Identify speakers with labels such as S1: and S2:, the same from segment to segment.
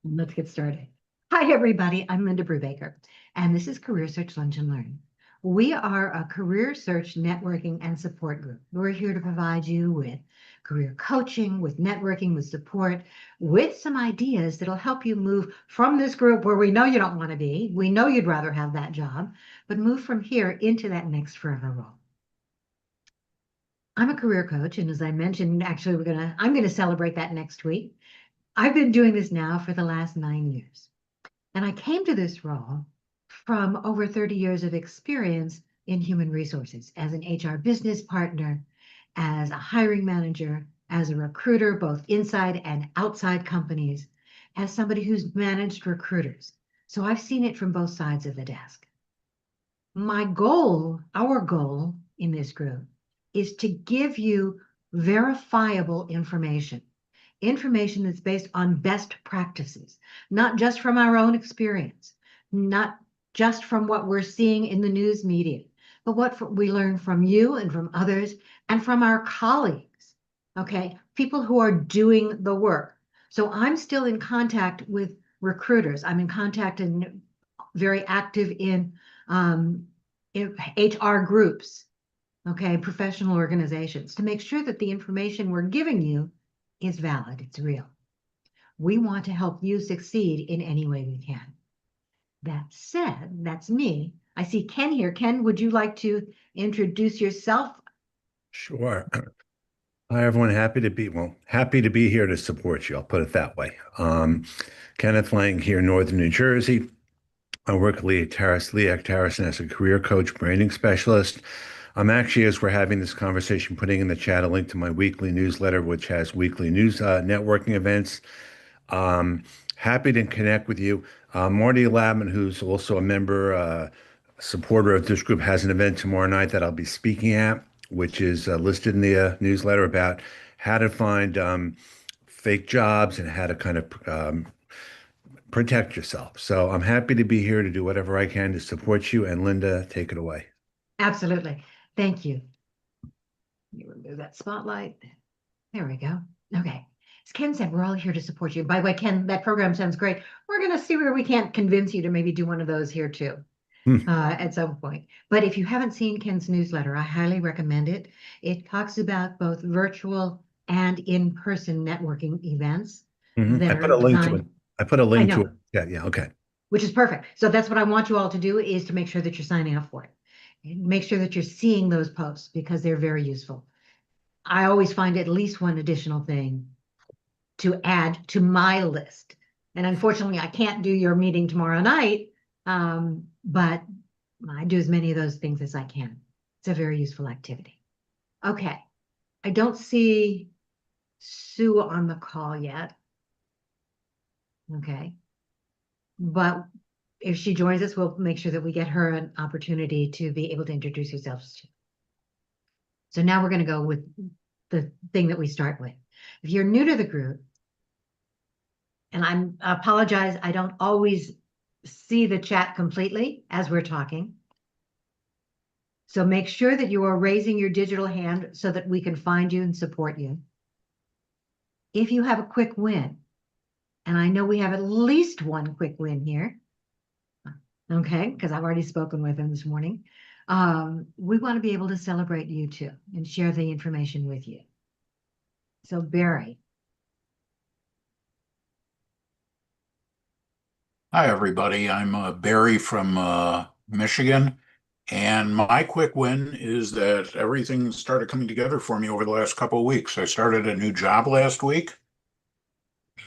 S1: Let's get started. Hi, everybody. I'm Linda Brubaker, and this is Career Search Lunch and Learn. We are a career search networking and support group. We're here to provide you with career coaching, with networking, with support, with some ideas that'll help you move from this group where we know you don't want to be. We know you'd rather have that job, but move from here into that next forever role. I'm a career coach, and as I mentioned, actually, I'm gonna celebrate that next week. I've been doing this now for the last 9 years. And I came to this role from over 30 years of experience in human resources as an HR business partner, as a hiring manager, as a recruiter, both inside and outside companies, as somebody who's managed recruiters. So I've seen it from both sides of the desk. My goal, our goal in this group, is to give you verifiable information that's based on best practices, not just from our own experience, not just from what we're seeing in the news media, but what we learn from you and from others and from our colleagues, okay? People who are doing the work. So I'm still in contact with recruiters. I'm in contact and very active in HR groups, okay, professional organizations, to make sure that the information we're giving you is valid, it's real. We want to help you succeed in any way we can. That said, that's me. I see Ken here. Ken, would you like to introduce yourself?
S2: Sure. Hi, everyone. Happy to be here to support you. I'll put it that way. Kenneth Lang here, Northern New Jersey. I work at Leac Tarrison as a career coach, branding specialist. I'm actually, as we're having this conversation, putting in the chat a link to my weekly newsletter, which has weekly news networking events. Happy to connect with you. Marty Labman, who's also a member, supporter of this group, has an event tomorrow night that I'll be speaking at, which is listed in the newsletter about how to find fake jobs and how to kind of protect yourself. So I'm happy to be here to do whatever I can to support you. And Linda, take it away.
S1: Absolutely. Thank you. Let me remove that spotlight. There we go. Okay. As Ken said, we're all here to support you. By the way, Ken, that program sounds great. We're going to see where we can't convince you to maybe do one of those here too. At some point. But if you haven't seen Ken's newsletter, I highly recommend it. It talks about both virtual and in-person networking events that
S2: I put
S1: are
S2: a link to it.
S1: designed.
S2: I put a
S1: I
S2: link to
S1: know,
S2: it. Yeah, okay.
S1: which is perfect. So that's what I want you all to do, is to make sure that you're signing up for it. And make sure that you're seeing those posts because they're very useful. I always find at least one additional thing to add to my list. And unfortunately, I can't do your meeting tomorrow night, but I do as many of those things as I can. It's a very useful activity. Okay. I don't see Sue on the call yet. Okay. But if she joins us, we'll make sure that we get her an opportunity to be able to introduce herself. So now we're going to go with the thing that we start with. If you're new to the group, and I apologize, I don't always see the chat completely as we're talking. So make sure that you are raising your digital hand so that we can find you and support you. If you have a quick win, and I know we have at least one quick win here, okay, because I've already spoken with him this morning. We want to be able to celebrate you too and share the information with you. So Barry.
S3: Hi, everybody. I'm Barry from Michigan, and my quick win is that everything started coming together for me over the last couple of weeks. I started a new job last week,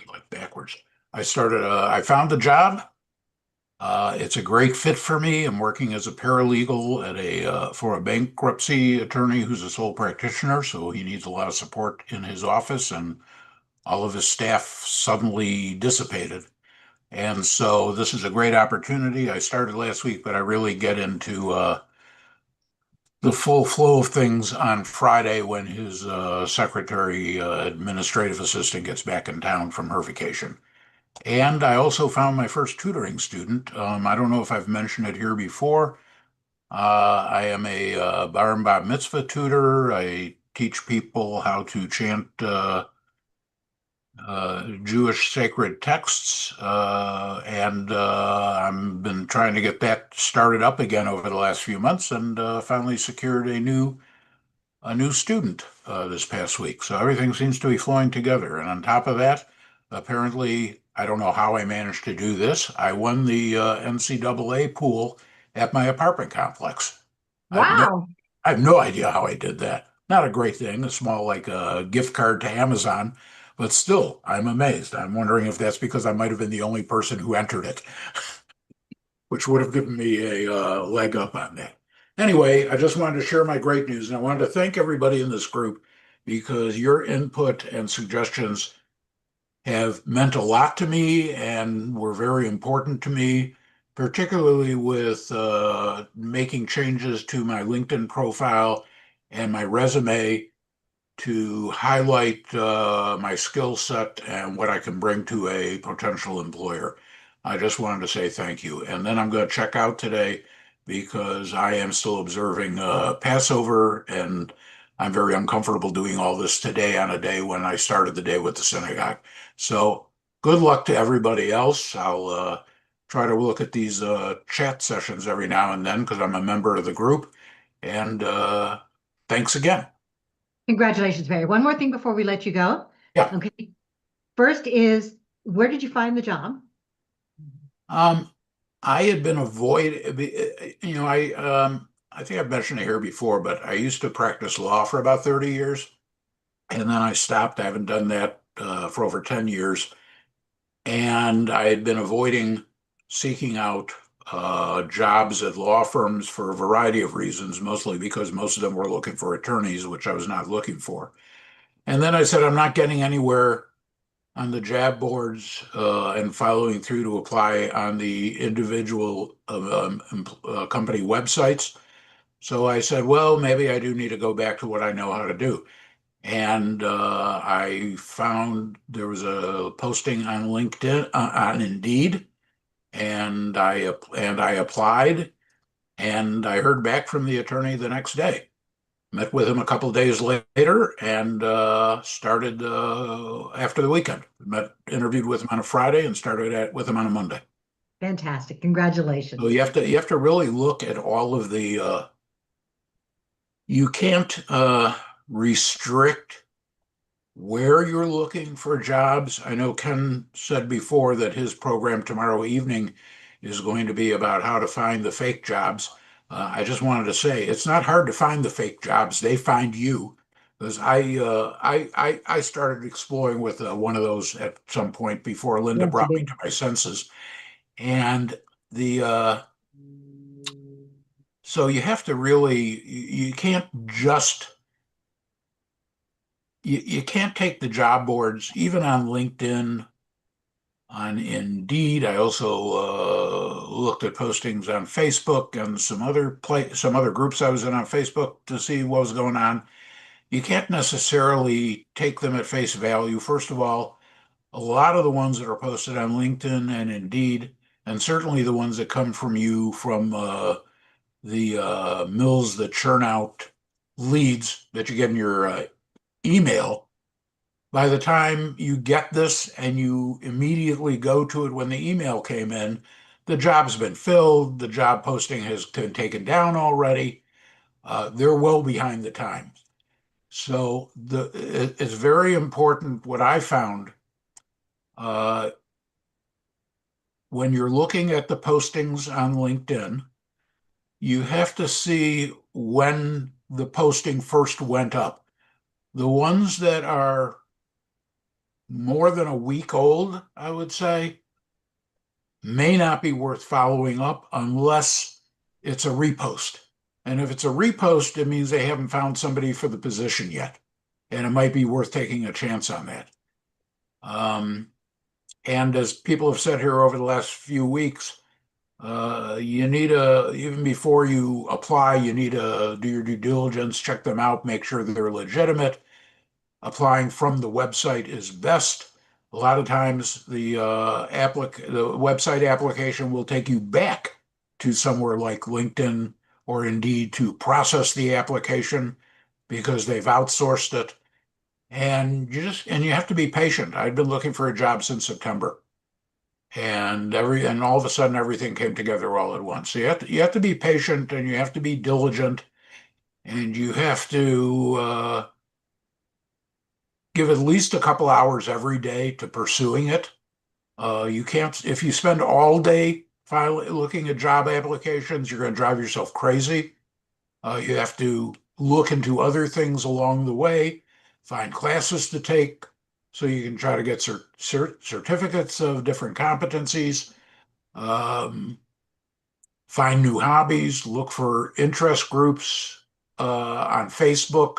S3: like backwards. I found the job. It's a great fit for me. I'm working as a paralegal at for a bankruptcy attorney who's a sole practitioner, so he needs a lot of support in his office, and all of his staff suddenly dissipated. And so this is a great opportunity. I started last week, but I really get into the full flow of things on Friday when his secretary, administrative assistant, gets back in town from her vacation. And I also found my first tutoring student. I don't know if I've mentioned it here before. I am a bar and bat mitzvah tutor. I teach people how to chant Jewish sacred texts, and I've been trying to get that started up again over the last few months, and finally secured a new student this past week. So everything seems to be flowing together. And on top of that, apparently, I don't know how I managed to do this. I won the NCAA pool at my apartment complex. I've no
S1: Wow.
S3: I have no idea how I did that. Not a great thing, a small like a gift card to Amazon, but still, I'm amazed. I'm wondering if that's because I might have been the only person who entered it, which would have given me a leg up on that. Anyway, I just wanted to share my great news, and I wanted to thank everybody in this group because your input and suggestions have meant a lot to me and were very important to me, particularly with making changes to my LinkedIn profile and my resume to highlight my skill set and what I can bring to a potential employer. I just wanted to say thank you. And then I'm going to check out today because I am still observing Passover, and I'm very uncomfortable doing all this today on a day when I started the day with the synagogue. So good luck to everybody else. I'll try to look at these chat sessions every now and then because I'm a member of the group. And thanks again.
S1: Congratulations, Barry. One more thing before we let you go.
S3: Yeah.
S1: Okay. First is, where did you find the job?
S3: Um, I had been I think I've mentioned it here before, but I used to practice law for about 30 years, and then I stopped. I haven't done that for over 10 years, and I had been avoiding seeking out jobs at law firms for a variety of reasons, mostly because most of them were looking for attorneys, which I was not looking for. And then I said, I'm not getting anywhere on the job boards and following through to apply on the individual company websites. So I said, well, maybe I do need to go back to what I know how to do. And I found there was a posting on LinkedIn, on Indeed, and I applied, and I heard back from the attorney the next day. Met with him a couple of days later and started after the weekend. Interviewed with him on a Friday and with him on a Monday.
S1: Fantastic.
S3: So
S1: Congratulations.
S3: you have to really look at all of the. You can't restrict where you're looking for jobs. I know Ken said before that his program tomorrow evening is going to be about how to find the fake jobs. I just wanted to say it's not hard to find the fake jobs. They find you. Because I started exploring with one of those at some point before Linda
S1: Yes, you
S3: brought me
S1: did.
S3: to my senses. And the so you have to really you can't just you can't take the job boards, even on LinkedIn, on Indeed. I also looked at postings on Facebook and some other groups I was in on Facebook to see what was going on. You can't necessarily take them at face value. First of all, a lot of the ones that are posted on LinkedIn and Indeed, and certainly the ones that come from you from the mills that churn out leads that you get in your email, by the time you get this and you immediately go to it when the email came in, the job's been filled, the job posting has been taken down already. They're well behind the times. So it's very important what I found uh, when you're looking at the postings on LinkedIn, you have to see when the posting first went up. The ones that are more than a week old, I would say, may not be worth following up unless it's a repost. And if it's a repost, it means they haven't found somebody for the position yet. And it might be worth taking a chance on that. And as people have said here over the last few weeks, even before you apply, you need to do your due diligence, check them out, make sure that they're legitimate. Applying from the website is best. A lot of times the website application will take you back to somewhere like LinkedIn or Indeed to process the application because they've outsourced it. And you have to be patient. I'd been looking for a job since September. And all of a sudden everything came together all at once. So you have to be patient, and you have to be diligent, and you have to give at least a couple hours every day to pursuing it. You can't, if you spend all day looking at job applications, you're going to drive yourself crazy. You have to look into other things along the way, find classes to take so you can try to get certificates of different competencies, um, find new hobbies, look for interest groups on Facebook,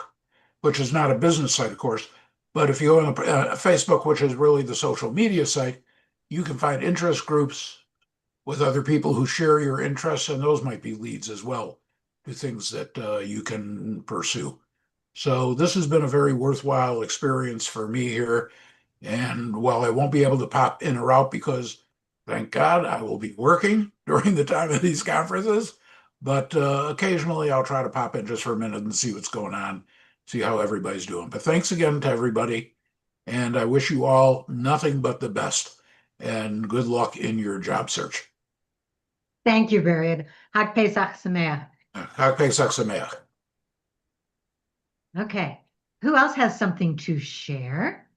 S3: which is not a business site, of course. But if you go on Facebook, which is really the social media site, you can find interest groups with other people who share your interests, and those might be leads as well to things that you can pursue. So this has been a very worthwhile experience for me here. And while I won't be able to pop in or out because thank God I will be working during the time of these conferences, but occasionally I'll try to pop in just for a minute and see what's going on, see how everybody's doing. But thanks again to everybody. And I wish you all nothing but the best and good luck in your job search.
S1: Thank you, Varian. Hag Pesach Sameach.
S3: Chag Pesach Sameach.
S1: Okay. Who else has something to share?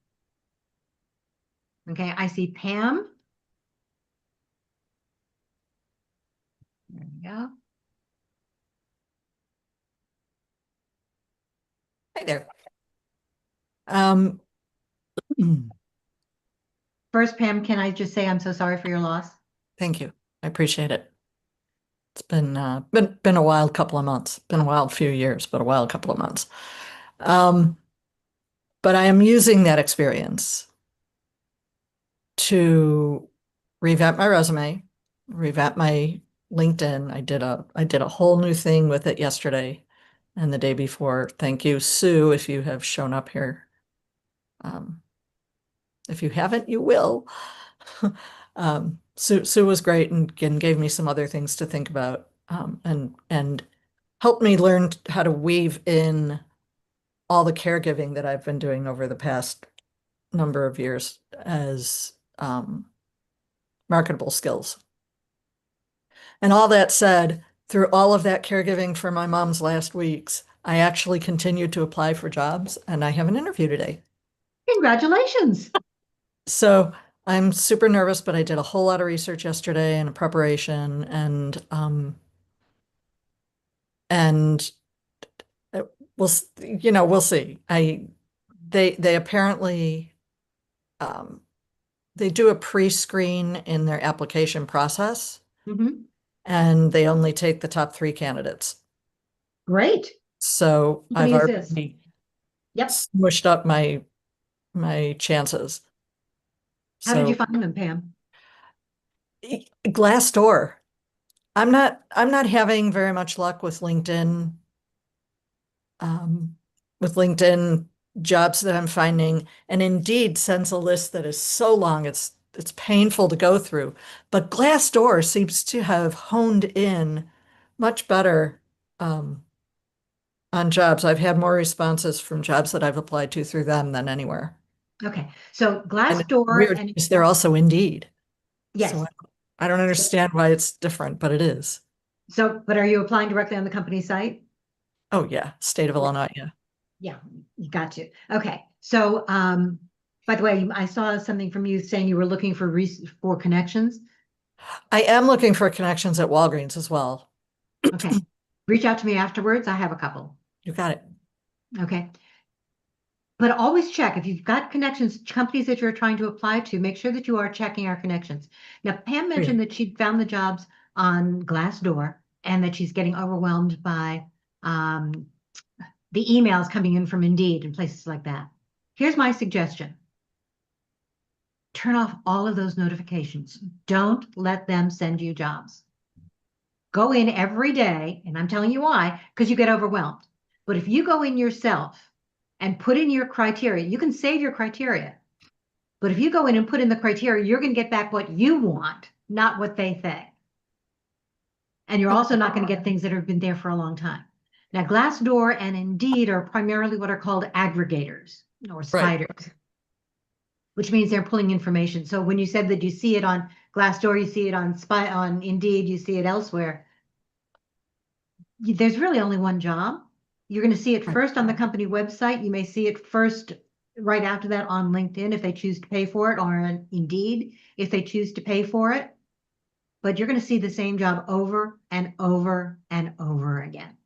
S1: Okay, I see Pam. There we go.
S4: Hi there. Um,
S1: First, Pam, can I just say I'm so sorry for your loss?
S4: Thank you. I appreciate it. It's been a wild couple of months. Been a wild few years, but a wild couple of months. But I am using that experience to revamp my resume, revamp my LinkedIn. I did a whole new thing with it yesterday and the day before. Thank you, Sue, if you have shown up here. If you haven't, you will. Sue was great and gave me some other things to think about, and helped me learn how to weave in all the caregiving that I've been doing over the past number of years as marketable skills. And all that said, through all of that caregiving for my mom's last weeks, I actually continued to apply for jobs, and I have an interview today.
S1: Congratulations.
S4: So I'm super nervous, but I did a whole lot of research yesterday and a preparation, and we'll see. They apparently they do a pre-screen in their application process, and they only take the top 3 candidates.
S1: Great.
S4: So
S1: What
S4: I've
S1: is this?
S4: already
S1: Yep.
S4: smushed up my chances.
S1: How did you find them, Pam?
S4: Glassdoor. I'm not having very much luck with LinkedIn. With LinkedIn jobs that I'm finding, and Indeed sends a list that is so long it's painful to go through. But Glassdoor seems to have honed in much better on jobs. I've had more responses from jobs that I've applied to through them than anywhere.
S1: Okay, so
S4: And
S1: Glassdoor
S4: weird
S1: and
S4: is they're also Indeed.
S1: yes.
S4: So I don't understand why it's different, but it is.
S1: So, but are you applying directly on the company site?
S4: Oh yeah, state of Illinois, yeah.
S1: Yeah, you got you. Okay, so by the way, I saw something from you saying you were looking for connections.
S4: I am looking for connections at Walgreens as well.
S1: Okay, reach out to me afterwards. I have a couple.
S4: You got it.
S1: Okay. But always check if you've got connections, companies that you're trying to apply to, make sure that you are checking our connections. Now, Pam mentioned that she found the jobs on Glassdoor and that she's getting overwhelmed by the emails coming in from Indeed and places like that. Here's my suggestion. Turn off all of those notifications. Don't let them send you jobs. Go in every day, and I'm telling you why, because you get overwhelmed. But if you go in yourself and put in your criteria, you can save your criteria. But if you go in and put in the criteria, you're going to get back what you want, not what they think. And you're also not going to get things that have been there for a long time. Now, Glassdoor and Indeed are primarily what are called aggregators. or spiders, which means they're pulling information. So when you said that you see it on Glassdoor, you see it on Indeed, you see it elsewhere, there's really only one job. You're going to see it first on the company website. You may see it first right after that on LinkedIn if they choose to pay for it, or on Indeed if they choose to pay for it. But you're going to see the same job over and over and over again.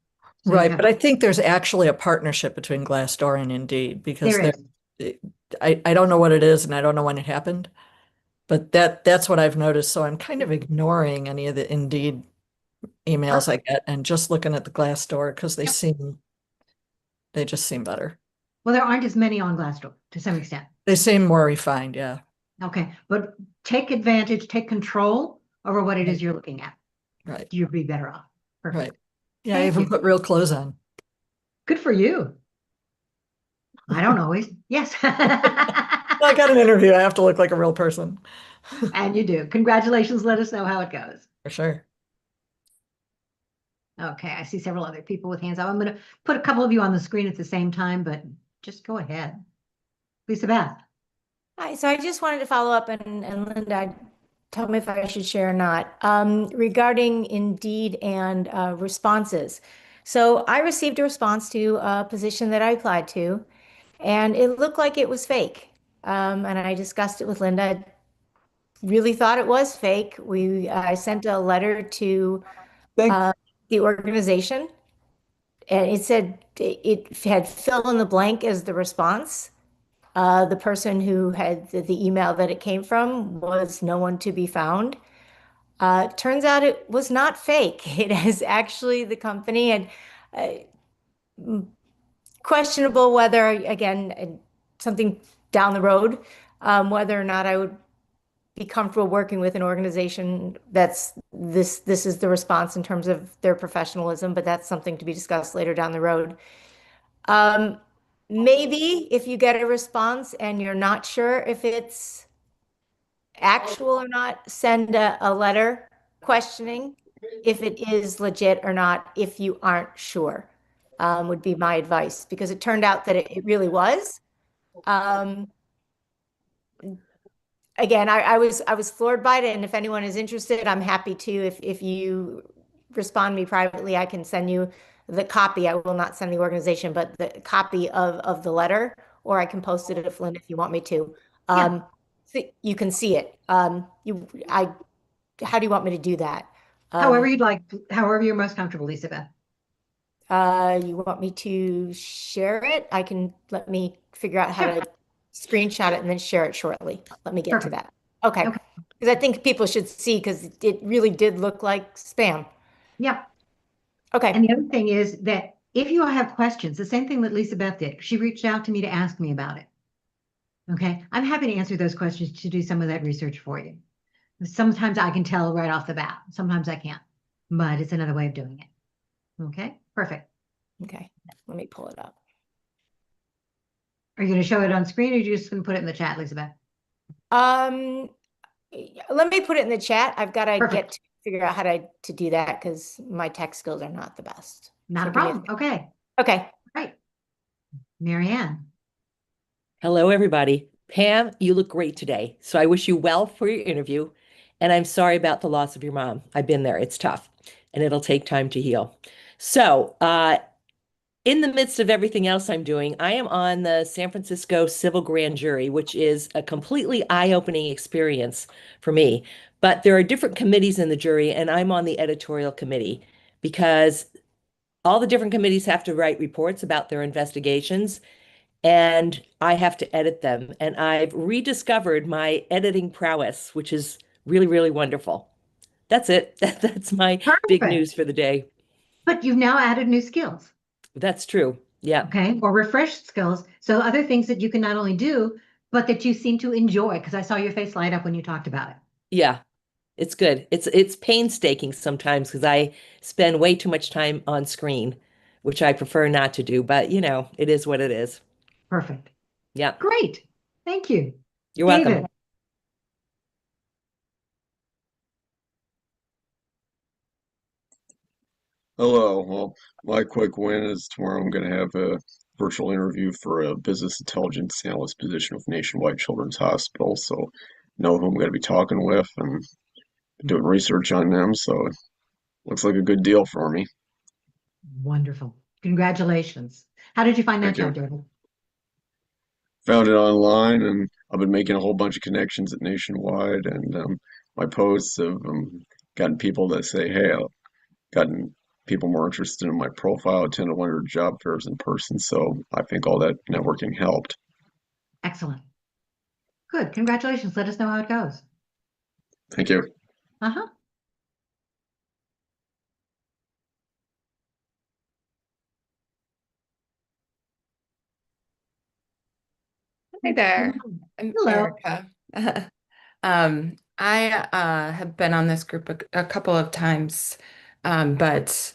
S1: So you
S4: Right,
S1: have-
S4: but I think there's actually a partnership between Glassdoor and Indeed because
S1: there
S4: they're,
S1: is.
S4: I don't know what it is and I don't know when it happened, but that's what I've noticed. So I'm kind of ignoring any of the Indeed emails I get and just looking at the Glassdoor because they just seem better.
S1: Well, there aren't as many on Glassdoor to some extent.
S4: They seem more refined, yeah.
S1: Okay, but take advantage, take control over what it is you're looking at.
S4: Right,
S1: You'll be better off. Perfect.
S4: right. Yeah, I
S1: Thank
S4: even
S1: you.
S4: put real clothes on.
S1: Good for you. I don't always. Yes.
S4: Well, I got an interview. I have to look like a real person.
S1: And you do. Congratulations. Let us know how it goes.
S4: For sure.
S1: Okay, I see several other people with hands up. I'm going to put a couple of you on the screen at the same time, but just go ahead. Lisa Beth.
S5: Hi, so I just wanted to follow up and Linda, tell me if I should share or not, regarding Indeed and responses. So I received a response to a position that I applied to, and it looked like it was fake. And I discussed it with Linda. I really thought it was fake. I sent a letter to
S4: Thanks.
S5: the organization, and it said it had fill in the blank as the response. The person who had the email that it came from was no one to be found. Turns out it was not fake. It is actually the company, and questionable whether, again, something down the road, whether or not I would be comfortable working with an organization that's this is the response in terms of their professionalism, but that's something to be discussed later down the road. Maybe if you get a response and you're not sure if it's actual or not, send a letter questioning if it is legit or not, if you aren't sure, would be my advice, because it turned out that it really was. Again, I was floored by it, and if anyone is interested, I'm happy to. If you respond to me privately, I can send you the copy. I will not send the organization, but the copy of the letter, or I can post it at Flynn if you want me to. So you can see it. How do you want me to do that?
S1: However you'd like, however you're most comfortable, Lisa Beth.
S5: You want me to share it? Let me figure out how
S1: Sure.
S5: to screenshot it and then share it shortly. Let me get to
S1: Perfect.
S5: that. Okay.
S1: Okay.
S5: Because I think people should see, because it really did look like spam.
S1: Yep.
S5: Okay.
S1: And the other thing is that if you have questions, the same thing that Lisa Beth did, she reached out to me to ask me about it. Okay. I'm happy to answer those questions, to do some of that research for you. Sometimes I can tell right off the bat. Sometimes I can't, but it's another way of doing it. Okay. Perfect.
S5: Okay. Let me pull it up.
S1: Are you going to show it on screen, or are you just going to put it in the chat, Lisa Beth?
S5: Let me put it in the chat. I've got to
S1: Perfect.
S5: figure out how to do that, because my tech skills are not the best.
S1: Not
S5: So
S1: a
S5: give me
S1: problem. Okay.
S5: Okay.
S1: Right. Marianne.
S6: Hello, everybody. Pam, you look great today. So I wish you well for your interview. And I'm sorry about the loss of your mom. I've been there. It's tough and it'll take time to heal. So, in the midst of everything else I'm doing, I am on the San Francisco Civil Grand Jury, which is a completely eye-opening experience for me. But there are different committees in the jury, and I'm on the editorial committee because all the different committees have to write reports about their investigations, and I have to edit them. And I've rediscovered my editing prowess, which is really, really wonderful. That's it. That's my big
S1: Perfect.
S6: news for the day.
S1: But you've now added new skills.
S6: That's true. Yeah.
S1: Okay. Or refreshed skills. So other things that you can not only do, but that you seem to enjoy, because I saw your face light up when you talked about it.
S6: Yeah. It's good. It's painstaking sometimes because I spend way too much time on screen, which I prefer not to do, but it is what it is.
S1: Perfect.
S6: Yeah.
S1: Great. Thank you.
S6: You're welcome.
S1: David.
S7: Hello. Well, my quick win is tomorrow I'm going to have a virtual interview for a business intelligence analyst position with Nationwide Children's Hospital. So know who I'm going to be talking with and doing research on them. So it looks like a good deal for me.
S1: Wonderful. Congratulations. How did you find that
S7: Thank you.
S1: job, David?
S7: Found it online, and I've been making a whole bunch of connections at Nationwide, and my posts have gotten people that say, "Hey," I've gotten people more interested in my profile, attended one of your job fairs in person. So I think all that networking helped.
S1: Excellent. Good. Congratulations. Let us know how it goes.
S7: Thank you.
S1: Uh-huh.
S8: Hi there. I'm
S1: Hello.
S8: Erica. I have been on this group a couple of times, but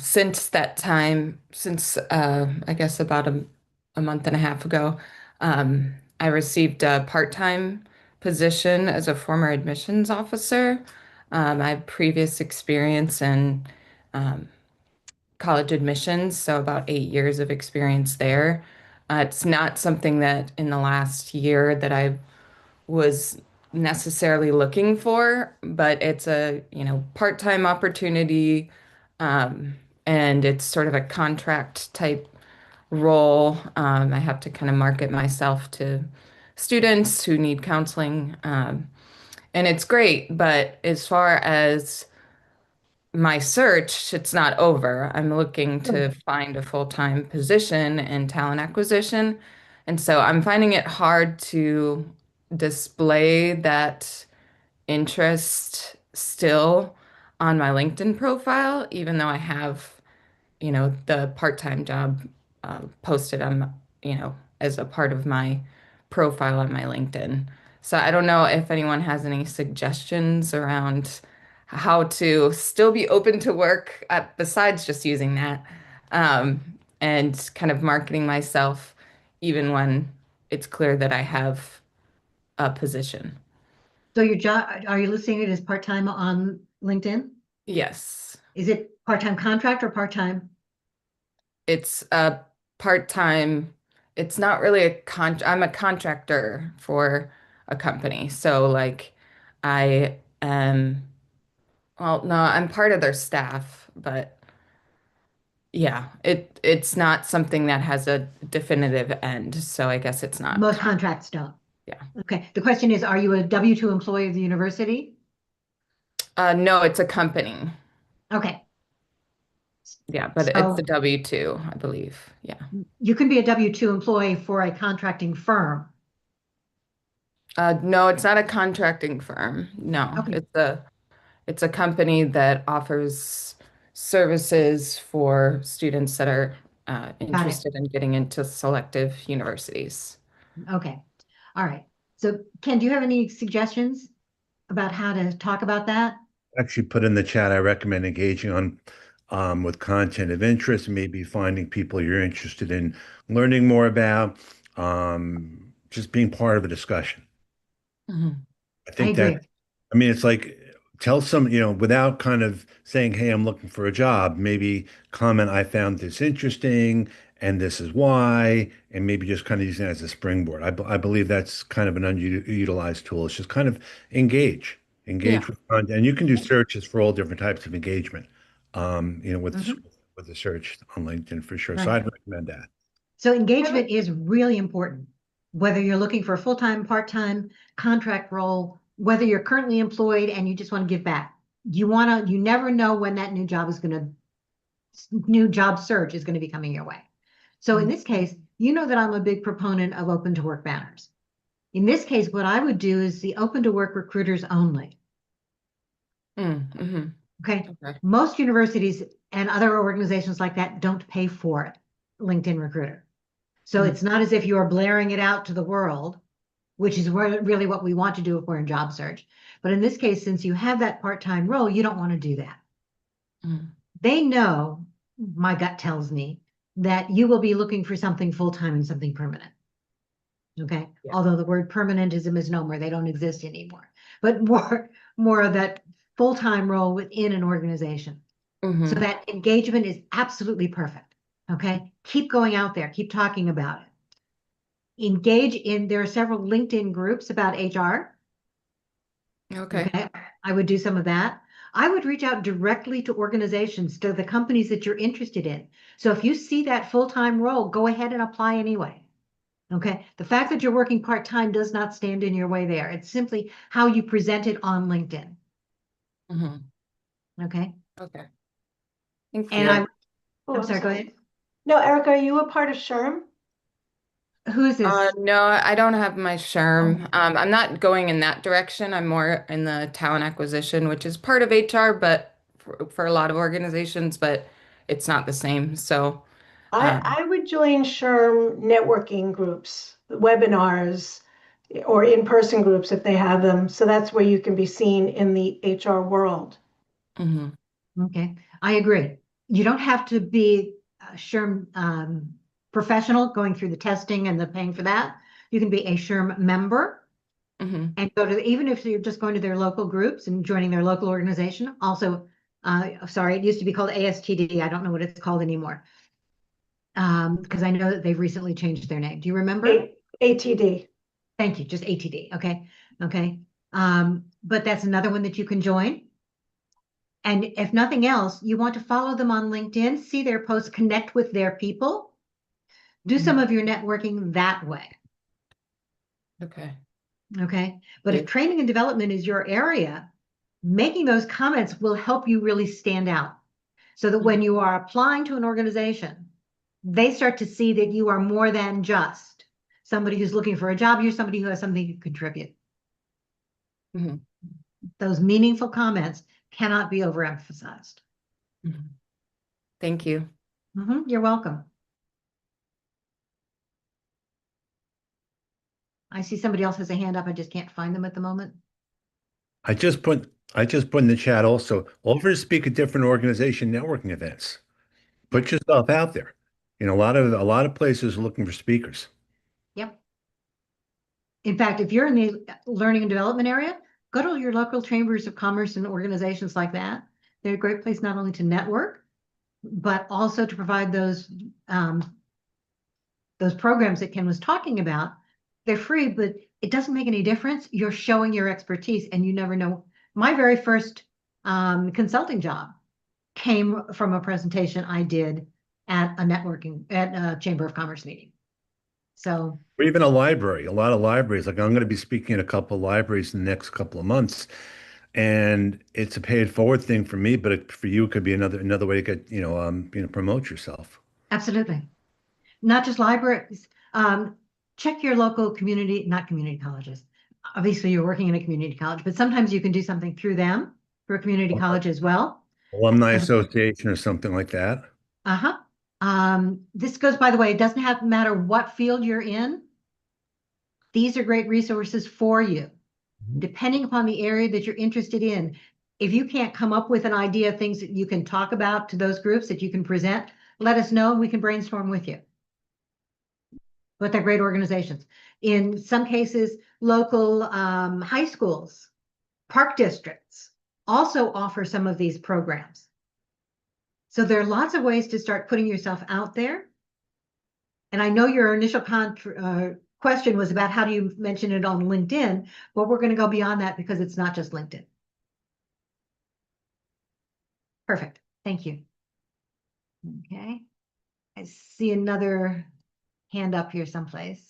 S8: since that time, since I guess about a month and a half ago, I received a part-time position as a former admissions officer. I have previous experience in um, college admissions, so about 8 years of experience there. It's not something that in the last year that I was necessarily looking for, but it's a, part-time opportunity, and it's sort of a contract type role. I have to kind of market myself to students who need counseling, and it's great, but as far as my search, it's not over. I'm looking to find a full-time position in talent acquisition. And so I'm finding it hard to display that interest still on my LinkedIn profile, even though I have, the part-time job posted on, as a part of my profile on my LinkedIn. So I don't know if anyone has any suggestions around how to still be open to work besides just using that, and kind of marketing myself even when it's clear that I have a position.
S1: So your job, are you listing it as part-time on LinkedIn?
S8: Yes,
S1: Is it part-time contract or part-time?
S8: it's a part-time. It's not really I'm a contractor for a company. So like I am, well, no, I'm part of their staff, but yeah, it's not something that has a definitive end. So I guess it's not.
S1: Most contracts don't.
S8: Yeah.
S1: Okay. The question is, are you a W-2 employee of the university?
S8: No, it's a company.
S1: Okay.
S8: Yeah, but it's
S1: So
S8: the W-2, I believe. Yeah.
S1: you can be a W-2 employee for a contracting firm.
S8: No, it's not a contracting firm. No,
S1: Okay.
S8: it's a company that offers services for students that are interested in getting into selective universities.
S1: Okay. All right. So Ken, do you have any suggestions about how to talk about that?
S2: Actually put in the chat, I recommend engaging on with content of interest, maybe finding people you're interested in learning more about, just being part of a discussion.
S8: Mhm.
S2: I
S1: I
S2: think
S1: agree.
S2: that, I mean, it's like tell some, without kind of saying, hey, I'm looking for a job, maybe comment, I found this interesting and this is why, and maybe just kind of using it as a springboard. I believe that's kind of an unutilized tool. It's just kind of engage
S8: Yeah.
S2: with content. And you can do searches for all different types of engagement,
S1: Mhm.
S2: with the search on LinkedIn for sure. So
S1: Right.
S2: I'd recommend that.
S1: So engagement is really important, whether you're looking for a full-time, part-time, contract role, whether you're currently employed and you just want to give back. You never know when that new job search is going to be coming your way. So in this case, you know that I'm a big proponent of open to work banners. In this case, what I would do is the open to work recruiters only.
S8: Mm-hmm.
S1: Okay.
S8: Okay.
S1: Most universities and other organizations like that don't pay for it, LinkedIn Recruiter. So it's not as if you are blaring it out to the world, which is really what we want to do if we're in job search. But in this case, since you have that part-time role, you don't want to do that.
S8: Mm.
S1: They know, my gut tells me, that you will be looking for something full-time and something permanent. Okay.
S8: Yeah.
S1: Although the word permanent is a misnomer, they don't exist anymore. But more of that full-time role within an organization.
S8: Mhm.
S1: So that engagement is absolutely perfect. Okay, keep going out there, keep talking about it. Engage in, there are several LinkedIn groups about HR.
S8: Okay.
S1: Okay, I would do some of that. I would reach out directly to organizations, to the companies that you're interested in. So if you see that full-time role, go ahead and apply anyway. Okay, the fact that you're working part-time does not stand in your way there. It's simply how you present it on LinkedIn.
S8: Hmm.
S1: Okay,
S8: Okay. Thank
S1: and
S8: you.
S1: I'm sorry, go ahead.
S9: No, Erica, are you a part of SHRM?
S1: Who is this?
S8: No, I don't have my SHRM. I'm not going in that direction. I'm more in the talent acquisition, which is part of HR, but for a lot of organizations, but it's not the same. So,
S9: I would join SHRM networking groups, webinars, or in-person groups if they have them. So that's where you can be seen in the HR world.
S8: mhm.
S1: Okay, I agree. You don't have to be a SHRM professional going through the testing and the paying for that. You can be a SHRM member and go to, even if you're just going to their local groups and joining their local organization. Also, sorry, it used to be called ASTD. I don't know what it's called anymore. Because I know that they've recently changed their name. Do you remember?
S9: ATD.
S1: Thank you, just ATD. Okay, okay. But that's another one that you can join. And if nothing else, you want to follow them on LinkedIn, see their posts, connect with their people, do some of your networking that way.
S8: Okay.
S1: Okay. But if training and development is your area, making those comments will help you really stand out. So that when you are applying to an organization, they start to see that you are more than just somebody who's looking for a job. You're somebody who has something to contribute.
S8: Mhm.
S1: Those meaningful comments cannot be overemphasized.
S8: Mhm. Thank you.
S1: You're welcome. I see somebody else has a hand up. I just can't find them at the moment.
S2: I just put in the chat also, offer to speak at different organization networking events. Put yourself out there. You know, a lot of places are looking for speakers.
S1: Yep. In fact, if you're in the learning and development area, go to your local chambers of commerce and organizations like that. They're a great place not only to network, but also to provide those programs that Ken was talking about. They're free, but it doesn't make any difference. You're showing your expertise, and you never know. My very first consulting job came from a presentation I did at a Chamber of Commerce meeting. So,
S2: Or even a library, a lot of libraries. Like I'm going to be speaking at a couple of libraries in the next couple of months, and it's a paid forward thing for me, but for you, it could be another way to get, promote yourself.
S1: absolutely. Not just libraries. Check your local community, not community colleges. Obviously, you're working in a community college, but sometimes you can do something through them, for a community college as well.
S2: Alumni association or something like that.
S1: Uh-huh. This goes, by the way, it doesn't matter what field you're in. These are great resources for you, depending upon the area that you're interested in. If you can't come up with an idea of things that you can talk about to those groups that you can present, let us know and we can brainstorm with you. But they're great organizations. In some cases, local high schools, park districts also offer some of these programs. So there are lots of ways to start putting yourself out there. And I know your initial question was about how do you mention it on LinkedIn, but we're going to go beyond that because it's not just LinkedIn. Perfect. Thank you. Okay. I see another hand up here someplace.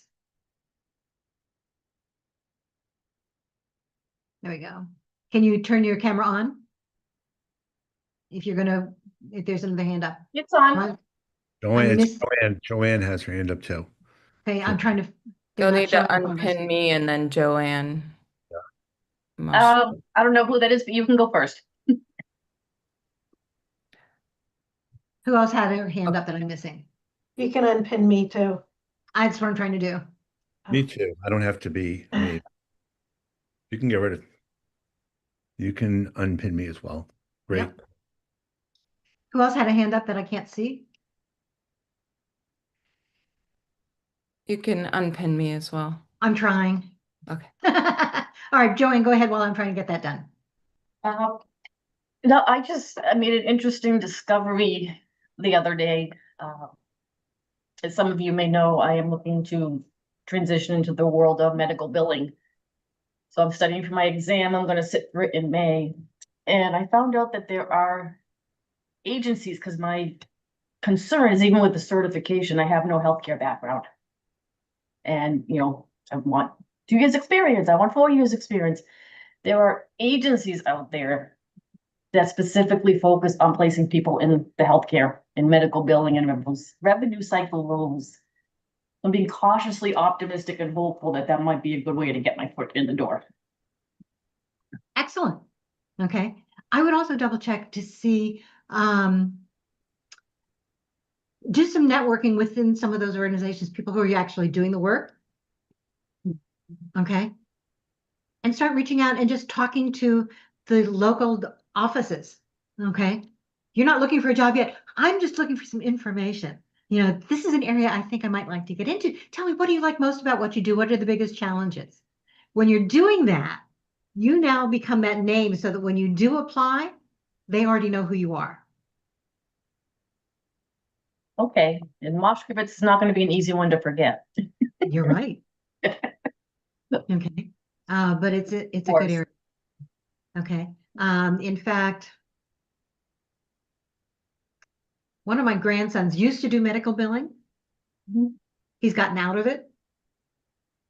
S1: There we go. Can you turn your camera on? If there's another hand up.
S9: It's on.
S2: Joanne has her hand up too.
S1: Okay, I'm trying to.
S8: You'll need to unpin me and then Joanne.
S10: I don't know who that is, but you can go first.
S1: Who else had their hand up that I'm missing?
S9: You can unpin me too.
S1: That's what I'm trying to do.
S2: Me too. I don't have to be me. You can get rid of. You can unpin me as well. Great.
S1: Yep. Who else had a hand up that I can't see?
S8: You can unpin me as well.
S1: I'm trying.
S8: Okay.
S1: All right, Joanne, go ahead while I'm trying to get that done.
S10: No, I made an interesting discovery the other day. as some of you may know, I am looking to transition into the world of medical billing. So I'm studying for my exam. I'm going to sit for it in May. And I found out that there are agencies, because my concern is even with the certification, I have no healthcare background. And, you know, I want 2 years experience. I want 4 years experience. There are agencies out there that specifically focus on placing people in the healthcare and medical billing and revenue cycle rules. I'm being cautiously optimistic and hopeful that that might be a good way to get my foot in the door.
S1: Excellent. Okay. I would also double check to see, do some networking within some of those organizations, people who are actually doing the work. Okay. And start reaching out and just talking to the local offices. Okay. You're not looking for a job yet. I'm just looking for some information. You know, this is an area I think I might like to get into. Tell me, what do you like most about what you do? What are the biggest challenges? When you're doing that, you now become that name so that when you do apply, they already know who you are.
S10: Okay, and Moshkovitz is not going to be an easy one to forget.
S1: You're right. Okay. But it's a good
S10: course.
S1: area. Okay. In fact, one of my grandsons used to do medical billing. He's gotten out of it.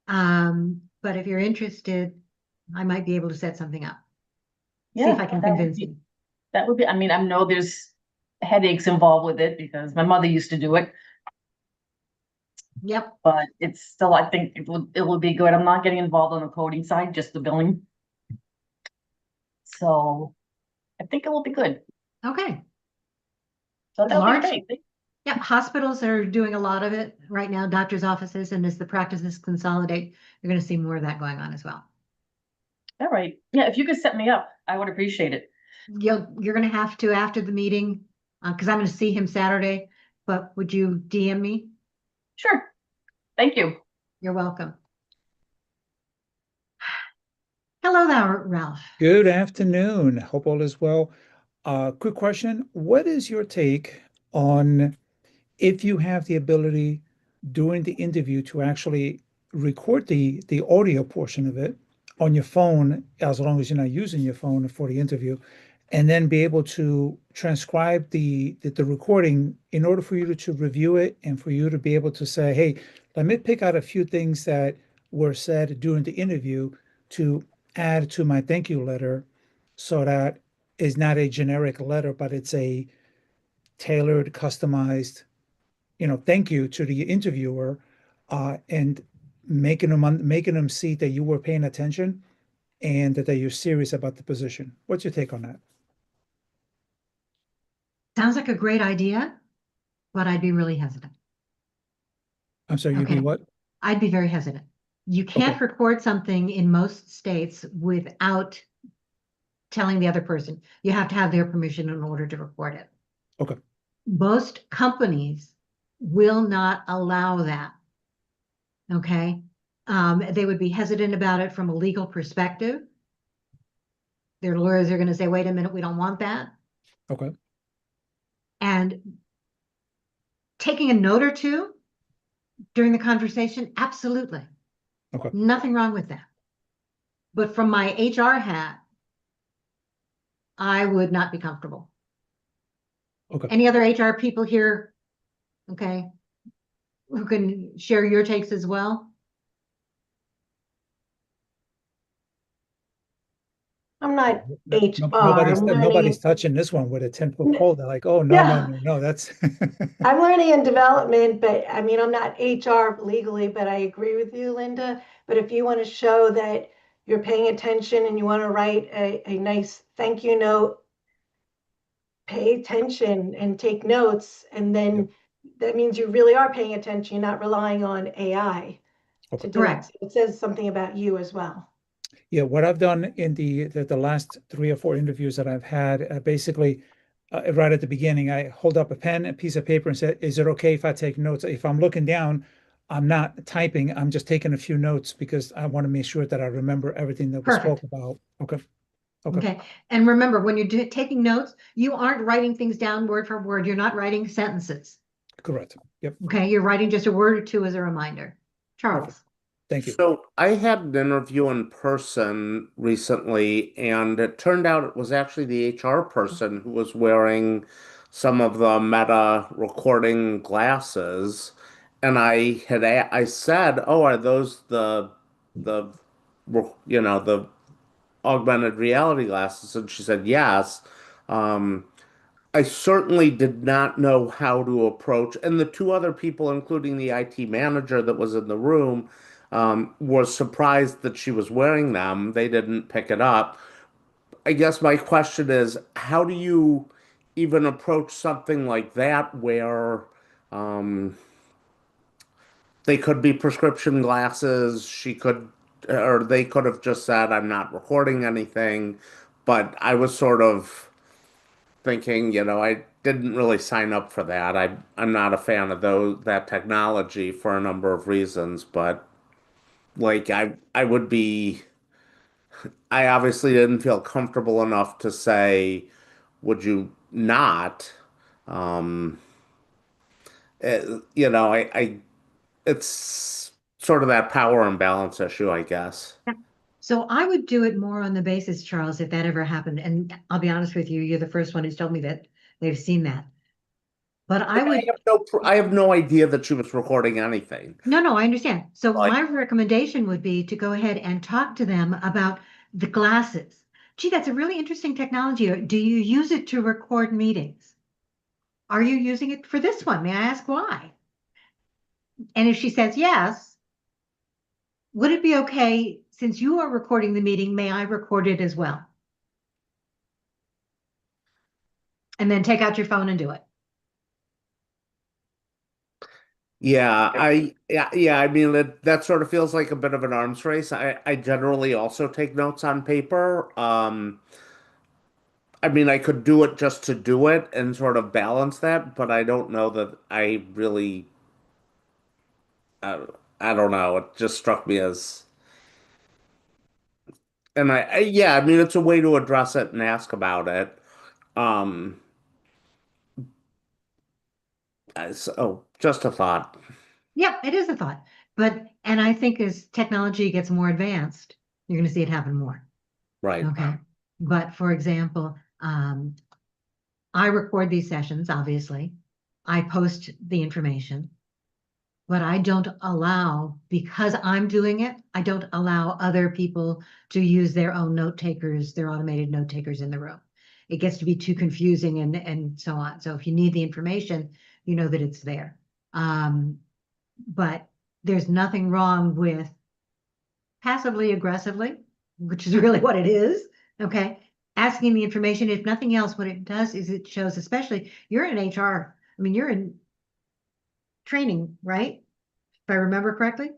S1: But if you're interested, I might be able to set something up. See if I can convince him.
S10: That would be, I mean, I know there's headaches involved with it because my mother used to do it,
S1: Yep.
S10: but it's still, I think it would be good. I'm not getting involved on the coding side, just the billing. So I think it will be good.
S1: Okay.
S10: So that'll
S1: Large-
S10: be great.
S1: Yeah, hospitals are doing a lot of it right now, doctors' offices, and as the practices consolidate, you're going to see more of that going on as well.
S10: All right. Yeah, if you could set me up, I would appreciate it.
S1: You're going to have to after the meeting, because I'm going to see him Saturday, but would you DM me?
S10: Sure. Thank you.
S1: You're welcome. Hello there, Ralph.
S11: Good afternoon. Hope all is well. Quick question. What is your take on if you have the ability during the interview to actually record the audio portion of it on your phone, as long as you're not using your phone for the interview, and then be able to transcribe the recording in order for you to review it and for you to be able to say, hey, let me pick out a few things that were said during the interview to add to my thank you letter, so that it's not a generic letter, but it's a tailored, customized, thank you to the interviewer, and making them see that you were paying attention and that you're serious about the position. What's your take on that?
S1: Sounds like a great idea, but I'd be really hesitant.
S11: I'm sorry, you'd be
S1: Okay.
S11: what?
S1: I'd be very hesitant. You can't record something in most states without telling the other person. You have to have their permission in order to record it.
S11: Okay.
S1: Most companies will not allow that. Okay. They would be hesitant about it from a legal perspective. Their lawyers are going to say, wait a minute, we don't want that.
S11: Okay.
S1: And taking a note or two during the conversation, absolutely.
S11: Okay.
S1: Nothing wrong with that. But from my HR hat, I would not be comfortable.
S11: Okay.
S1: Any other HR people here? Okay. Who can share your takes as well?
S9: I'm not HR.
S11: Nobody's
S9: I'm
S11: nobody's
S9: learning,
S11: touching this one with a 10-foot pole. They're like, oh, no,
S9: Yeah.
S11: no, that's.
S9: I'm learning and development, but I mean, I'm not HR legally, but I agree with you, Linda. But if you want to show that you're paying attention and you want to write a nice thank you note, pay attention and take notes. And then that means you really are paying attention. You're not relying on AI to do it.
S1: Correct.
S9: It says something about you as well.
S11: Yeah, what I've done in the last 3 or 4 interviews that I've had, basically, right at the beginning, I hold up a pen, a piece of paper, and said, "Is it okay if I take notes?" If I'm looking down, I'm not typing. I'm just taking a few notes because I want to make sure that I remember everything that we spoke about. Okay.
S1: Okay. And remember, when you're taking notes, you aren't writing things down word for word. You're not writing sentences.
S11: Correct. Yep.
S1: Okay, you're writing just a word or two as a reminder. Charles.
S11: Thank you.
S12: So I had an interview in person recently, and it turned out it was actually the HR person who was wearing some of the Meta recording glasses. And I said, "Oh, are those the the augmented reality glasses?" And she said, "Yes." Um, I certainly did not know how to approach, and the two other people, including the IT manager that was in the room, were surprised that she was wearing them. They didn't pick it up. I guess my question is, how do you even approach something like that where um, they could be prescription glasses? Or they could have just said, "I'm not recording anything," but I was sort of thinking, I didn't really sign up for that. I'm not a fan of that technology for a number of reasons, but like I would be I obviously didn't feel comfortable enough to say, would you not? Um, I it's sort of that power imbalance issue, I guess.
S1: Yeah. So I would do it more on the basis, Charles, if that ever happened. And I'll be honest with you, you're the first one who's told me that they've seen that. But I would.
S12: I have no idea that she was recording anything.
S1: No, I understand. So
S12: Like-
S1: my recommendation would be to go ahead and talk to them about the glasses. Gee, that's a really interesting technology. Do you use it to record meetings? Are you using it for this one? May I ask why? And if she says yes, would it be okay, since you are recording the meeting, may I record it as well? And then take out your phone and do it.
S12: Yeah, I mean that sort of feels like a bit of an arms race. I generally also take notes on paper. I mean, I could do it just to do it and sort of balance that, but I don't know that I really, I don't know. It just struck me as, and yeah, I mean, it's a way to address it and ask about it. Um, so just a thought.
S1: Yeah, it is a thought. And I think as technology gets more advanced, you're going to see it happen more.
S12: Right.
S1: Okay. But for example, I record these sessions, obviously. I post the information, but I don't allow, because I'm doing it, I don't allow other people to use their own note takers, their automated note takers in the room. It gets to be too confusing and so on. So if you need the information, you know that it's there. But there's nothing wrong with passively aggressively, which is really what it is. Okay. Asking the information, if nothing else, what it does is it shows, especially you're in HR. I mean, you're in training, right? If I remember correctly.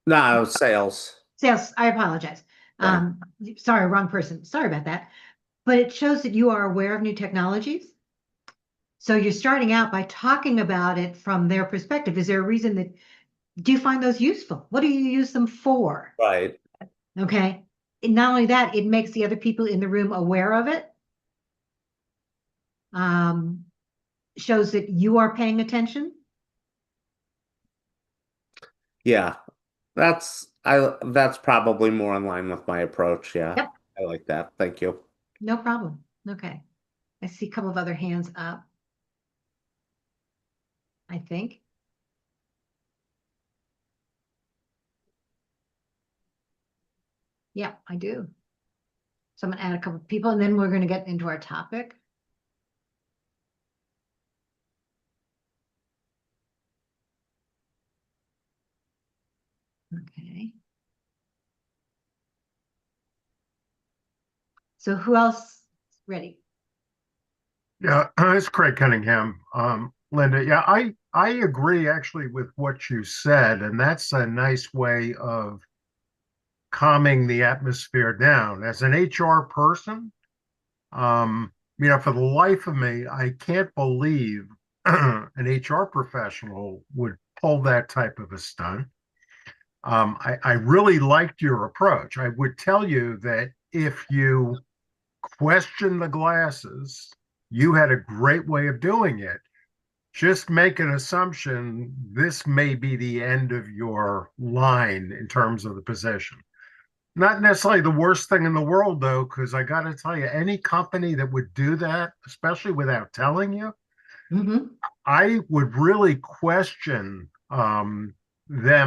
S12: No, sales.
S1: Sales, I apologize. Sorry, wrong person. Sorry about that. But it shows that you are aware of new technologies. So you're starting out by talking about it from their perspective. Is there a reason that, do you find those useful? What do you use them for?
S12: Right.
S1: Okay. And not only that, it makes the other people in the room aware of it. Shows that you are paying attention.
S12: Yeah. That's probably more in line with my approach. Yeah.
S1: Yep.
S12: I like that. Thank you.
S1: No problem. Okay. I see a couple of other hands up. I think. Yeah, I do. So I'm gonna add a couple of people and then we're gonna get into our topic. Okay. So who else is ready?
S13: Yeah, it's Craig Cunningham. Linda, yeah, I agree actually with what you said, and that's a nice way of calming the atmosphere down. As an HR person, for the life of me, I can't believe an HR professional would pull that type of a stunt. I really liked your approach. I would tell you that if you question the glasses, you had a great way of doing it. just make an assumption this may be the end of your line in terms of the position. Not necessarily the worst thing in the world, though, because I got to tell you, any company that would do that, especially without telling you, I would really question them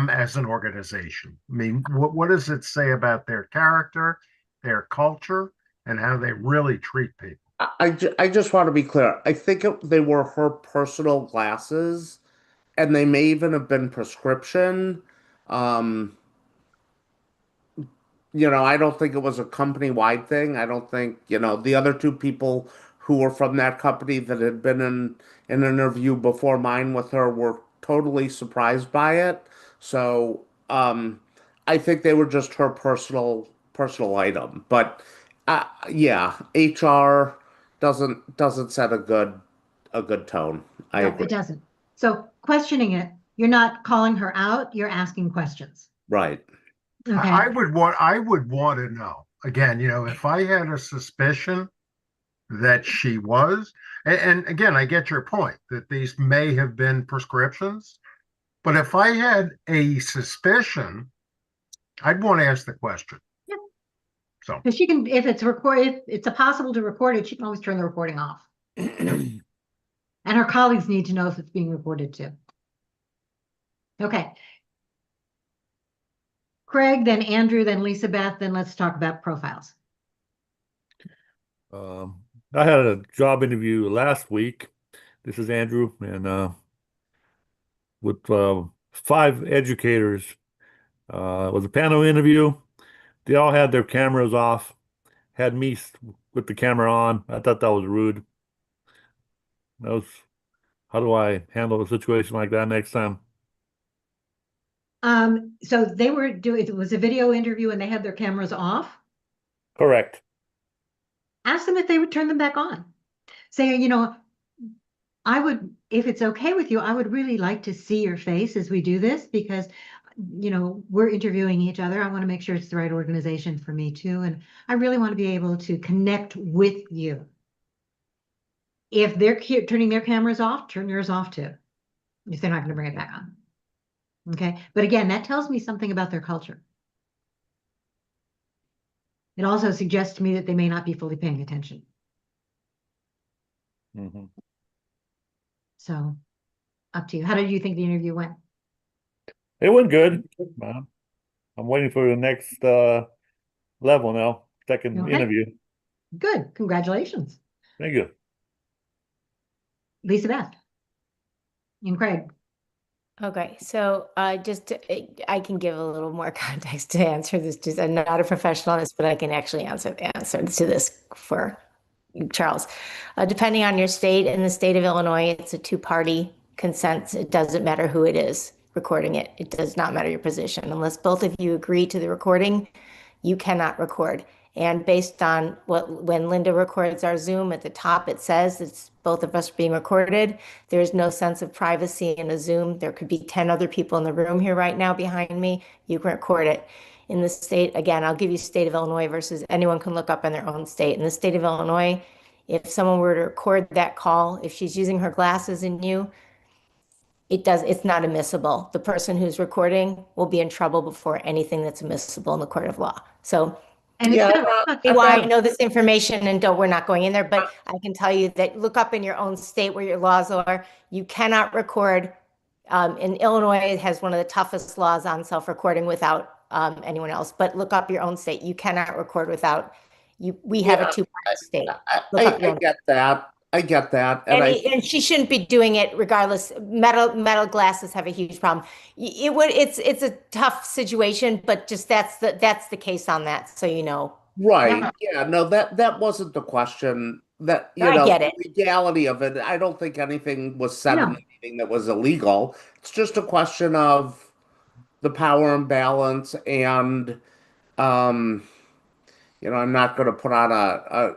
S13: as an organization. I mean, what does it say about their character, their culture, and how they really treat people?
S12: I just want to be clear. I think they were her personal glasses, and they may even have been prescription. Um, I don't think it was a company-wide thing. I don't think, the other two people who were from that company that had been in an interview before mine with her were totally surprised by it. So, I think they were just her personal item. But yeah, HR doesn't set a good tone. I
S1: No,
S12: agree.
S1: it doesn't. So questioning it, you're not calling her out, you're asking questions.
S12: Right.
S1: Okay.
S13: I would want to know. Again, if I had a suspicion that she was, and again, I get your point that these may have been prescriptions, but if I had a suspicion, I'd want to ask the question.
S1: Yeah.
S13: So
S1: Because she can, if it's recorded, if it's possible to record it, she can always turn the recording off. And her colleagues need to know if it's being recorded too. Okay. Craig, then Andrew, then Lisa Beth, then let's talk about profiles.
S14: I had a job interview last week. This is Andrew, and with 5 educators. It was a panel interview. They all had their cameras off, had me with the camera on. I thought that was rude. How do I handle a situation like that next time?
S1: So they were doing, it was a video interview and they had their cameras off.
S14: Correct.
S1: Ask them if they would turn them back on. Say, I would, if it's okay with you, I would really like to see your face as we do this because, we're interviewing each other. I want to make sure it's the right organization for me too. And I really want to be able to connect with you. If they're turning their cameras off, turn yours off too, if they're not going to bring it back on. Okay. But again, that tells me something about their culture. It also suggests to me that they may not be fully paying attention. So up to you. How did you think the interview went?
S14: It went good. I'm waiting for the next level now, second
S1: Okay.
S14: interview.
S1: Good. Congratulations.
S14: Thank you.
S1: Lisa Beth and Craig.
S5: Okay, so I can give a little more context to answer this. Just I'm not a professional on this, but I can actually answer to this for Charles. Depending on your state, in the state of Illinois, it's a 2-party consent. It doesn't matter who it is recording it. It does not matter your position. Unless both of you agree to the recording, you cannot record. And based on when Linda records our Zoom, at the top it says it's both of us being recorded. There's no sense of privacy in a Zoom. There could be 10 other people in the room here right now behind me. You can record it. In the state, again, I'll give you state of Illinois versus anyone can look up in their own state. In the state of Illinois, if someone were to record that call, if she's using her glasses in you, it's not admissible. The person who's recording will be in trouble before anything that's admissible in the court of law. So
S1: And
S12: Yeah,
S5: why I know this information and we're not going in there, but I can tell you that look up in your own state where your laws are. You cannot record. In Illinois, it has one of the toughest laws on self-recording without anyone else. But look up your own state. You cannot record without you. We have a 2-party state. Look up your
S12: I
S5: own.
S12: get that. I get that. And
S5: And she shouldn't be doing it regardless. Metal glasses have a huge problem. It's a tough situation, but just that's the case on that. So
S12: Right. Yeah, no, that wasn't the question. That,
S5: I get it.
S12: the legality of it, I don't think anything was said in
S1: No.
S12: the meeting that was illegal. It's just a question of the power imbalance and I'm not going to put on a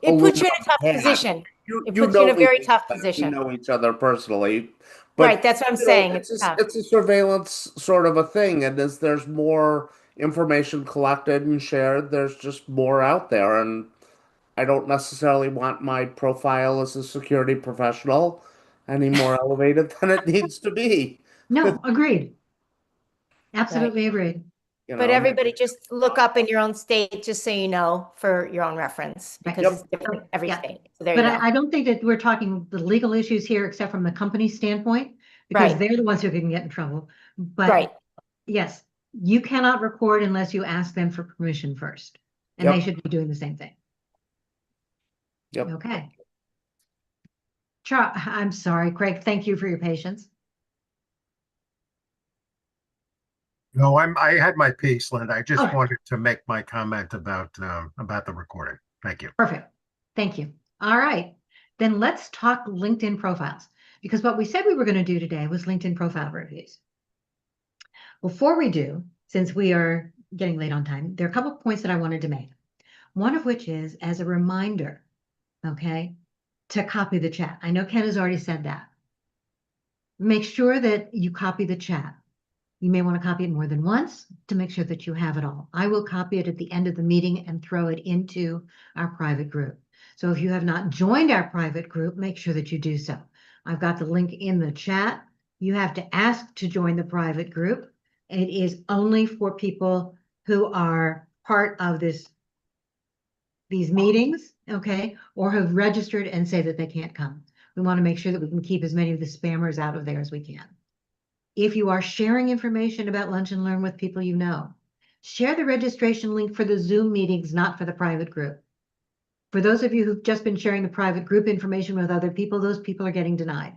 S5: It puts you in a tough
S12: hat.
S5: position. It
S12: You
S5: puts you in a
S12: know
S5: very
S12: each
S5: tough
S12: other.
S5: position.
S12: We know each other personally. But,
S5: Right, that's what I'm saying. It's tough.
S12: it's a surveillance sort of a thing, and as there's more information collected and shared, there's just more out there, and I don't necessarily want my profile as a security professional any more elevated than it needs to be.
S1: No, agreed. Absolutely agreed.
S12: You
S5: But
S12: know,
S5: everybody just look up in your own state, just so you know, for your own reference,
S1: Right.
S5: because
S12: Yep.
S5: it's different every
S1: Yeah.
S5: state. So there
S1: But
S5: you go.
S1: I don't think that we're talking the legal issues here, except from the company standpoint, because
S5: Right.
S1: they're the ones who can get in trouble. But
S5: Right.
S1: yes, you cannot record unless you ask them for permission first. And they
S12: Yep.
S1: should be doing the same thing.
S12: Yep.
S1: Okay. I'm sorry, Craig. Thank you for your patience.
S13: No, I had my piece, Linda. I just
S1: Oh.
S13: wanted to make my comment about the recording. Thank you.
S1: Perfect. Thank you. All right. Then let's talk LinkedIn profiles, because what we said we were going to do today was LinkedIn profile reviews. Before we do, since we are getting late on time, there are a couple of points that I wanted to make. One of which is as a reminder, okay, to copy the chat. I know Ken has already said that. Make sure that you copy the chat. You may want to copy it more than once to make sure that you have it all. I will copy it at the end of the meeting and throw it into our private group. So if you have not joined our private group, make sure that you do so. I've got the link in the chat. You have to ask to join the private group. It is only for people who are part of these meetings, okay, or have registered and say that they can't come. We want to make sure that we can keep as many of the spammers out of there as we can. If you are sharing information about Lunch and Learn with people you know, share the registration link for the Zoom meetings, not for the private group. For those of you who've just been sharing the private group information with other people, those people are getting denied.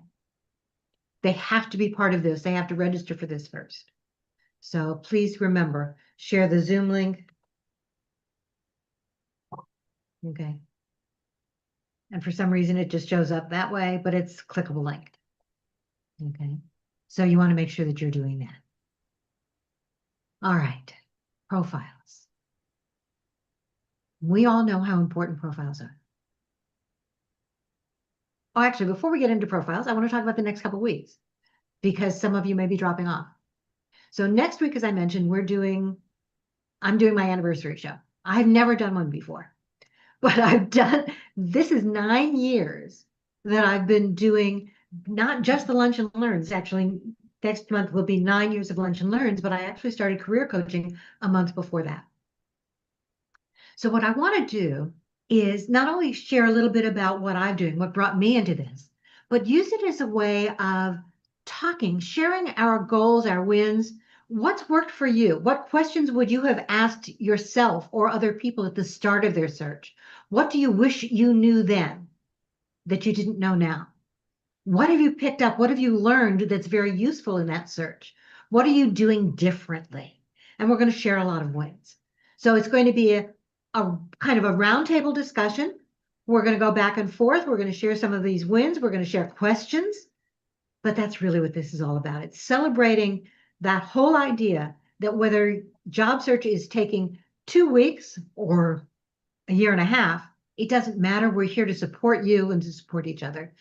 S1: They have to be part of this. They have to register for this first. So please remember, share the Zoom link. Okay. And for some reason, it just shows up that way, but it's a clickable link. Okay. So you want to make sure that you're doing that. All right. Profiles. We all know how important profiles are. Oh, actually, before we get into profiles, I want to talk about the next couple of weeks, because some of you may be dropping off. So next week, as I mentioned, I'm doing my anniversary show. I've never done one before, but this is 9 years that I've been doing not just the Lunch and Learns. Actually, next month will be 9 years of Lunch and Learns, but I actually started career coaching a month before that. So what I want to do is not only share a little bit about what I'm doing, what brought me into this, but use it as a way of sharing our goals, our wins. What's worked for you? What questions would you have asked yourself or other people at the start of their search? What do you wish you knew then that you didn't know now? What have you picked up? What have you learned that's very useful in that search? What are you doing differently? And we're going to share a lot of wins. So it's going to be a kind of a roundtable discussion. We're going to go back and forth. We're going to share some of these wins. We're going to share questions. But that's really what this is all about. It's celebrating that whole idea that whether job search is taking 2 weeks or a year and a half, it doesn't matter. We're here to support you and to support each other.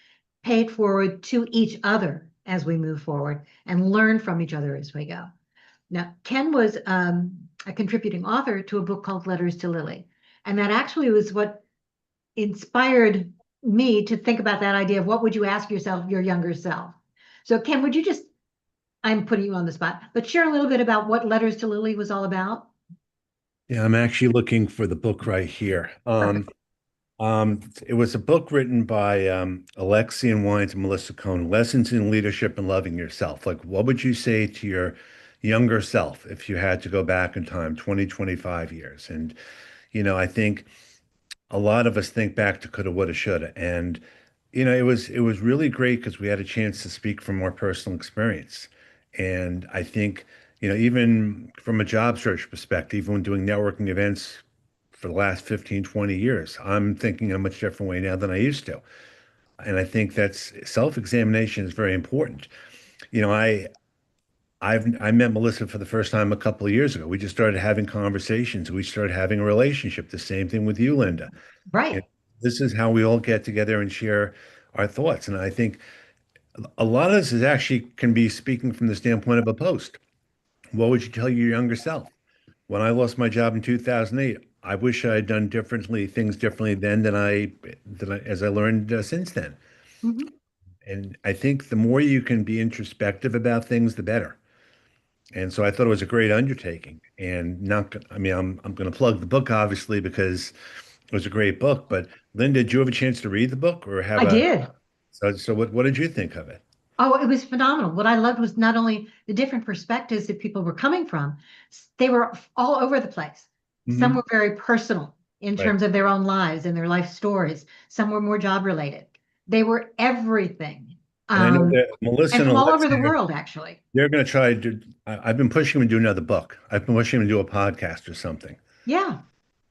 S1: Pay it forward to each other as we move forward and learn from each other as we go. Now, Ken was a contributing author to a book called Letters to Lily. And that actually was what inspired me to think about that idea of what would you ask yourself, your younger self. So Ken, would you I'm putting you on the spot, but share a little bit about what Letters to Lily was all about?
S2: Yeah, I'm actually looking for the book right here. It was a book written by Alexian Wines and Melissa Cohn, Lessons in Leadership and Loving Yourself. Like, what would you say to your younger self if you had to go back in time, 20, 25 years? And, I think a lot of us think back to coulda, woulda, shoulda. And, it was really great because we had a chance to speak from our personal experience. And I think, even from a job search perspective, even when doing networking events for the last 15, 20 years, I'm thinking in a much different way now than I used to. And I think that's self-examination is very important. I met Melissa for the first time a couple of years ago. We just started having conversations. We started having a relationship. The same thing with you, Linda.
S1: Right.
S2: This is how we all get together and share our thoughts. And I think a lot of this is actually can be speaking from the standpoint of a post. What would you tell your younger self? When I lost my job in 2008, I wish I had done things differently then than as I learned since then.
S1: Mhm.
S2: And I think the more you can be introspective about things, the better. And so I thought it was a great undertaking. And not, I mean, I'm going to plug the book obviously because it was a great book. But Linda, did you have a chance to read the book or have
S1: I did.
S2: So what did you think of it?
S1: Oh, it was phenomenal. What I loved was not only the different perspectives that people were coming from, they were all over the place. Some were very personal in
S2: Right.
S1: terms of their own lives and their life stories. Some were more job related. They were everything.
S2: And I know that Melissa
S1: And
S2: and
S1: from all over the
S2: Alexia,
S1: world, actually.
S2: they're going to try to do, I've been pushing them to do another book. I've been pushing them to do a podcast or something.
S1: Yeah,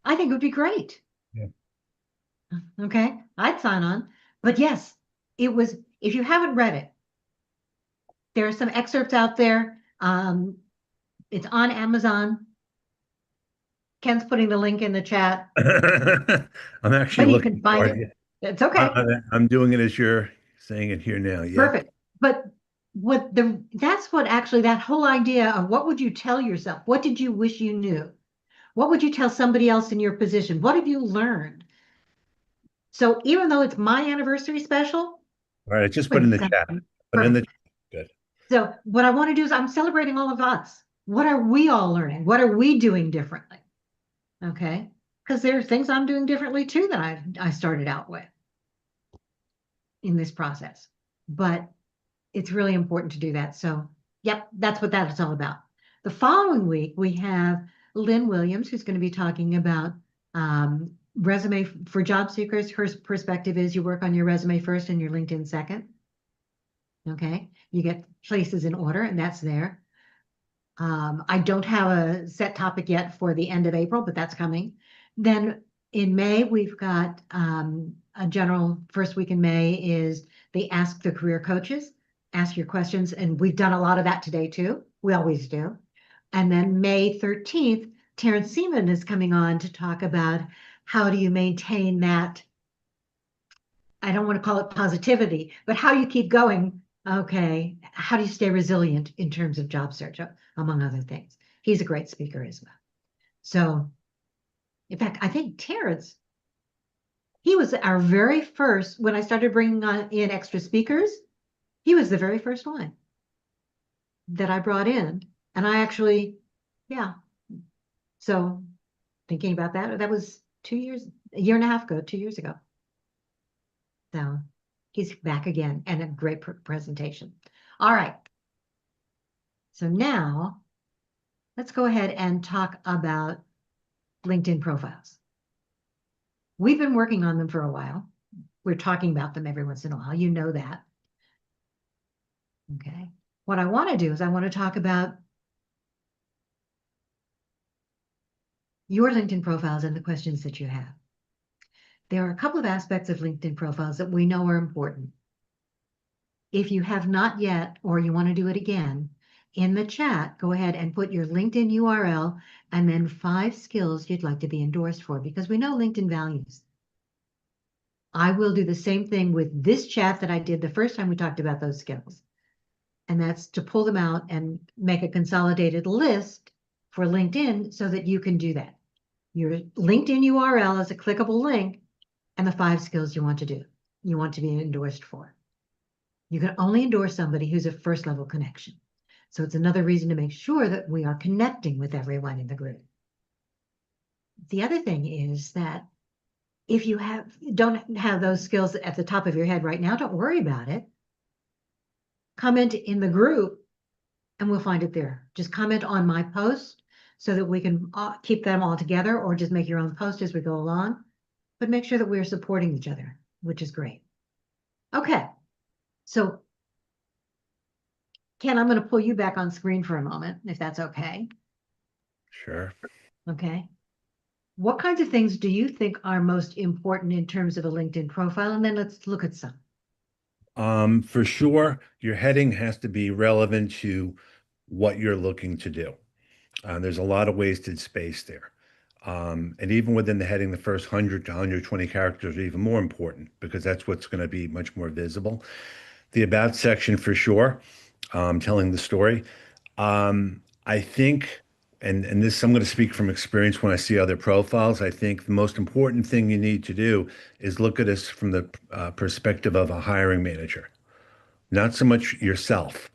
S1: I think it would be great.
S2: Yeah.
S1: Okay, I'd sign on. But yes, it was, if you haven't read it, there are some excerpts out there. It's on Amazon. Ken's putting the link in the chat.
S2: I'm actually
S1: But you
S2: looking
S1: can find
S2: for
S1: it. It's okay.
S2: I'm doing it as you're saying it here now. Yeah.
S1: Perfect. But that's what actually that whole idea of what would you tell yourself? What did you wish you knew? What would you tell somebody else in your position? What have you learned? So even though it's my anniversary special,
S2: All right, just put in the chat. Put in the good.
S1: so what I want to do is I'm celebrating all of us. What are we all learning? What are we doing differently? Okay. Because there are things I'm doing differently too that I started out with in this process. But it's really important to do that. So, yep, that's what that is all about. The following week, we have Lynn Williams, who's going to be talking about resume for job seekers. Her perspective is you work on your resume first and your LinkedIn second. Okay, you get places in order, and that's there. I don't have a set topic yet for the end of April, but that's coming. Then in May, we've got a general first week in May is the Ask the Career Coaches. Ask your questions, and we've done a lot of that today too. We always do. And then May 13th, Terrence Seaman is coming on to talk about how do you maintain that, I don't want to call it positivity, but how you keep going. Okay, how do you stay resilient in terms of job search, among other things. He's a great speaker as well. So, in fact, I think Terrence, he was our very first, when I started bringing in extra speakers, he was the very first one that I brought in. And I actually, yeah. So thinking about that, that was 2 years, a year and a half ago, 2 years ago. So he's back again and a great presentation. All right. So now let's go ahead and talk about LinkedIn profiles. We've been working on them for a while. We're talking about them every once in a while. You know that. Okay. What I want to do is I want to talk about your LinkedIn profiles and the questions that you have. There are a couple of aspects of LinkedIn profiles that we know are important. If you have not yet, or you want to do it again, in the chat, go ahead and put your LinkedIn URL and then 5 skills you'd like to be endorsed for, because we know LinkedIn values. I will do the same thing with this chat that I did the first time we talked about those skills. And that's to pull them out and make a consolidated list for LinkedIn so that you can do that. Your LinkedIn URL is a clickable link and the 5 skills you want to do, you want to be endorsed for. You can only endorse somebody who's a first level connection. So it's another reason to make sure that we are connecting with everyone in the group. The other thing is that if you don't have those skills at the top of your head right now, don't worry about it. Comment in the group and we'll find it there. Just comment on my post so that we can keep them all together, or just make your own post as we go along. But make sure that we're supporting each other, which is great. Okay, so Ken, I'm going to pull you back on screen for a moment, if that's okay.
S2: Sure.
S1: Okay. What kinds of things do you think are most important in terms of a LinkedIn profile? And then let's look at some.
S2: For sure, your heading has to be relevant to what you're looking to do. There's a lot of wasted space there. And even within the heading, the first 100 to 120 characters are even more important because that's what's going to be much more visible. The about section for sure, telling the story. I think, and this, I'm going to speak from experience when I see other profiles. I think the most important thing you need to do is look at this from the perspective of a hiring manager. not so much yourself.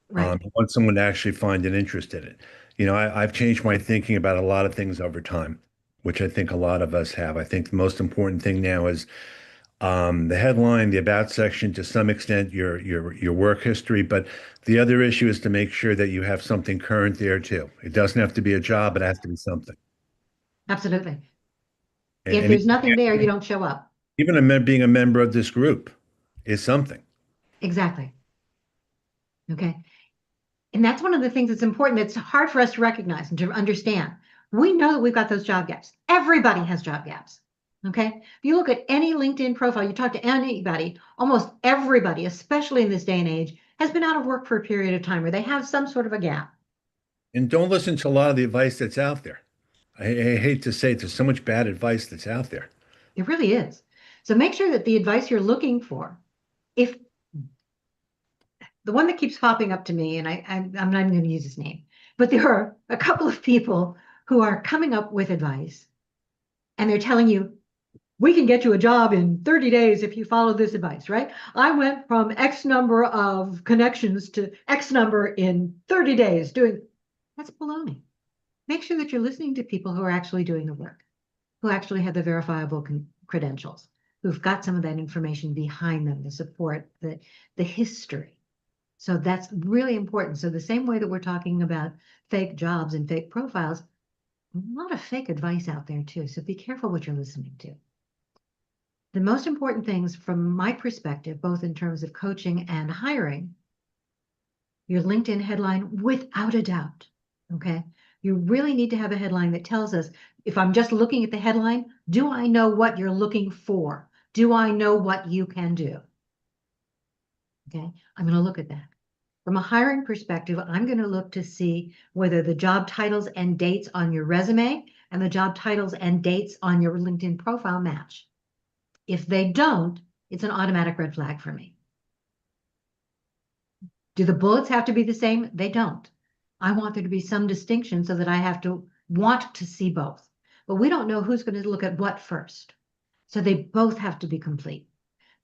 S1: Right.
S2: You want someone to actually find an interest in it. I've changed my thinking about a lot of things over time, which I think a lot of us have. I think the most important thing now is the headline, the about section, to some extent, your work history. But the other issue is to make sure that you have something current there too. It doesn't have to be a job, it has to be something.
S1: Absolutely.
S2: And,
S1: If
S2: and
S1: there's nothing there, you don't show up.
S2: even being a member of this group is something.
S1: Exactly. Okay. And that's one of the things that's important. That's hard for us to recognize and to understand. We know that we've got those job gaps. Everybody has job gaps. Okay. If you look at any LinkedIn profile, you talk to anybody, almost everybody, especially in this day and age, has been out of work for a period of time, or they have some sort of a gap.
S2: And don't listen to a lot of the advice that's out there. I hate to say it, there's so much bad advice that's out there.
S1: It really is. So make sure that the advice you're looking for, if the one that keeps popping up to me, and I'm not even going to use his name, but there are a couple of people who are coming up with advice, and they're telling you, we can get you a job in 30 days if you follow this advice, right? I went from X number of connections to X number in 30 days doing, that's baloney. Make sure that you're listening to people who are actually doing the work, who actually have the verifiable credentials, who've got some of that information behind them to support the history. So that's really important. So the same way that we're talking about fake jobs and fake profiles, a lot of fake advice out there too. So be careful what you're listening to. The most important things from my perspective, both in terms of coaching and hiring, your LinkedIn headline, without a doubt, okay? You really need to have a headline that tells us, if I'm just looking at the headline, do I know what you're looking for? Do I know what you can do? Okay, I'm going to look at that. From a hiring perspective, I'm going to look to see whether the job titles and dates on your resume and the job titles and dates on your LinkedIn profile match. If they don't, it's an automatic red flag for me. Do the bullets have to be the same? They don't. I want there to be some distinction so that I have to want to see both. But we don't know who's going to look at what first. So they both have to be complete.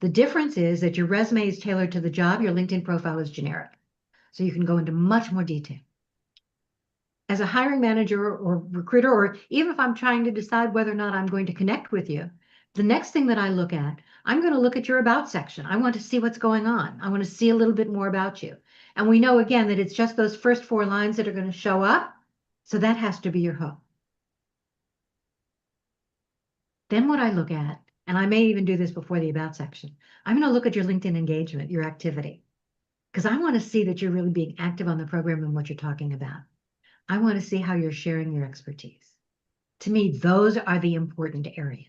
S1: The difference is that your resume is tailored to the job, your LinkedIn profile is generic. So you can go into much more detail. As a hiring manager or recruiter, or even if I'm trying to decide whether or not I'm going to connect with you, the next thing that I look at, I'm going to look at your about section. I want to see what's going on. I want to see a little bit more about you. And we know, again, that it's just those first 4 lines that are going to show up. So that has to be your hook. Then what I look at, and I may even do this before the about section, I'm going to look at your LinkedIn engagement, your activity, because I want to see that you're really being active on the program and what you're talking about. I want to see how you're sharing your expertise. To me, those are the important areas.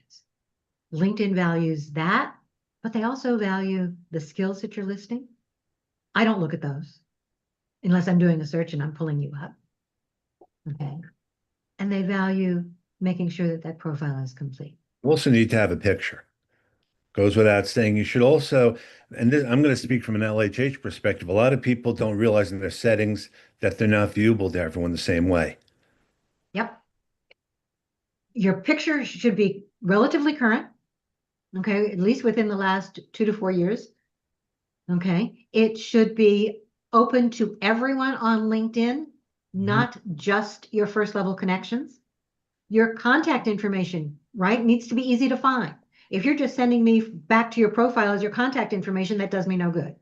S1: LinkedIn values that, but they also value the skills that you're listing. I don't look at those unless I'm doing a search and I'm pulling you up. Okay. And they value making sure that that profile is complete.
S2: You also need to have a picture. Goes without saying. You should also, and this, I'm going to speak from an LHH perspective, a lot of people don't realize in their settings that they're not viewable to everyone the same way.
S1: Yep. Your picture should be relatively current. Okay, at least within the last 2 to 4 years. Okay, it should be open to everyone on LinkedIn, not just your first level connections. Your contact information, right, needs to be easy to find. If you're just sending me back to your profile as your contact information, that does me no good.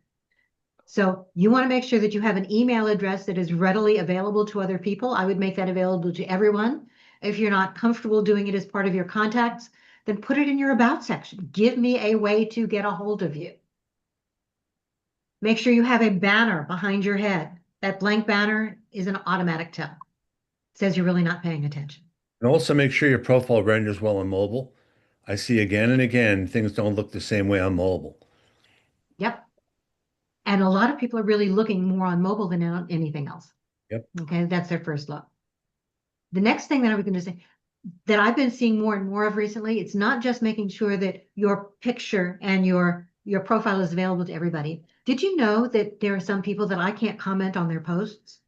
S1: So you want to make sure that you have an email address that is readily available to other people. I would make that available to everyone. If you're not comfortable doing it as part of your contacts, then put it in your about section. Give me a way to get a hold of you. Make sure you have a banner behind your head. That blank banner is an automatic tell. It says you're really not paying attention.
S2: And also make sure your profile renders well on mobile. I see again and again, things don't look the same way on mobile.
S1: Yep. And a lot of people are really looking more on mobile than on anything else.
S2: Yep.
S1: Okay, that's their first look. The next thing that I was going to say, that I've been seeing more and more of recently, it's not just making sure that your picture and your profile is available to everybody. Did you know that there are some people that I can't comment on their posts?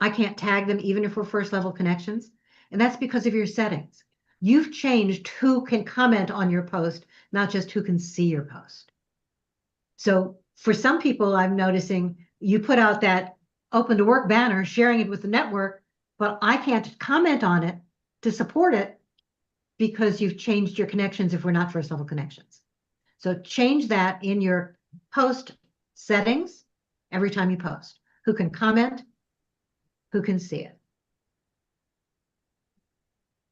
S1: I can't tag them even if we're first level connections. And that's because of your settings. You've changed who can comment on your post, not just who can see your post. So For some people, I'm noticing you put out that open to work banner, sharing it with the network, but I can't comment on it to support it because you've changed your connections if we're not first level connections. So change that in your post settings every time you post. Who can comment, who can see it.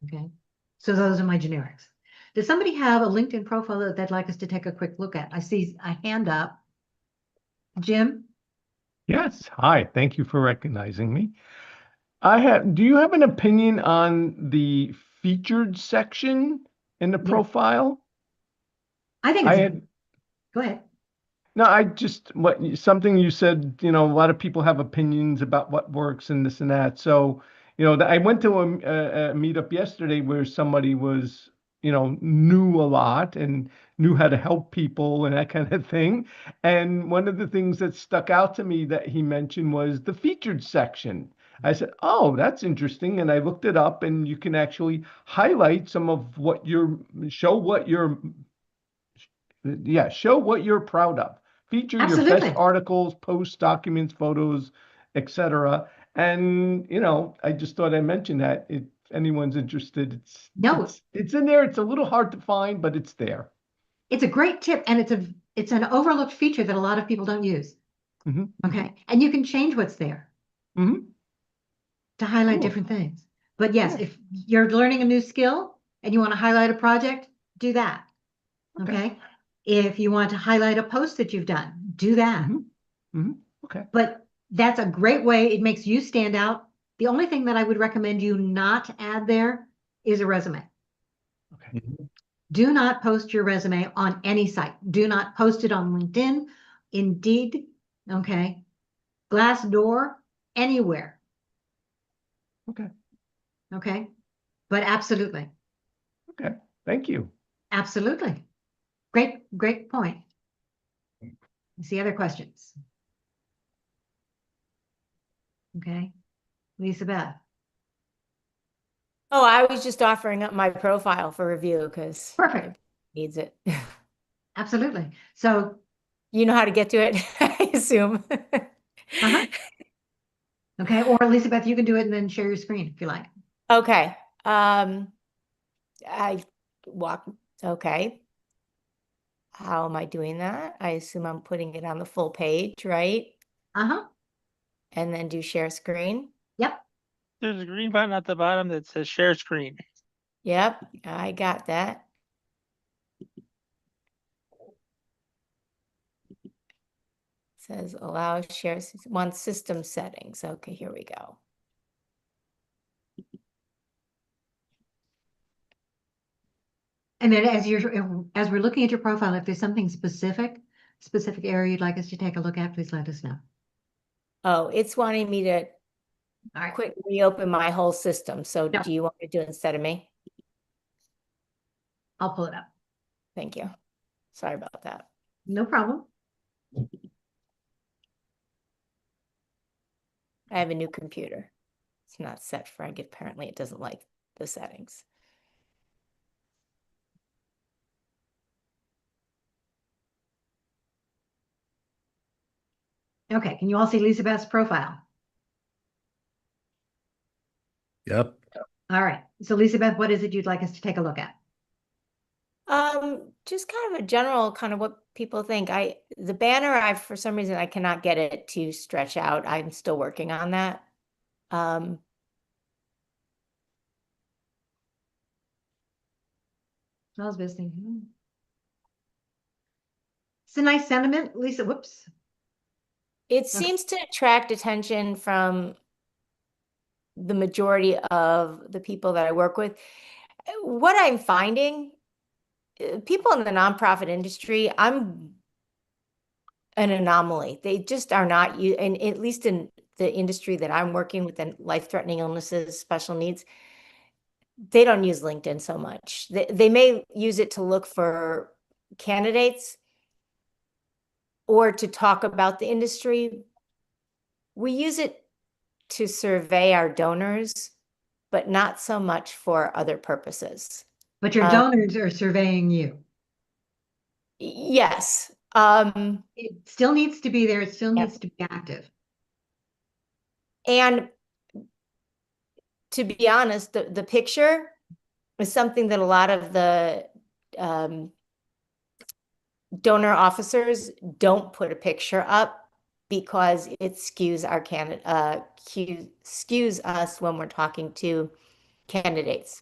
S1: Okay, so those are my generics. Does somebody have a LinkedIn profile that they'd like us to take a quick look at? I see a hand up. Jim?
S15: Yes. Hi. Thank you for recognizing me. Do you have an opinion on the featured section in the
S1: Yeah.
S15: profile?
S1: I think go ahead.
S15: No, something you said, a lot of people have opinions about what works and this and that. So, I went to a meetup yesterday where somebody was, knew a lot and knew how to help people and that kind of thing. And one of the things that stuck out to me that he mentioned was the featured section. I said, oh, that's interesting. And I looked it up, and you can actually highlight some of show what you're proud of. Feature your
S1: Absolutely.
S15: best articles, posts, documents, photos, etc. And I just thought I'd mention that if anyone's interested, it's in there. It's a little hard to find, but it's there.
S1: It's a great tip, and it's an overlooked feature that a lot of people don't use.
S15: Mm-hmm.
S1: Okay, and you can change what's there to highlight different things. But yes, if you're learning a new skill and you want to highlight a project, do that. Okay. If you want to highlight a post that you've done, do that.
S15: Okay.
S1: But that's a great way. It makes you stand out. The only thing that I would recommend you not add there is a resume.
S15: Okay.
S1: Do not post your resume on any site. Do not post it on LinkedIn, Indeed, okay, Glassdoor, anywhere.
S15: Okay.
S1: Okay. But absolutely.
S15: Okay. Thank you.
S1: Absolutely. Great point. See other questions? Okay. Lisa Beth.
S5: Oh, I was just offering up my profile for review because
S1: Perfect.
S5: Needs it.
S1: Absolutely. So
S5: you know how to get to it, I assume.
S1: Okay. Or Elizabeth, you can do it and then share your screen if you like.
S5: Okay. Okay. How am I doing that? I assume I'm putting it on the full page, right?
S1: Uh-huh.
S5: And then do share screen.
S1: Yep.
S16: There's a green button at the bottom that says share screen.
S5: Yep, I got that. Says allow share system settings. Okay, here we go.
S1: And then as we're looking at your profile, if there's something specific area you'd like us to take a look at, please let us know.
S5: Oh, it's wanting me to quick reopen my whole system. So
S1: No.
S5: do you want me to do it instead of me?
S1: I'll pull it up.
S5: Thank you. Sorry about that.
S1: No problem.
S5: I have a new computer. It's not set for, apparently it doesn't like the settings.
S1: Okay, can you all see Lisa Beth's profile?
S2: Yep.
S1: All right. So Lisa Beth, what is it you'd like us to take a look at?
S5: Just kind of a general kind of what people think. The banner, for some reason, I cannot get it to stretch out. I'm still working on that.
S1: Smells visiting. It's a nice sentiment, Lisa. Whoops.
S5: It seems to attract attention from the majority of the people that I work with. What I'm finding, people in the nonprofit industry, I'm an anomaly. They just are not, and at least in the industry that I'm working with, in life-threatening illnesses, special needs, they don't use LinkedIn so much. They may use it to look for candidates or to talk about the industry. We use it to survey our donors, but not so much for other purposes.
S1: But your donors are surveying you.
S5: Yes.
S1: It still needs to be there. It still needs to be active.
S5: And to be honest, the picture is something that a lot of the donor officers don't put a picture up because it skews our skews us when we're talking to candidates.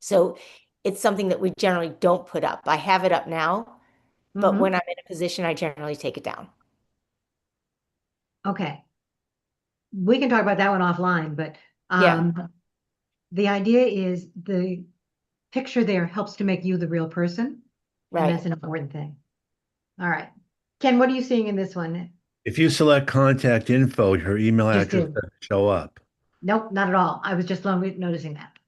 S5: So it's something that we generally don't put up. I have it up now, but when I'm in a position, I generally take it down.
S1: Okay. We can talk about that one offline, but
S5: Yeah.
S1: the idea is the picture there helps to make you the real person. And
S5: Right.
S1: that's an important thing. All right. Ken, what are you seeing in this one?
S2: If you select contact info, her email
S1: Just
S2: address
S1: did.
S2: doesn't show up.
S1: Nope, not at all. I was just noticing that.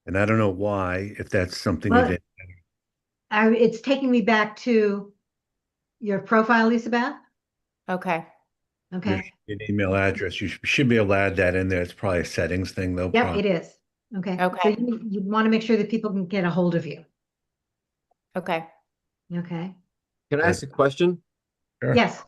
S2: And I don't know why, if that's something you
S1: Well,
S2: did.
S1: it's taking me back to your profile, Lisa Beth.
S5: Okay.
S1: Okay.
S2: Your email address, you should be able to add that in there. It's probably a settings thing though.
S1: Yep,
S2: probably.
S1: it is. Okay.
S5: Okay.
S1: So you want to make sure that people can get a hold of you.
S5: Okay.
S1: Okay.
S17: Can I ask a question?
S2: Sure.
S1: Yes.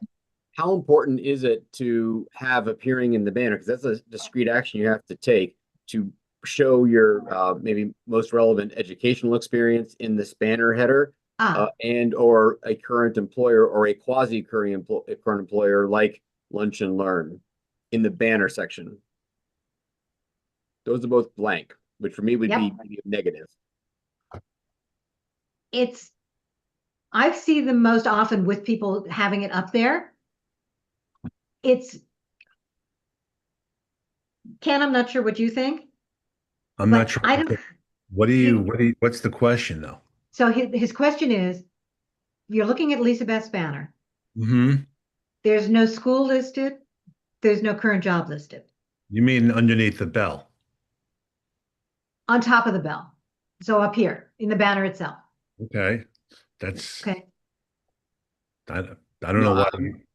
S17: How important is it to have appearing in the banner? Because that's a discrete action you have to take to show your maybe most relevant educational experience in this banner header, and or a current employer or a quasi current employer like Lunch and Learn in the banner section. Those are both blank, which for me would be negative.
S1: I see them most often with people having it up there. Ken, I'm not sure what you think.
S2: I'm not sure.
S1: I don't.
S2: What's the question though?
S1: So his question is, you're looking at Lisa Beth's banner.
S2: Mm-hmm.
S1: There's no school listed. There's no current job listed.
S2: You mean underneath the bell?
S1: On top of the bell. So up here in the banner itself.
S2: Okay. That's
S1: okay.
S2: I don't know why.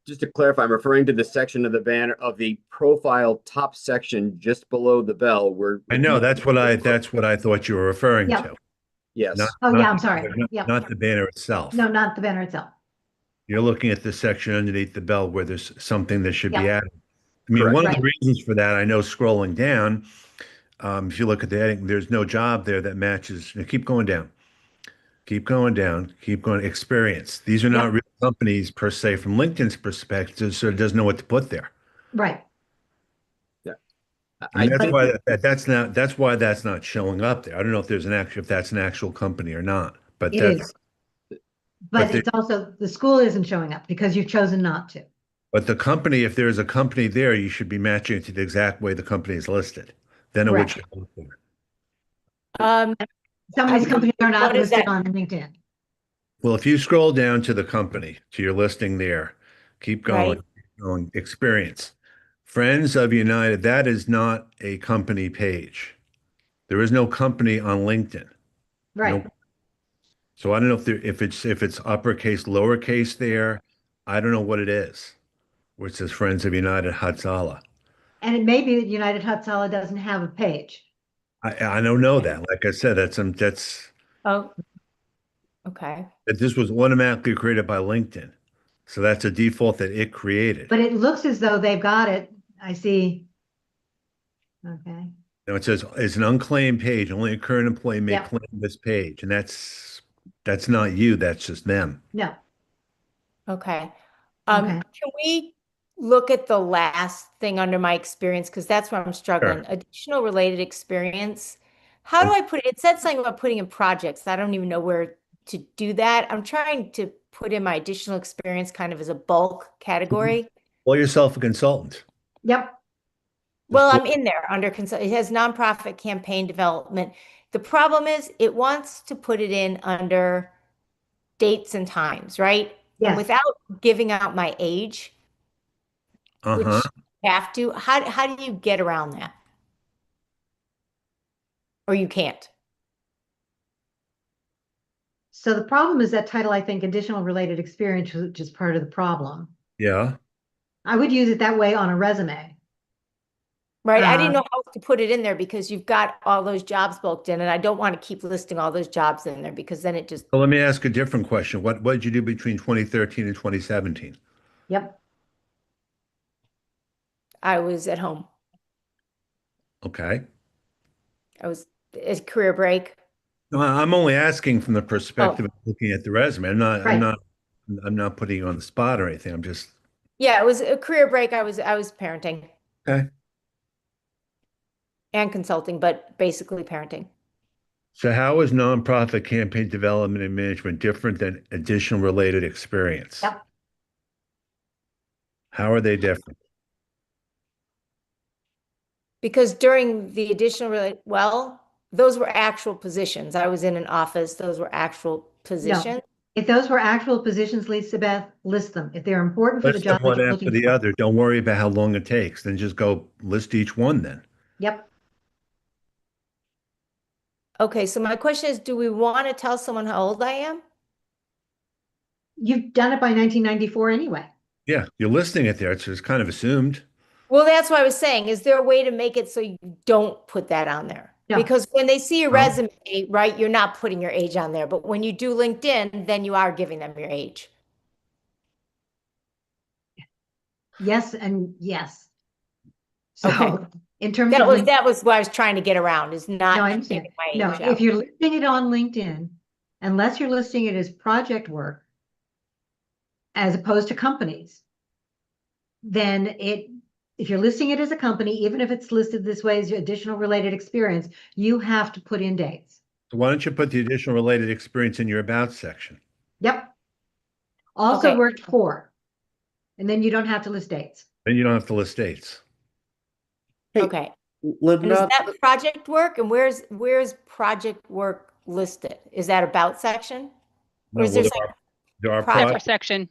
S17: Just to clarify, I'm referring to the section of the banner of the profile top section just below the bell where
S2: I know that's what I thought you were referring to.
S17: Yes.
S1: I'm sorry.
S2: Not the banner itself.
S1: No, not the banner itself.
S2: You're looking at the section underneath the bell where there's something that should be added. I mean,
S17: Correct.
S2: one of the reasons for that, I know scrolling down, if you look at the heading, there's no job there that matches. Keep going down. Keep going down. Keep going. Experience. These are not real companies per se from LinkedIn's perspective, so it doesn't know what to put there.
S1: Right.
S17: Yeah.
S2: And that's why that's not showing up there. I don't know if that's an actual company or not, but
S1: It is. But it's also the school isn't showing up because you've chosen not to.
S2: But the company, if there's a company there, you should be matching it to the exact way the company is listed. Then it would show up there.
S1: Some of these companies are not listed on LinkedIn.
S2: Well, if you scroll down to the company, to your listing there, keep going, going, experience. Friends of United, that is not a company page. There is no company on LinkedIn.
S1: Right.
S2: Nope. So I don't know if it's uppercase, lowercase there. I don't know what it is, where it says Friends of United Hatzalah.
S1: And it may be that United Hatzalah doesn't have a page.
S2: I don't know that. Like I said, that's
S5: Oh, okay.
S2: that this was automatically created by LinkedIn. So that's a default that it created.
S1: But it looks as though they've got it. I see. Okay.
S2: Now it says it's an unclaimed page. Only a current employee may claim this page. And that's not you, that's just them.
S1: No.
S5: Okay. Can we look at the last thing under my experience? Because that's where I'm struggling.
S2: Sure.
S5: Additional related experience. How do I put it? It said something about putting in projects. I don't even know where to do that. I'm trying to put in my additional experience kind of as a bulk category.
S2: Call yourself a consultant.
S1: Yep.
S5: Well, I'm in there under consult. It has nonprofit campaign development. The problem is it wants to put it in under dates and times, right?
S1: Yes.
S5: And without giving out my age, which you have to, how do you get around that? Or you can't?
S1: So the problem is that title, I think, additional related experience, which is part of the problem.
S2: Yeah.
S1: I would use it that way on a resume.
S5: Right. I didn't know how to put it in there because you've got all those jobs booked in, and I don't want to keep listing all those jobs in there because then it just,
S2: Well, let me ask a different question. What did you do between 2013 and 2017?
S1: Yep.
S5: I was at home.
S2: Okay.
S5: I was a career break.
S2: No, I'm only asking from the perspective
S5: Oh,
S2: of looking at the resume.
S1: Right.
S2: I'm not putting you on the spot or anything. I'm just,
S5: yeah, it was a career break. I was parenting
S2: okay.
S5: and consulting, but basically parenting.
S2: So how is nonprofit campaign development and management different than additional related experience?
S1: Yep.
S2: How are they different?
S5: Because during the additional, well, those were actual positions. I was in an office. Those were actual positions.
S1: No. If those were actual positions, Lisa Beth, list them. If they're important for the
S2: List them
S1: job that
S2: one
S1: you're
S2: after
S1: looking
S2: the
S1: for.
S2: other. Don't worry about how long it takes. Then just go list each one then.
S1: Yep.
S5: Okay, so my question is, do we want to tell someone how old I am?
S1: You've done it by 1994 anyway.
S2: Yeah, you're listing it there. So it's kind of assumed.
S5: Well, that's what I was saying. Is there a way to make it so you don't put that on there?
S1: No.
S5: Because when they see your
S2: No.
S5: resume, right, you're not putting your age on there. But when you do LinkedIn, then you are giving them your age.
S1: Yes and yes. So
S5: Okay.
S1: in terms
S5: That
S1: of
S5: was what I was trying to get around, is not
S1: No, I understand.
S5: giving my
S1: No,
S5: age
S1: if
S5: out.
S1: you're listing it on LinkedIn, unless you're listing it as project work as opposed to companies, then if you're listing it as a company, even if it's listed this way as your additional related experience, you have to put in dates.
S2: So why don't you put the additional related experience in your about section?
S1: Yep. Also
S5: Okay.
S1: worked for, and then you don't have to list dates.
S2: Then you don't have to list dates.
S12: Hey,
S5: Okay. And is
S12: Linda,
S5: that project work? And where's project work listed? Is that about section? Or
S2: No,
S5: is
S2: well,
S5: there
S2: there are
S5: project-
S2: projects.
S18: section.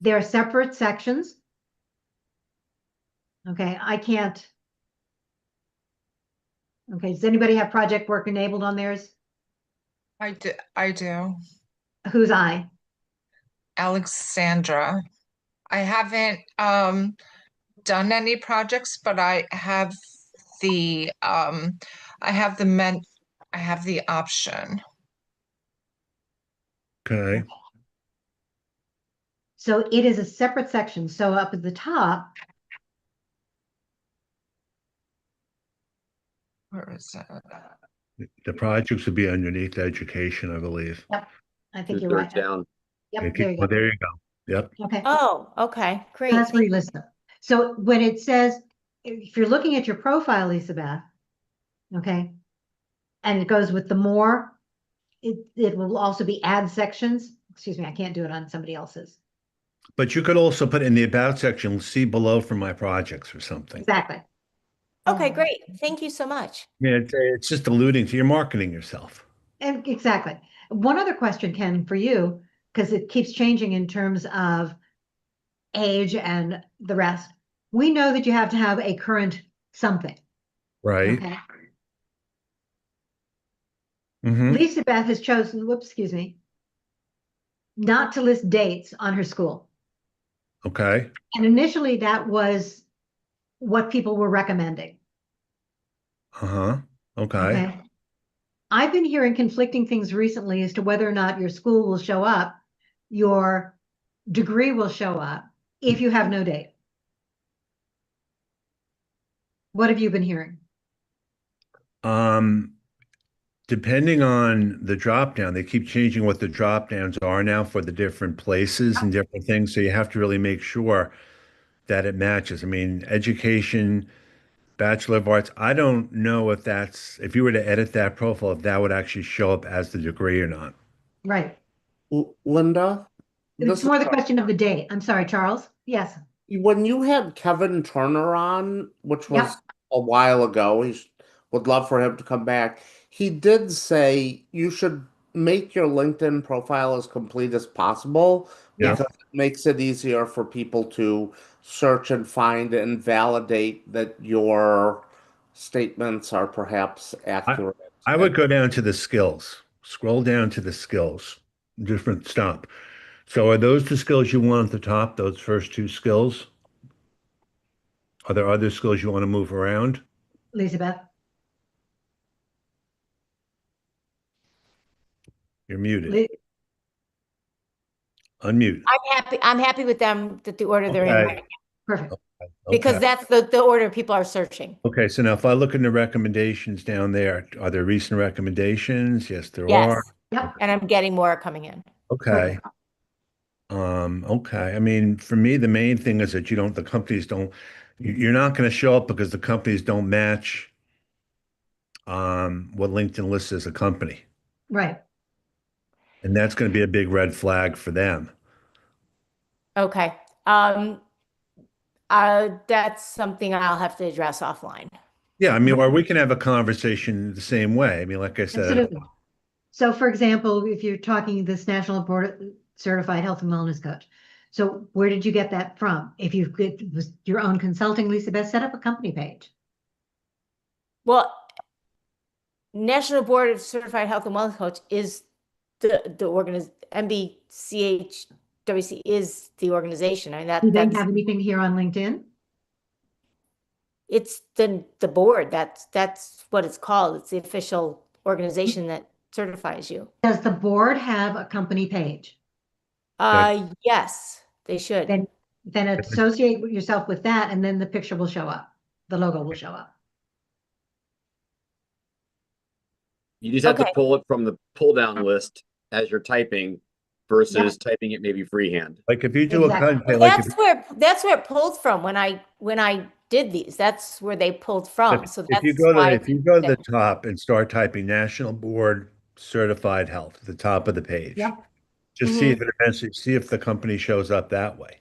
S1: There are separate sections. Okay, I can't. Okay, does anybody have project work enabled on theirs?
S19: I do.
S1: Who's I?
S19: Alexandra. I haven't done any projects, but I have the option.
S2: Okay.
S1: So it is a separate section. So up at the top,
S19: Where is it?
S2: The projects would be underneath education, I believe.
S1: yep, I think
S17: Two
S1: you're right.
S17: thirds down.
S1: Yep,
S2: Yeah,
S1: there you go.
S2: there you go. Yep.
S1: Okay,
S5: Oh, okay, great.
S1: that's where you list them. So when it says, if you're looking at your profile, Lisa Beth, okay, and it goes with the more, it will also be add sections. Excuse me, I can't do it on somebody else's.
S2: But you could also put in the about section, see below for my projects or something.
S1: Exactly.
S5: Okay, great. Thank you so much.
S2: Yeah, it's just alluding to you're marketing yourself.
S1: And exactly. One other question, Ken, for you, because it keeps changing in terms of age and the rest. We know that you have to have a current something.
S2: Right.
S1: Okay.
S2: Mm-hmm.
S1: Lisa Beth has chosen, whoops, excuse me, not to list dates on her school.
S2: Okay.
S1: And initially that was what people were recommending.
S2: Uh-huh. Okay.
S1: Okay. I've been hearing conflicting things recently as to whether or not your school will show up, your degree will show up if you have no date. What have you been hearing?
S2: Depending on the drop down, they keep changing what the drop downs are now for the different places and different things. So you have to really make sure that it matches. I mean, education, Bachelor of Arts, I don't know if you were to edit that profile, if that would actually show up as the degree or not.
S1: Right.
S12: Linda,
S1: It's more the question of the date. I'm sorry, Charles. Yes.
S12: when you had Kevin Turner on, which was
S1: Yep.
S12: a while ago, would love for him to come back. He did say you should make your LinkedIn profile as complete as possible
S2: Yeah.
S12: because it makes it easier for people to search and find and validate that your statements are perhaps accurate.
S2: I would go down to the skills, scroll down to the skills, different stop. So are those the skills you want at the top, those first two skills? Are there other skills you want to move around?
S1: Elizabeth?
S2: You're muted.
S1: Li-
S2: Unmute.
S5: I'm happy with them, that the order they're in
S2: Okay.
S5: right now,
S1: Perfect.
S5: because
S2: Okay.
S5: that's the order people are searching.
S2: Okay, so now if I look in the recommendations down there, are there recent recommendations? Yes, there
S5: Yes.
S2: are.
S1: Yep.
S5: And I'm getting more coming in.
S2: Okay. Okay. I mean, for me, the main thing is that the companies don't, you're not going to show up because the companies don't match what LinkedIn lists as a company.
S1: Right.
S2: And that's going to be a big red flag for them.
S5: Okay. That's something I'll have to address offline.
S2: Yeah, I mean, or we can have a conversation the same way. I mean, like I said,
S1: Absolutely. So for example, if you're talking this National Board Certified Health and Wellness Coach, so where did you get that from? If it was your own consulting, Lisa Beth, set up a company page.
S5: Well, National Board of Certified Health and Wellness Coach is the NBCHWC is the organization. I mean,
S1: Do they
S5: that's
S1: have anything here on LinkedIn?
S5: it's the board. That's what it's called. It's the official organization that certifies you.
S1: Does the board have a company page?
S5: Yes, they should.
S1: Then associate yourself with that, and then the picture will show up. The logo will show up.
S17: You just have to
S5: Okay.
S17: pull it from the pull down list as you're typing versus typing it maybe freehand.
S2: like if you do
S1: Exactly.
S2: a content,
S5: That's where it pulled from when I did these. That's where they pulled from. So
S2: if
S5: that's
S2: you go
S5: why
S2: to the top and start typing National Board Certified Health at the top of the page,
S1: Yep.
S2: just see if it eventually see if the company shows up that way.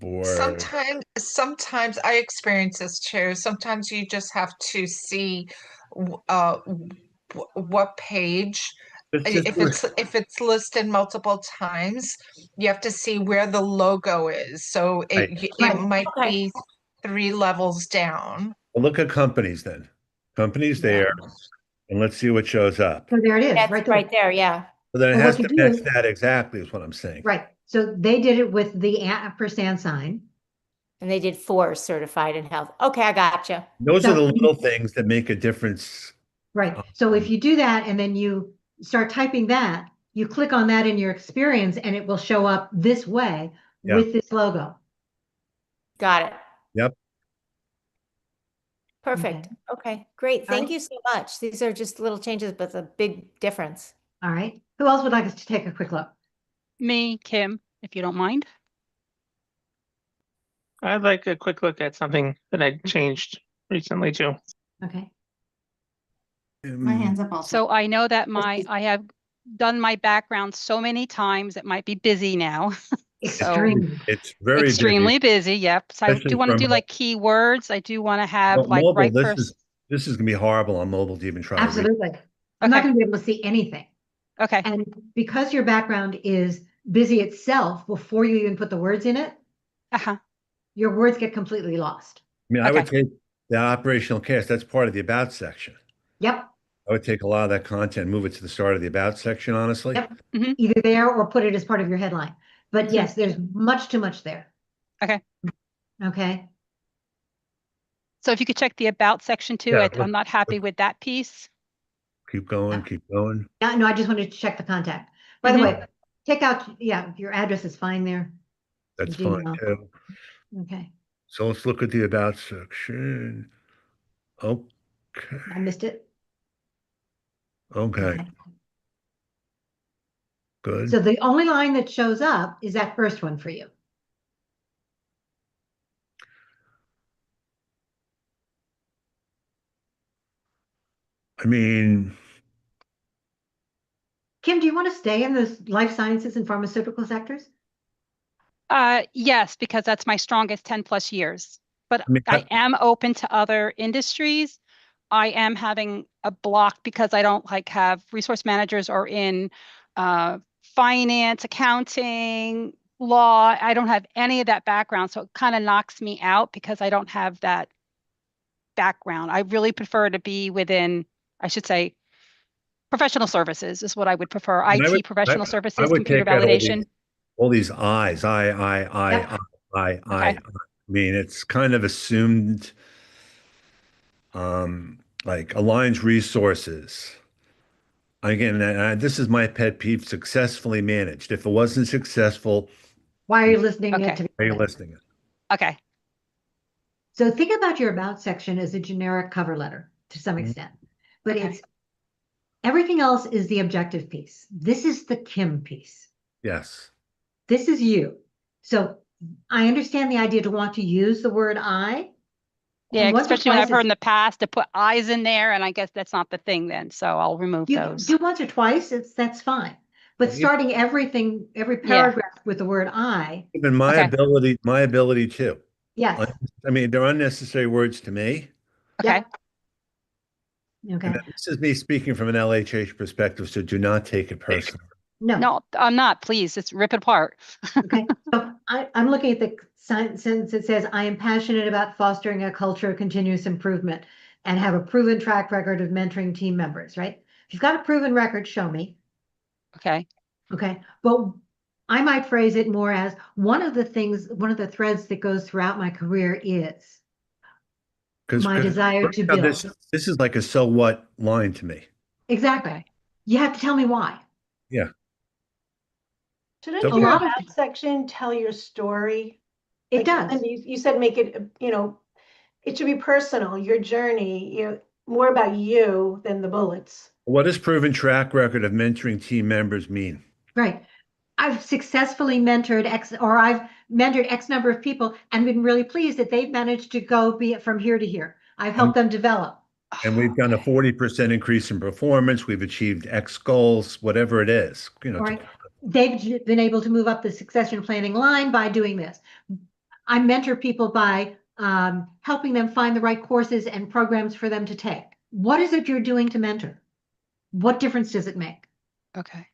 S2: Board.
S19: Sometimes I experience this too. Sometimes you just have to see what page. If it's listed multiple times, you have to see where the logo is. So it might be 3 levels down.
S2: Well, look at companies then. Companies there, and let's see what shows up.
S1: So there it is,
S5: That's
S1: right there.
S5: right there. Yeah.
S2: So then it
S1: Well,
S2: has
S1: what
S2: to
S1: you do
S2: match
S1: is-
S2: that exactly is what I'm saying.
S1: Right. So they did it with the ampersand sign.
S5: And they did 4 certified in health. Okay, I gotcha.
S2: Those
S1: So-
S2: are the little things that make a difference.
S1: Right. So if you do that and then you start typing that, you click on that in your experience and it will show up this way with this logo.
S5: Got it.
S2: Yep.
S5: Perfect. Okay, great.
S1: All
S5: Thank
S1: right.
S5: you so much. These are just little changes, but it's a big difference.
S1: All right. Who else would like us to take a quick look?
S18: Me, Kim, if you don't mind.
S16: I'd like a quick look at something that I changed recently too.
S1: Okay.
S20: My hand's up also.
S18: So I know that I have done my background so many times, it might be busy now.
S1: Extreme.
S2: It's very
S18: Extremely
S2: busy.
S18: busy, yep. So I
S2: Especially
S18: do want to
S2: from
S18: do like keywords. I do want to have
S2: Well,
S18: like
S2: mobile,
S18: right
S2: this
S18: first.
S2: this is gonna be horrible on mobile to even try to read.
S1: Absolutely. I'm not going to be able to see anything.
S18: Okay.
S1: And because your background is busy itself before you even put the words in it, your words get completely lost.
S2: I mean, I would take the operational cast. That's part of the about section.
S1: Yep.
S2: I would take a lot of that content, move it to the start of the about section, honestly.
S1: Yep. Either there or put it as part of your headline. But yes, there's much too much there.
S18: Okay.
S1: Okay.
S18: So if you could check the about section too,
S2: Yeah,
S18: I'm not happy with that piece.
S2: Keep going, keep going.
S1: No, I just wanted to check the contact. By the way, take out, your address is fine there.
S2: That's
S1: Gmail.
S2: fine too.
S1: Okay.
S2: So let's look at the about section. Okay.
S1: I missed it.
S2: Okay. Good.
S1: So the only line that shows up is that first one for you.
S2: I mean,
S1: Kim, do you want to stay in the life sciences and pharmaceutical sectors?
S18: Yes, because that's my strongest 10+ years. But
S2: I mean,
S18: I am open to other industries. I am having a block because I don't have resource managers or in finance, accounting, law. I don't have any of that background. So it kind of knocks me out because I don't have that background. I really prefer to be within, I should say, professional services is what I would prefer.
S2: And
S18: IT, professional services,
S2: I would
S18: computer
S2: take out all
S18: validation.
S2: all these I's,
S1: Yep.
S2: I mean, it's kind of assumed, like aligns resources. Again, this is my pet peeve, successfully managed. If it wasn't successful,
S1: Why are you listening
S18: Okay.
S1: to me?
S2: why are you listing it?
S18: Okay.
S1: So think about your about section as a generic cover letter to some
S2: Mhm.
S1: extent, but
S18: Okay.
S1: it's everything else is the objective piece. This is the Kim piece.
S2: Yes.
S1: This is you. So I understand the idea to want to use the word I.
S18: Yeah,
S1: And once or
S18: especially when I've
S1: twice
S18: heard
S1: is-
S18: in the past to put eyes in there, and I guess that's not the thing then, so I'll remove
S1: You
S18: those.
S1: do once or twice, that's fine. But
S2: Yeah.
S1: starting every paragraph with the word I,
S2: Even my
S18: Okay.
S2: ability too.
S1: yes,
S2: I mean, they're unnecessary words to me.
S18: Okay.
S1: okay,
S2: And this is me speaking from an LHH perspective, so do not take it personally.
S1: no,
S18: No, I'm not, please, just rip it apart.
S1: okay. So I'm looking at the sentence that says, I am passionate about fostering a culture of continuous improvement and have a proven track record of mentoring team members, right? If you've got a proven record, show me.
S18: Okay.
S1: Okay, but I might phrase it more as one of the threads that goes throughout my career is my desire to build.
S2: This is like a so what line to me.
S1: Exactly.
S18: Okay.
S1: You have to tell me why.
S2: Yeah.
S9: Shouldn't
S2: So-
S9: your
S1: A lot of-
S9: about section tell your story?
S1: It
S9: Like,
S1: does.
S9: and you said make it, it should be personal, your journey, more about you than the bullets.
S2: What does proven track record of mentoring team members mean?
S1: Right. I've successfully mentored I've mentored X number of people and been really pleased that they've managed to go from here to here. I've helped them develop.
S2: And we've done a 40% increase in performance. We've achieved X goals, whatever it is.
S1: Right. They've been able to move up the succession planning line by doing this. I mentor people by helping them find the right courses and programs for them to take. What is it you're doing to mentor? What difference does it make?
S18: Okay.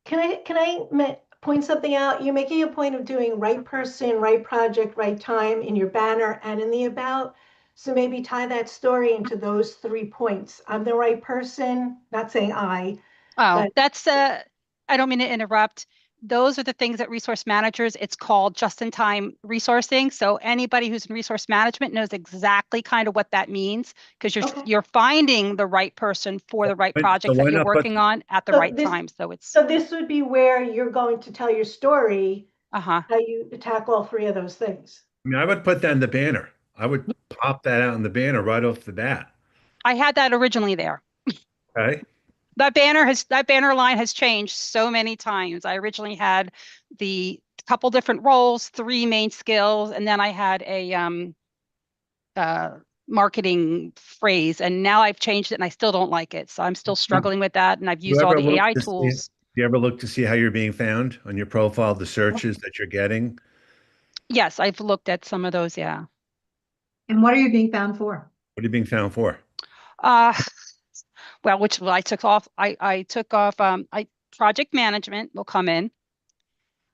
S9: Can I point something out? You're making a point of doing right person, right project, right time in your banner and in the about. So maybe tie that story into those 3 points. I'm the right person, not saying I.
S18: Oh,
S9: But-
S18: that's I don't mean to interrupt. Those are the things that resource managers, it's called just-in-time resourcing. So anybody who's in resource management knows exactly kind of what that means because you're finding the right person for the right
S2: So
S18: projects
S2: why
S18: that you're
S2: not put-
S18: working on at the
S9: So
S18: right
S9: this-
S18: time. So it's
S9: So this would be where you're going to tell your story,
S18: uh-huh.
S9: how you tackle all 3 of those things.
S2: I mean, I would put that in the banner. I would pop that out in the banner right off the bat.
S18: I had that originally there.
S2: Okay.
S18: That banner line has changed so many times. I originally had the couple different roles, 3 main skills, and then I had a marketing phrase, and now I've changed it and I still don't like it. So I'm still struggling with that, and I've used all the AI tools.
S2: Do you ever look to see how you're being found on your profile, the searches that you're getting?
S18: Yes, I've looked at some of those, yeah.
S1: And what are you being found for?
S2: What are you being found for?
S18: Well, I took off. I took off. Project management will come in.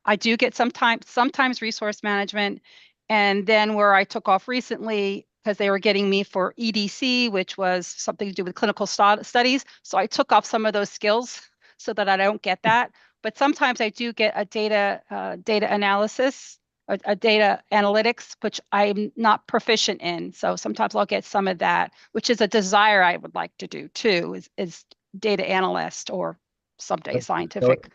S18: I do get sometimes resource management, and then where I took off recently because they were getting me for EDC, which was something to do with clinical studies. So I took off some of those skills so that I don't get that. But sometimes I do get a data analysis, a data analytics, which I'm not proficient in. So sometimes I'll get some of that, which is a desire I would like to do too, is data analyst or someday scientific.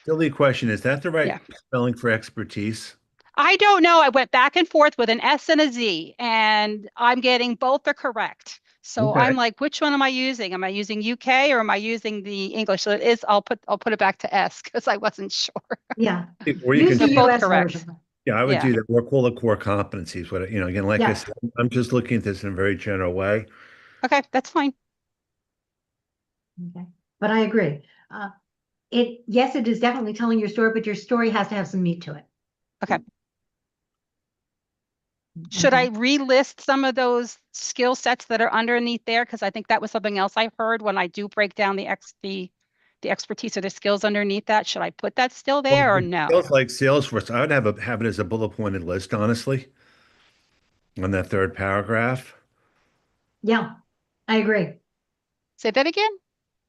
S2: Silly question. Is that the right
S18: Yeah.
S2: spelling for expertise?
S18: I don't know. I went back and forth with an S and a Z, and I'm getting both are correct. So
S2: Okay.
S18: I'm like, which one am I using? Am I using UK or am I using the English? So it is, I'll put it back to S because I wasn't sure.
S1: Yeah.
S2: Or you
S1: Use
S2: can
S1: the
S18: both
S1: US
S18: correct.
S1: version.
S2: Yeah, I would
S18: Yeah.
S2: do that. Or call it core competencies. What again, like I
S1: Yeah.
S2: said, I'm just looking at this in a very general way.
S18: Okay, that's fine.
S1: Okay. But I agree. Yes, it is definitely telling your story, but your story has to have some meat to it.
S18: Okay. Should I
S1: Okay.
S18: relist some of those skill sets that are underneath there? Because I think that was something else I heard when I do break down the expertise or the skills underneath that. Should I put that still there or no?
S2: Feels like Salesforce. I would have it as a bullet pointed list, honestly, on that 3rd paragraph.
S1: Yeah, I agree.
S18: Say that again?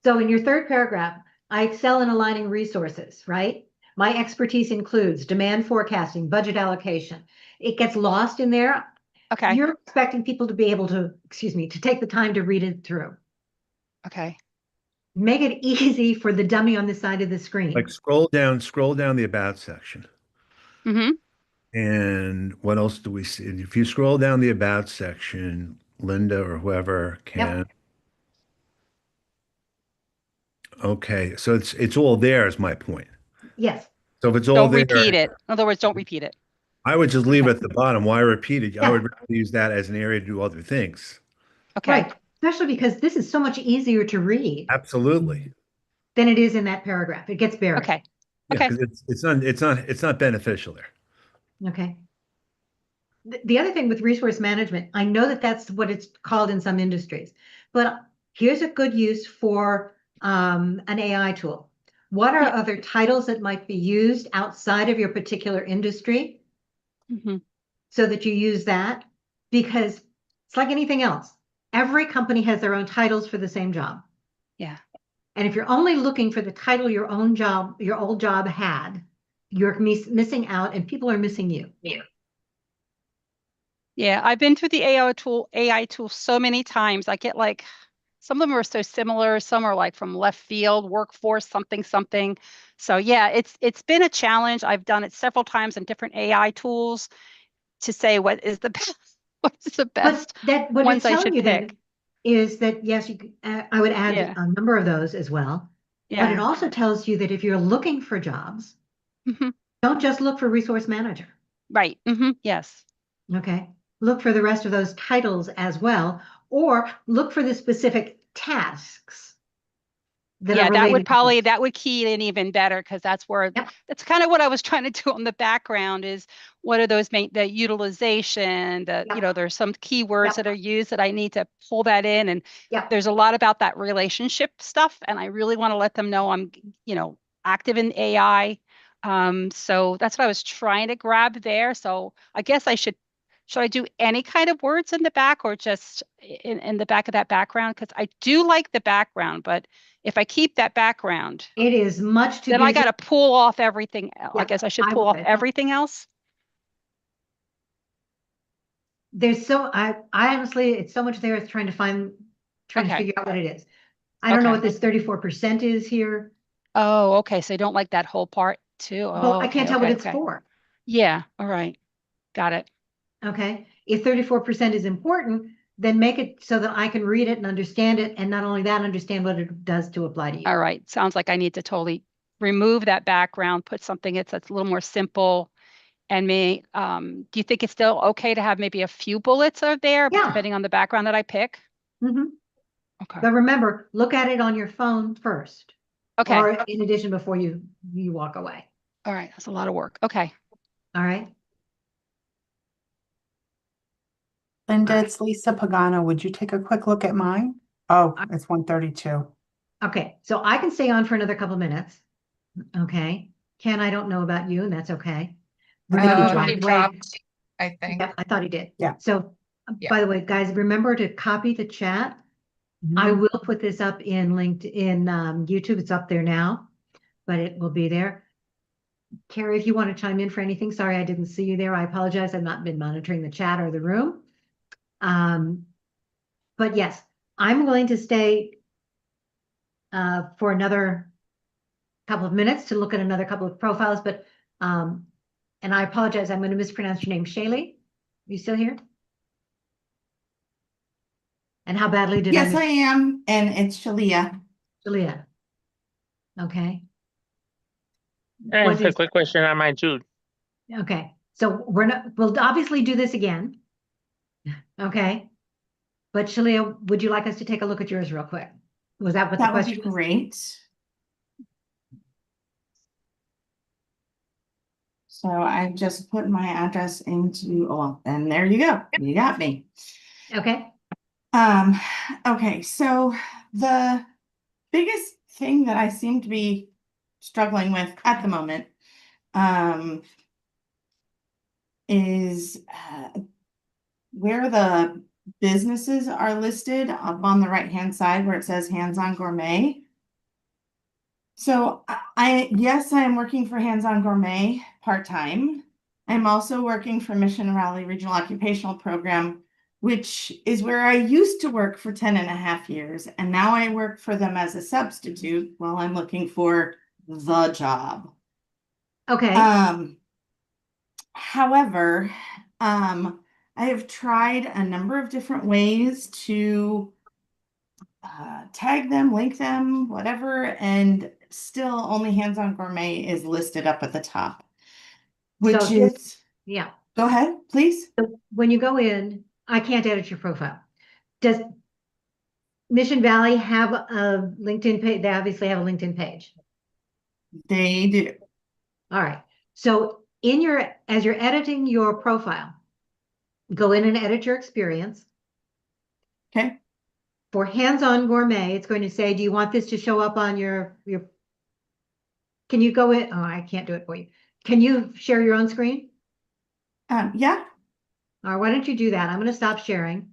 S1: So in your 3rd paragraph, I excel in aligning resources, right? My expertise includes demand forecasting, budget allocation. It gets lost in there.
S18: Okay.
S1: You're expecting people to be able to, excuse me, to take the time to read it through.
S18: Okay.
S1: Make it easy for the dummy on the side of the screen.
S2: Like scroll down the about section.
S18: Mm-hmm.
S2: And what else do we see? If you scroll down the about section, Linda or whoever can.
S1: Yep.
S2: Okay, so it's all there is my point.
S1: Yes.
S2: So if it's all
S18: Don't
S2: there,
S18: repeat it. In other words, don't repeat it.
S2: I would just leave it at the bottom. Why repeat it? I
S1: Yeah.
S2: would rather use that as an area to do other things.
S18: Okay.
S1: Right. Especially because this is so much easier to read
S2: Absolutely.
S1: than it is in that paragraph. It gets buried.
S18: Okay.
S2: Yeah,
S18: Okay.
S2: because it's not beneficial there.
S1: Okay. The other thing with resource management, I know that that's what it's called in some industries, but here's a good use for an AI tool. What are other titles that might be used outside of your particular industry
S18: Mm-hmm.
S1: so that you use that? Because it's like anything else. Every company has their own titles for the same job.
S18: Yeah.
S1: And if you're only looking for the title your old job had, you're missing out and people are missing you.
S18: Yeah, I've been through the AI tool so many times. I get like, some of them are so similar. Some are like from left field, workforce, something, something. So yeah, it's been a challenge. I've done it several times in different AI tools to say what is the best, what's the best
S1: But what
S18: ones
S1: it's
S18: I
S1: telling
S18: should
S1: you then
S18: pick.
S1: is that, yes, I would add
S18: Yeah.
S1: a number of those as well. But
S18: Yeah.
S1: it also tells you that if you're looking for jobs,
S18: Mm-hmm.
S1: don't just look for resource manager.
S18: Right. Mm-hmm. Yes.
S1: Okay. Look for the rest of those titles as well, or look for the specific tasks that
S18: Yeah,
S1: are
S18: that
S1: related to
S18: that would key it in even better because that's where that's kind of what I was trying to do on the background is what are those the utilization, there's some keywords that are used that I need to pull that in, and there's a lot about that relationship stuff, and I really want to let them know I'm active in AI. So that's what I was trying to grab there. So I guess should I do any kind of words in the back or just in the back of that background? Because I do like the background, but if I keep that background,
S1: it is much too
S18: then I
S1: busy.
S18: got to pull off everything else. I
S1: Yeah,
S18: guess I should
S1: I
S18: pull off
S1: would.
S18: everything else.
S1: There's I honestly, it's so much there. It's trying to
S18: Okay.
S1: figure out what it is. I don't know
S18: Okay.
S1: what this 34% is here.
S18: Oh, okay. So I don't like that whole part too.
S1: Well,
S18: Oh,
S1: I can't
S18: okay,
S1: tell what
S18: okay,
S1: it's
S18: okay.
S1: for.
S18: Yeah. All right. Got it.
S1: Okay. If 34% is important, then make it so that I can read it and understand it. And not only that, understand what it does to apply to you.
S18: All right. Sounds like I need to totally remove that background, put something that's a little more simple. And do you think it's still okay to have maybe a few bullets out there, depending on the background that I pick?
S1: Mm-hmm.
S18: Okay.
S1: But remember, look at it on your phone first.
S18: Okay.
S1: Or in addition, before you walk away.
S18: All right. That's a lot of work. Okay.
S1: All right.
S20: Linda, it's Lisa Pagano. Would you take a quick look at mine? Oh, it's 1:32.
S1: Okay. So I can stay on for another couple minutes. Okay. Ken, I don't know about you, and that's okay.
S19: He dropped, I think.
S1: Yeah, I thought he did.
S20: Yeah.
S1: So, by the way, guys, remember to copy the chat. I will put this up in LinkedIn, YouTube. It's up there now, but it will be there. Carrie, if you want to chime in for anything, sorry I didn't see you there. I apologize. I've not been monitoring the chat or the room. But yes, I'm going to stay for another couple of minutes to look at another couple of profiles, but and I apologize, I'm going to mispronounce your name. Shaylee, you still here? And how badly did
S20: Yes, I am, and it's Shalia.
S1: Shalia. Okay.
S16: And
S1: What
S16: a
S1: is-
S16: quick question on my Jude.
S1: Okay, so we'll obviously do this again. Okay. But Shalia, would you like us to take a look at yours real quick? Was that what the
S20: That would be
S1: question was?
S20: great. So I just put my address into, oh, and there you go. You got me.
S1: Okay.
S20: Okay, so the biggest thing that I seem to be struggling with at the moment is where the businesses are listed up on the right-hand side where it says Hands-On Gourmet. So yes, I am working for Hands On Gourmet part-time. I'm also working for Mission Raleigh Regional Occupational Program, which is where I used to work for 10 and a half years. And now I work for them as a substitute while I'm looking for the job.
S1: Okay.
S20: However, I have tried a number of different ways to tag them, link them, whatever, and still only Hands On Gourmet is listed up at the top, which
S1: So
S20: is,
S1: yeah.
S20: go ahead, please.
S1: So when you go in, I can't edit your profile. Does Mission Valley have a LinkedIn page? They obviously have a LinkedIn page.
S20: They do.
S1: All right. So as you're editing your profile, go in and edit your experience.
S20: Okay.
S1: For Hands On Gourmet, it's going to say, do you want this to show up on your, can you go in? Oh, I can't do it for you. Can you share your own screen?
S20: Yeah.
S1: All right, why don't you do that? I'm going to stop sharing.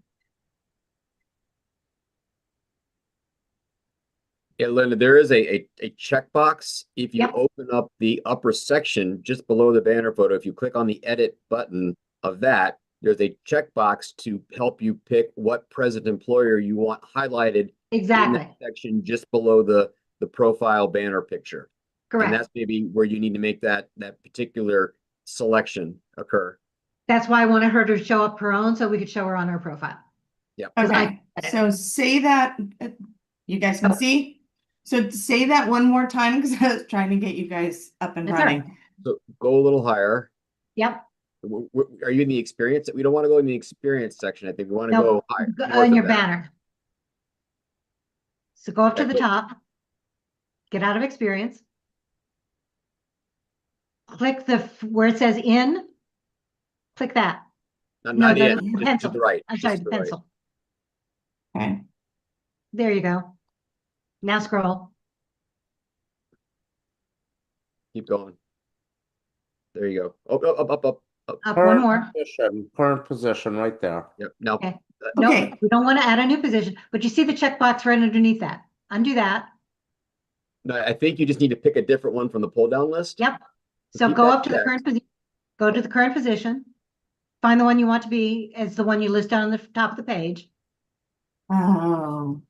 S17: Yeah, Linda, there is a checkbox. If you
S1: Yep.
S17: open up the upper section just below the banner photo, if you click on the edit button of that, there's a checkbox to help you pick what present employer you want highlighted in
S1: Exactly.
S17: that section just below the profile banner picture.
S1: Correct.
S17: And that's maybe where you need to make that particular selection occur.
S1: That's why I wanted her to show up her own so we could show her on her profile.
S17: Yep.
S20: Okay. So say that, you guys can see. So say that one more time because I was trying to get you guys up and
S1: That's all
S20: running.
S1: right.
S17: So go a little higher.
S1: Yep.
S17: Are you in the experience? We don't want to go in the experience section. I think we want to
S1: No,
S17: go higher.
S1: go
S17: north
S1: on
S17: of
S1: your
S17: that.
S1: banner. So go up to the
S17: Okay.
S1: top, get out of experience. Click where it says in, click that.
S17: Not
S1: the
S17: in, to
S1: pencil.
S17: the right.
S1: I'm
S17: just
S1: sorry,
S17: to
S1: the
S17: the right.
S1: pencil.
S20: Okay.
S1: There you go. Now scroll.
S17: Keep going. There you go. Up.
S1: Up one more.
S12: Current position right there.
S17: Yep. Now,
S1: Okay. No, we don't want to add a new position, but you see the checkbox right underneath that. Undo that.
S17: no, I think you just need to pick a different one from the pull down list.
S1: Yep. So
S17: keep
S1: go
S17: that
S1: up to the
S17: checked.
S1: current position. Go to the current position. Find the one you want to be as the one you list on the top of the page.
S20: Oh,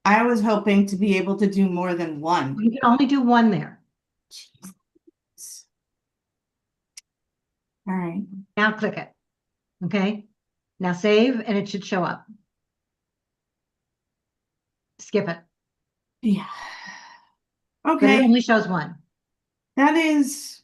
S20: I was hoping to be able to do more than one.
S1: You can only do one there.
S20: All right.
S1: Now click it. Okay. Now save and it should show up. Skip it.
S20: Yeah.
S1: But
S20: Okay.
S1: it only shows one.
S20: That is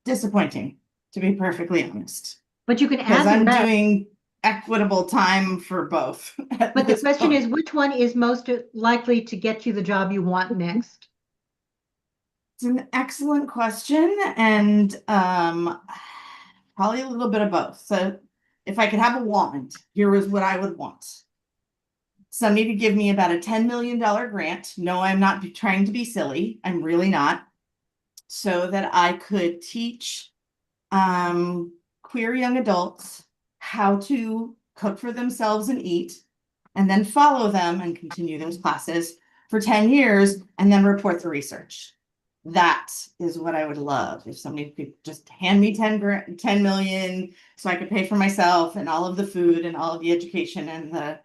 S20: disappointing, to be perfectly honest.
S1: But you can
S20: Because
S1: add the
S20: I'm
S1: rest.
S20: doing equitable time for both.
S1: But the question is, which one is most likely to get you the job you want next?
S20: It's an excellent question, and probably a little bit of both. So if I could have a wand, here is what I would want. Somebody to give me about a $10 million grant. No, I'm not trying to be silly. I'm really not. So that I could teach queer young adults how to cook for themselves and eat, and then follow them and continue those classes for 10 years and then report the research. That is what I would love if somebody could just hand me 10 million so I could pay for myself and all of the food and all of the education and the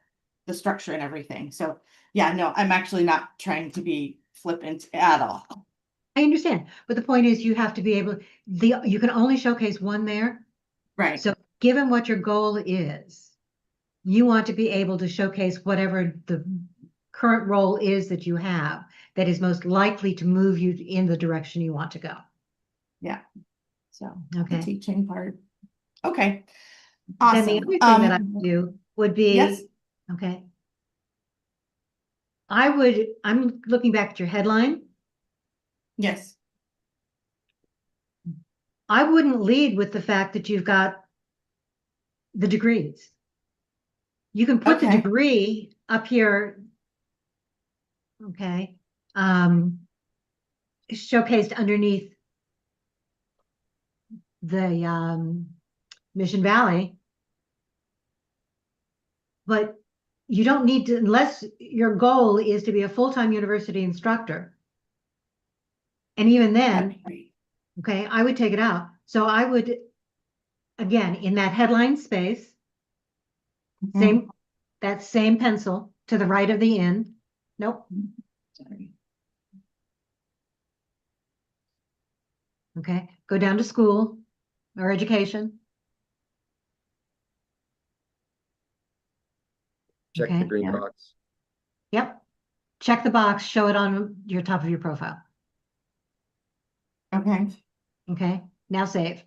S20: structure and everything. So yeah, no, I'm actually not trying to be flippant at all.
S1: I understand, but the point is you have to be able, you can only showcase one there.
S20: Right.
S1: So given what your goal is, you want to be able to showcase whatever the current role is that you have that is most likely to move you in the direction you want to go.
S20: Yeah. So
S1: okay.
S20: The teaching part. Okay.
S1: Then
S20: Awesome.
S1: the other thing that I would do would be,
S20: yes.
S1: Okay. I'm looking back at your headline.
S20: Yes.
S1: I wouldn't lead with the fact that you've got the degrees. You can put the degree up here, okay, showcased underneath the Mission Valley. But you don't need to, unless your goal is to be a full-time university instructor. And even
S20: That'd
S1: then,
S20: be great.
S1: okay, I would take it out. So I would, again, in that headline space,
S20: Mhm.
S1: that same pencil to the right of the in. Nope.
S20: Sorry.
S1: Okay, go down to school or education.
S17: Check the
S1: Okay,
S17: green
S20: yeah.
S17: box.
S1: yep. Check the box, show it on your top of your profile.
S20: Okay.
S1: Okay, now save.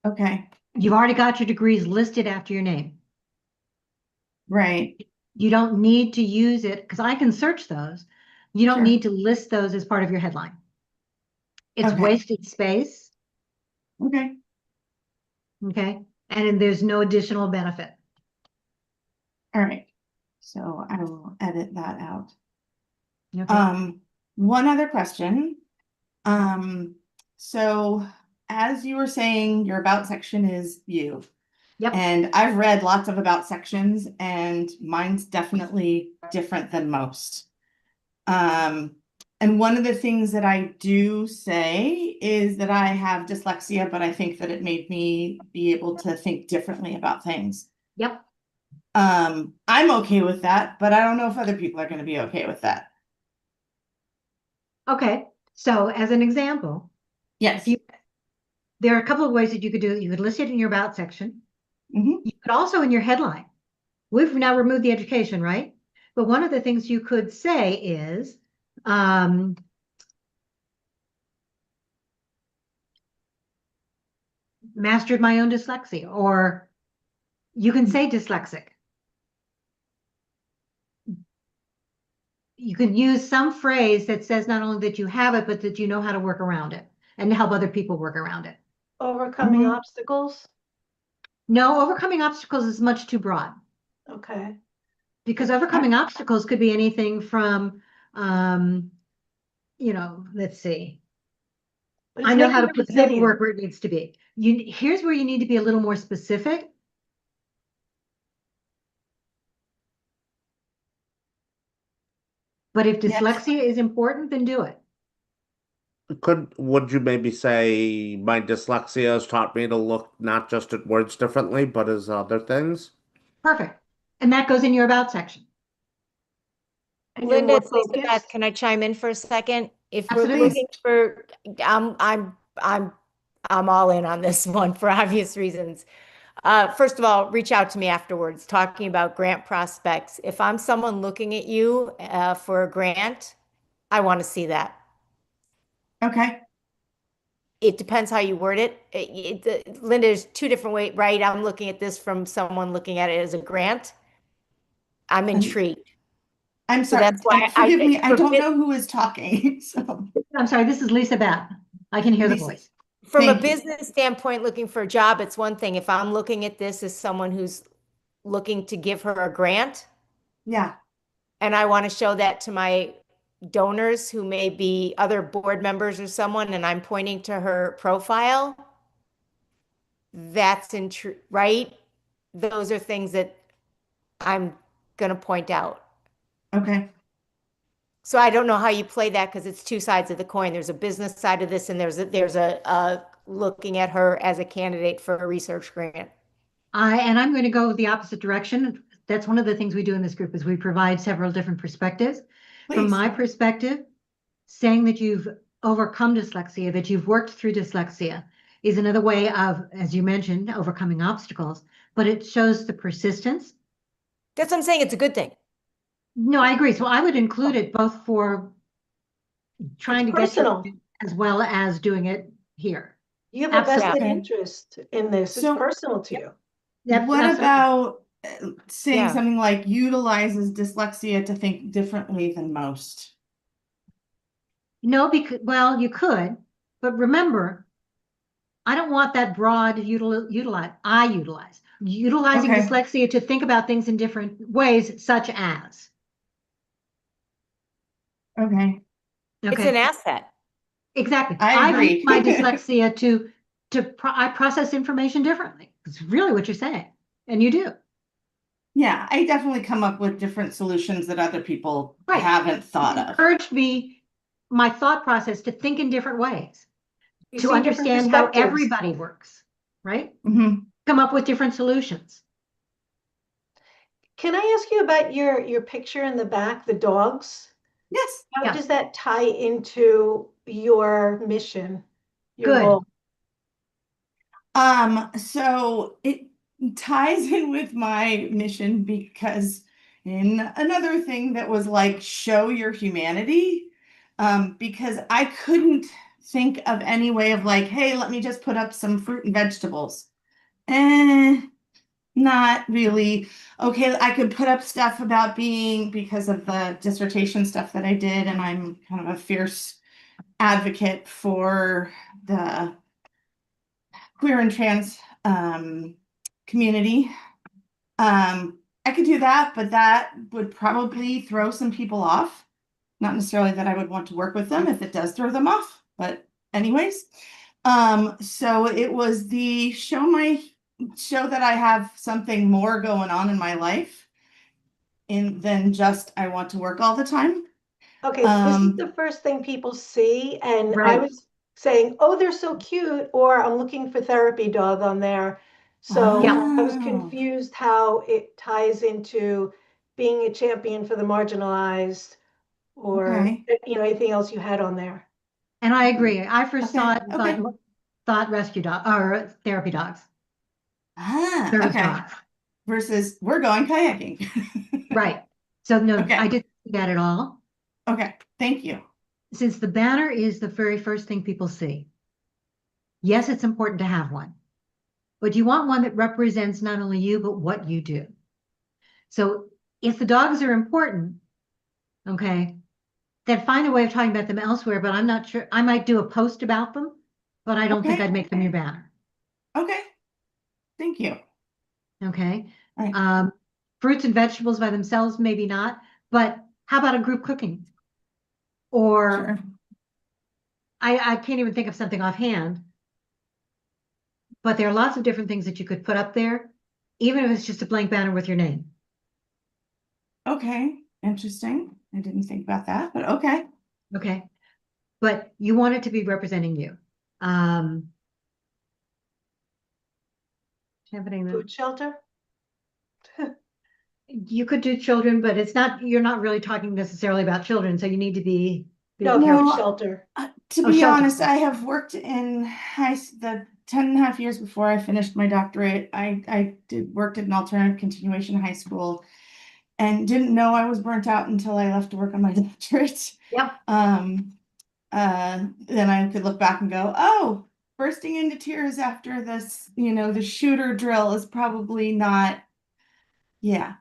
S20: Okay.
S1: You've already got your degrees listed after your name.
S20: Right.
S1: You don't need to use it because I can search those. You don't
S20: Sure.
S1: need to list those as part of your headline. It's
S20: Okay.
S1: wasted space,
S20: Okay.
S1: okay? And there's no additional benefit.
S20: All right. So I will edit that out.
S1: Okay.
S20: One other question. So as you were saying, your about section is you.
S1: Yep.
S20: And I've read lots of about sections, and mine's definitely different than most. And one of the things that I do say is that I have dyslexia, but I think that it made me be able to think differently about things.
S1: Yep.
S20: I'm okay with that, but I don't know if other people are going to be okay with that.
S1: Okay. So as an example,
S20: Yes.
S1: there are a couple of ways that you could do it. You could list it in your about section.
S20: Mhm.
S1: You could also in your headline. We've now removed the education, right? But one of the things you could say is, mastered my own dyslexia, or you can say dyslexic. You can use some phrase that says not only that you have it, but that you know how to work around it and to help other people work around it.
S9: Overcoming obstacles.
S1: No, overcoming obstacles is much too broad.
S9: Okay.
S1: Because overcoming obstacles could be anything from, let's see.
S9: But
S1: I
S9: it's
S1: know how to
S9: making
S1: put the
S9: it
S1: paperwork where it needs to be. Here's where you need to be a little more specific. But if
S20: Yes.
S1: dyslexia is important, then do it.
S12: Would you maybe say my dyslexia has taught me to look not just at words differently, but as other things?
S1: Perfect. And that goes in your about section.
S9: And you're
S5: Linda,
S9: more
S5: it's Lisa Beth.
S9: focused.
S5: Can I chime in for a second? If we're
S1: Absolutely.
S5: looking for, I'm all in on this one for obvious reasons. First of all, reach out to me afterwards, talking about grant prospects. If I'm someone looking at you for a grant, I want to see that.
S20: Okay.
S5: It depends how you word it. Linda, there's two different ways, right? I'm looking at this from someone looking at it as a grant. I'm intrigued.
S20: I'm
S5: So
S20: sorry.
S5: that's why
S20: Forgive me. I
S5: for
S20: don't
S5: bus-
S20: know who is talking. So
S1: I'm sorry, this is Lisa Beth. I can hear the
S20: Lisa.
S1: voice.
S5: From a
S20: Thank you.
S5: business standpoint, looking for a job, it's one thing. If I'm looking at this as someone who's looking to give her a grant,
S20: Yeah.
S5: and I want to show that to my donors who may be other board members or someone, and I'm pointing to her profile, that's right? Those are things that I'm going to point out.
S20: Okay.
S5: So I don't know how you play that because it's two sides of the coin. There's a business side of this, and there's a looking at her as a candidate for a research grant.
S1: I'm going to go the opposite direction. That's one of the things we do in this group is we provide several different perspectives. From
S20: Please.
S1: my perspective, saying that you've overcome dyslexia, that you've worked through dyslexia is another way of, as you mentioned, overcoming obstacles, but it shows the persistence.
S5: That's what I'm saying. It's a good thing.
S1: No, I agree. So I would include it both for trying to get
S9: personal.
S1: to it as well as doing it here.
S9: You have a vested
S1: Absolutely.
S9: interest in this.
S20: So-
S9: It's personal to you.
S1: Yep,
S20: What
S1: absolutely.
S20: about saying
S5: Yeah.
S20: something like utilizes dyslexia to think differently than most?
S1: No, because, well, you could, but remember, I don't want that broad utilizing
S20: Okay.
S1: dyslexia to think about things in different ways, such as.
S20: Okay.
S5: It's
S1: Okay,
S5: an asset.
S1: exactly.
S20: I
S1: use
S20: agree.
S1: my dyslexia I process information differently. It's really what you're saying, and you do.
S20: Yeah, I definitely come up with different solutions that other people
S1: Right.
S20: haven't thought of.
S1: Encouraged me, my thought process to think in different ways,
S9: You
S1: to
S9: see different
S1: understand how
S9: perspectives.
S1: everybody works, right?
S20: Mhm.
S1: Come up with different solutions.
S9: Can I ask you about your picture in the back, the dogs?
S20: Yes.
S9: How
S1: Yeah.
S9: does that tie into your mission, your
S1: Good.
S9: role?
S20: So it ties in with my mission because in another thing that was like show your humanity, because I couldn't think of any way of like, hey, let me just put up some fruit and vegetables. Not really. Okay, I could put up stuff about being, because of the dissertation stuff that I did, and I'm kind of a fierce advocate for the queer and trans community. I could do that, but that would probably throw some people off. Not necessarily that I would want to work with them if it does throw them off, but anyways. So it was the show that I have something more going on in my life than just I want to work all the time.
S9: Okay, this is the first thing people see, and I
S1: Right.
S9: was saying, oh, they're so cute, or I'm looking for therapy dog on there. So I was confused how it ties into being a champion for the marginalized, or
S20: Okay.
S9: anything else you had on there.
S1: And I agree. I first
S20: Okay,
S1: saw it and
S20: okay.
S1: thought rescue dog or therapy dogs. Service
S20: Okay.
S1: dogs.
S20: Versus we're going kayaking.
S1: Right. So no,
S20: Okay.
S1: I didn't see that at all.
S20: Okay, thank you.
S1: Since the banner is the very first thing people see. Yes, it's important to have one, but you want one that represents not only you, but what you do. So if the dogs are important, okay, then find a way of talking about them elsewhere, but I'm not sure. I might do a post about them, but I don't think
S20: Okay.
S1: I'd make them your banner.
S20: Okay, thank you.
S1: Okay.
S20: Right.
S1: Fruits and vegetables by themselves, maybe not, but how about a group cooking? Or
S20: Sure.
S1: I can't even think of something offhand, but there are lots of different things that you could put up there, even if it's just a blank banner with your name.
S20: Okay, interesting. I didn't think about that, but okay.
S1: Okay. But you want it to be representing you.
S9: Food shelter?
S1: You could do children, but you're not really talking necessarily about children, so you need to be
S9: No,
S1: careful.
S9: food shelter.
S20: To
S1: Oh,
S20: be
S1: shelter.
S20: honest, I have worked in the 10 and a half years before I finished my doctorate. I worked at an alternative continuation high school and didn't know I was burnt out until I left to work on my doctorate.
S1: Yep.
S20: Then I could look back and go, oh, bursting into tears after this, the shooter drill is probably not. Yeah,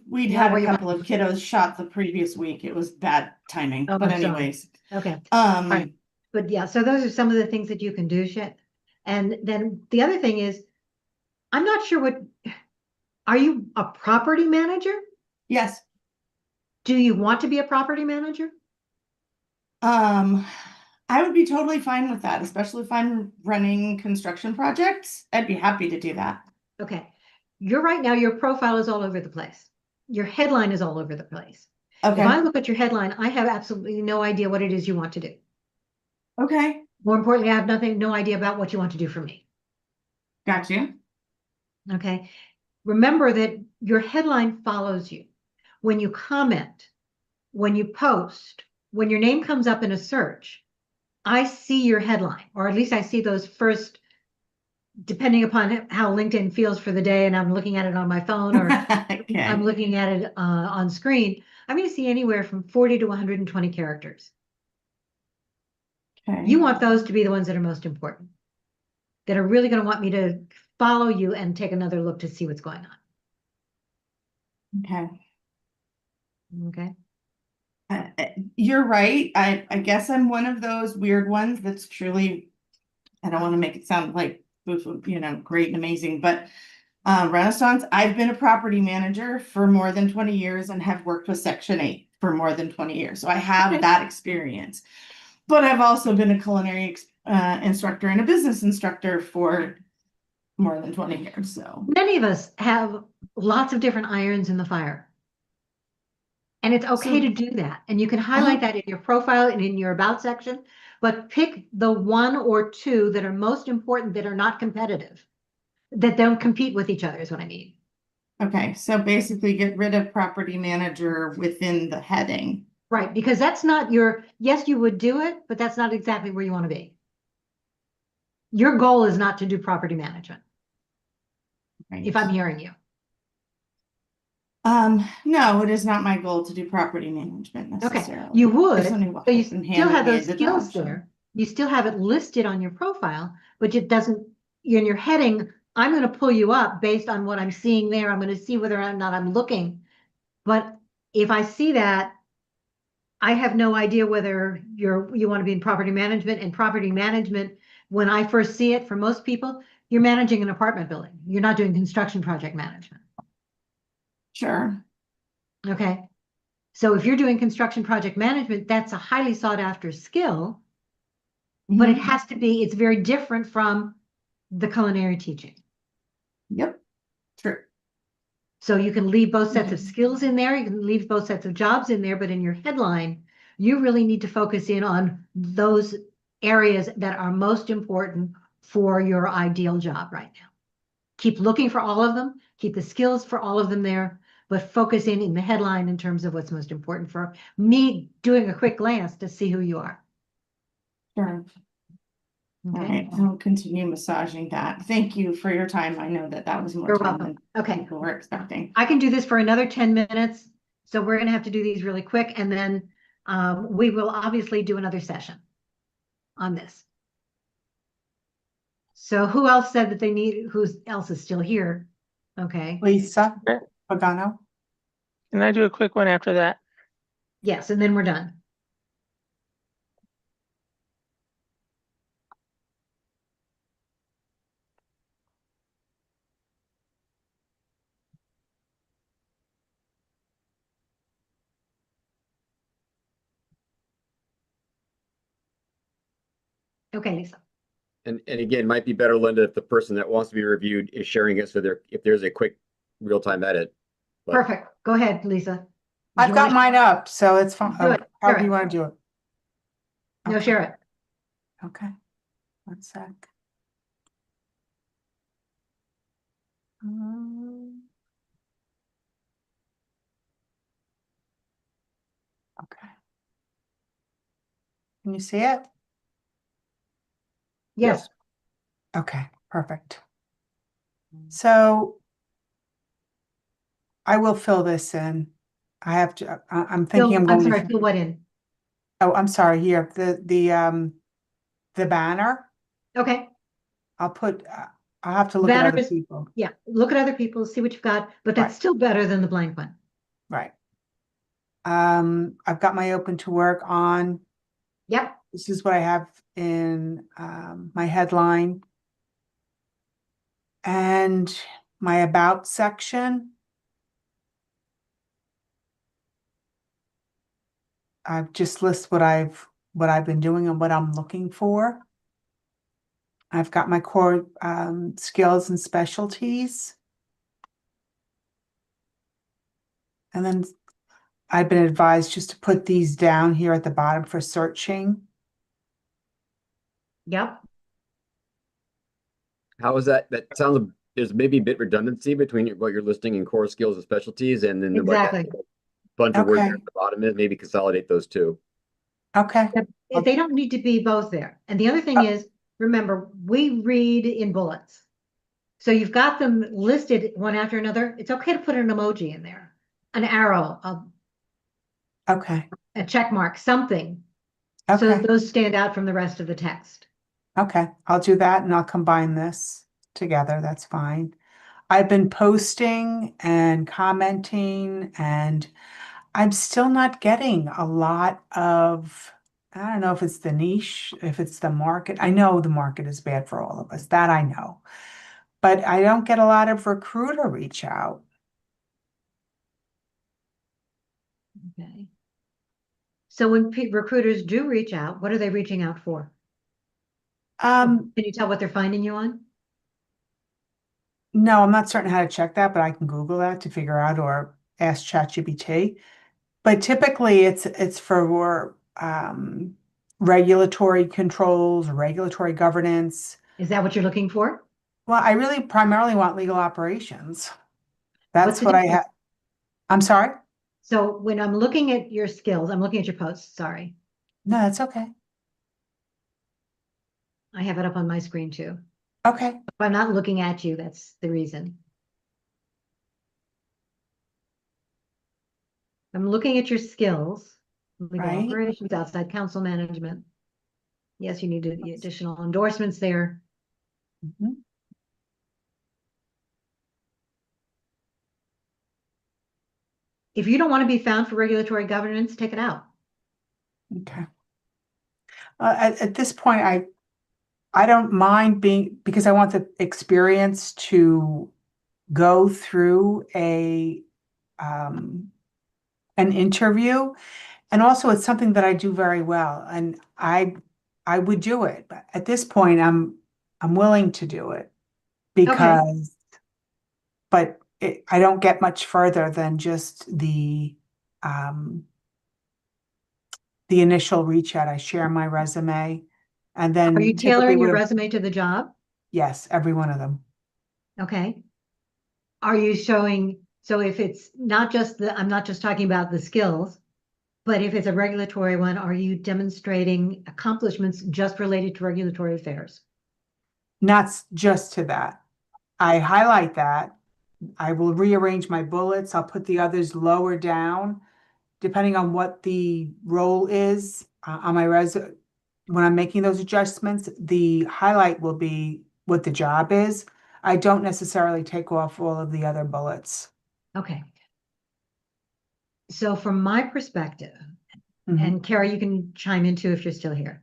S20: we'd
S1: Not
S20: had
S1: where
S20: a
S1: you
S20: couple of kiddos shot the previous week. It was bad timing,
S1: Oh,
S20: but
S1: I'm sorry.
S20: anyways.
S1: Okay. All right. But yeah, so those are some of the things that you can do, Shit. And then the other thing is, I'm not sure are you a property manager?
S20: Yes.
S1: Do you want to be a property manager?
S20: I would be totally fine with that, especially if I'm running construction projects. I'd be happy to do that.
S1: Okay. Right now, your profile is all over the place. Your headline is all over the place.
S20: Okay.
S1: If I look at your headline, I have absolutely no idea what it is you want to do.
S20: Okay.
S1: More importantly, I have no idea about what you want to do for me.
S20: Got you.
S1: Okay. Remember that your headline follows you. When you comment, when you post, when your name comes up in a search, I see your headline, or at least I see those first, depending upon how LinkedIn feels for the day, and I'm looking at it on my phone or
S20: Okay.
S1: I'm looking at it on screen, I'm going to see anywhere from 40 to 120 characters.
S20: Okay.
S1: You want those to be the ones that are most important, that are really going to want me to follow you and take another look to see what's going on.
S20: Okay.
S1: Okay.
S20: You're right. I guess I'm one of those weird ones that's truly, I don't want to make it sound like, great and amazing, but Renaissance, I've been a property manager for more than 20 years and have worked with Section 8 for more than 20 years. So I have that experience. But I've also been a culinary instructor and a business instructor for more than 20 years. So
S1: Many of us have lots of different irons in the fire. And it's okay to do that. And you can highlight that in your profile and in your about section, but pick the one or two that are most important that are not competitive, that don't compete with each other is what I mean.
S20: okay, so basically get rid of property manager within the heading.
S1: Right, because that's not your, yes, you would do it, but that's not exactly where you want to be. Your goal is not to do property management, if I'm hearing you.
S20: No, it is not my goal to do property management necessarily.
S1: Okay, you would,
S20: If somebody
S1: so you
S20: walks and
S1: still
S20: handed
S1: have
S20: me
S1: those
S20: the
S1: skills
S20: job, sure.
S1: there. You still have it listed on your profile, but it doesn't, in your heading, I'm going to pull you up based on what I'm seeing there. I'm going to see whether or not I'm looking. But if I see that, I have no idea whether you want to be in property management. And property management, when I first see it, for most people, you're managing an apartment building. You're not doing construction project management.
S20: Sure.
S1: Okay. So if you're doing construction project management, that's a highly sought after skill, but it has to be, it's very different from the culinary teaching.
S20: Yep. True.
S1: So you can leave both sets of skills in there. You can leave both sets of jobs in there, but in your headline, you really need to focus in on those areas that are most important for your ideal job right now. Keep looking for all of them, keep the skills for all of them there, but focus in the headline in terms of what's most important for me doing a quick glance to see who you are.
S20: Sure. All
S1: Okay.
S20: right, I'll continue massaging that. Thank you for your time. I know that that was more
S1: You're
S20: time
S1: welcome.
S20: than
S1: Okay.
S20: people were expecting.
S1: I can do this for another 10 minutes. So we're going to have to do these really quick. And then we will obviously do another session on this. So who else said that they need, who else is still here? Okay.
S20: Lisa
S16: Okay.
S20: Pagano.
S16: Can I do a quick one after that?
S1: Yes, and then we're done. Okay, Lisa.
S17: And again, might be better, Linda, if the person that wants to be reviewed is sharing it, so if there's a quick real-time edit. But
S1: Perfect. Go ahead, Lisa.
S21: I've got mine up, so it's fine.
S1: Do it.
S21: How
S1: Share
S21: do you
S1: it.
S21: want to do it?
S1: No, share it.
S21: Okay, 1 sec. Okay. Can you see it?
S1: Yes.
S21: Okay, perfect. So I will fill this in. I have to, I'm thinking I'm going
S1: sorry,
S21: to,
S1: fill what in?
S21: oh, I'm sorry, here, the banner.
S1: Okay.
S21: I'll put, I'll have to look at
S1: Banner
S21: other
S1: is-
S21: people.
S1: Yeah, look at other people, see what you've got, but that's still better than the blank one.
S21: Right. I've got my open to work on.
S1: Yep.
S21: This is what I have in my headline. And my about section. I've just list what I've been doing and what I'm looking for. I've got my core skills and specialties. And then I've been advised just to put these down here at the bottom for searching.
S1: Yep.
S17: how is that? That sounds, there's maybe a bit redundancy between what you're listing in core skills and specialties, and then what that
S1: Exactly.
S17: bunch of words
S21: Okay.
S17: at the bottom is. Maybe consolidate those two.
S21: Okay.
S1: They don't need to be both there. And the other thing is, remember, we read in bullets. So you've got them listed one after another. It's okay to put an emoji in there, an arrow,
S21: Okay.
S1: a check mark, something. So
S21: Okay.
S1: that those stand out from the rest of the text.
S21: Okay. I'll do that and I'll combine this together. That's fine. I've been posting and commenting, and I'm still not getting a lot of, I don't know if it's the niche, if it's the market. I know the market is bad for all of us, that I know. But I don't get a lot of recruiter reach out.
S1: Okay. So when recruiters do reach out, what are they reaching out for? Can you tell what they're finding you on?
S21: No, I'm not certain how to check that, but I can Google that to figure out or ask ChatGPT. But typically it's for regulatory controls, regulatory governance.
S1: Is that what you're looking for?
S21: Well, I really primarily want legal operations.
S1: What's
S21: That's
S1: the
S21: what I
S1: difference?
S21: have. I'm sorry?
S1: So when I'm looking at your skills, I'm looking at your posts, sorry.
S21: No, that's okay.
S1: I have it up on my screen too.
S21: Okay.
S1: If I'm not looking at you, that's the reason. I'm looking at your skills, legal
S21: Right.
S1: operations, outside counsel management. Yes, you need the additional endorsements there.
S21: Mhm.
S1: If you don't want to be found for regulatory governance, take it out.
S21: Okay. At this point, I don't mind being, because I want the experience to go through an interview. And also it's something that I do very well, and I would do it. But at this point, I'm willing to do it because, but I don't get much further than just the initial reach out. I share my resume, and then
S1: Are you
S21: typically
S1: tailoring your
S21: would have,
S1: resume to the job?
S21: yes, every one of them.
S1: Okay. Are you showing, so if it's not just I'm not just talking about the skills, but if it's a regulatory one, are you demonstrating accomplishments just related to regulatory affairs?
S21: Not just to that. I highlight that. I will rearrange my bullets. I'll put the others lower down, depending on what the role is on my resume. When I'm making those adjustments, the highlight will be what the job is. I don't necessarily take off all of the other bullets.
S1: Okay. So from my perspective,
S21: Mhm.
S1: and Carrie, you can chime in too if you're still here.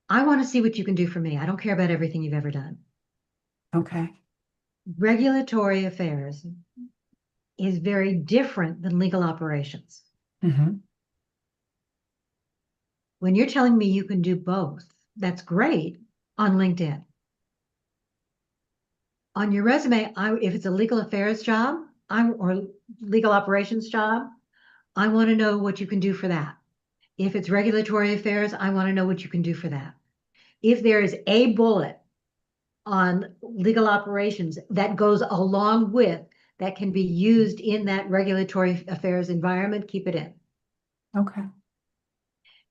S1: I want to see what you can do for me. I don't care about everything you've ever done.
S21: Okay.
S1: Regulatory affairs is very different than legal operations.
S21: Mhm.
S1: When you're telling me you can do both, that's great on LinkedIn. On your resume, if it's a legal affairs job, or legal operations job, I want to know what you can do for that. If it's regulatory affairs, I want to know what you can do for that. If there is a bullet on legal operations that goes along with, that can be used in that regulatory affairs environment, keep it in.
S21: Okay.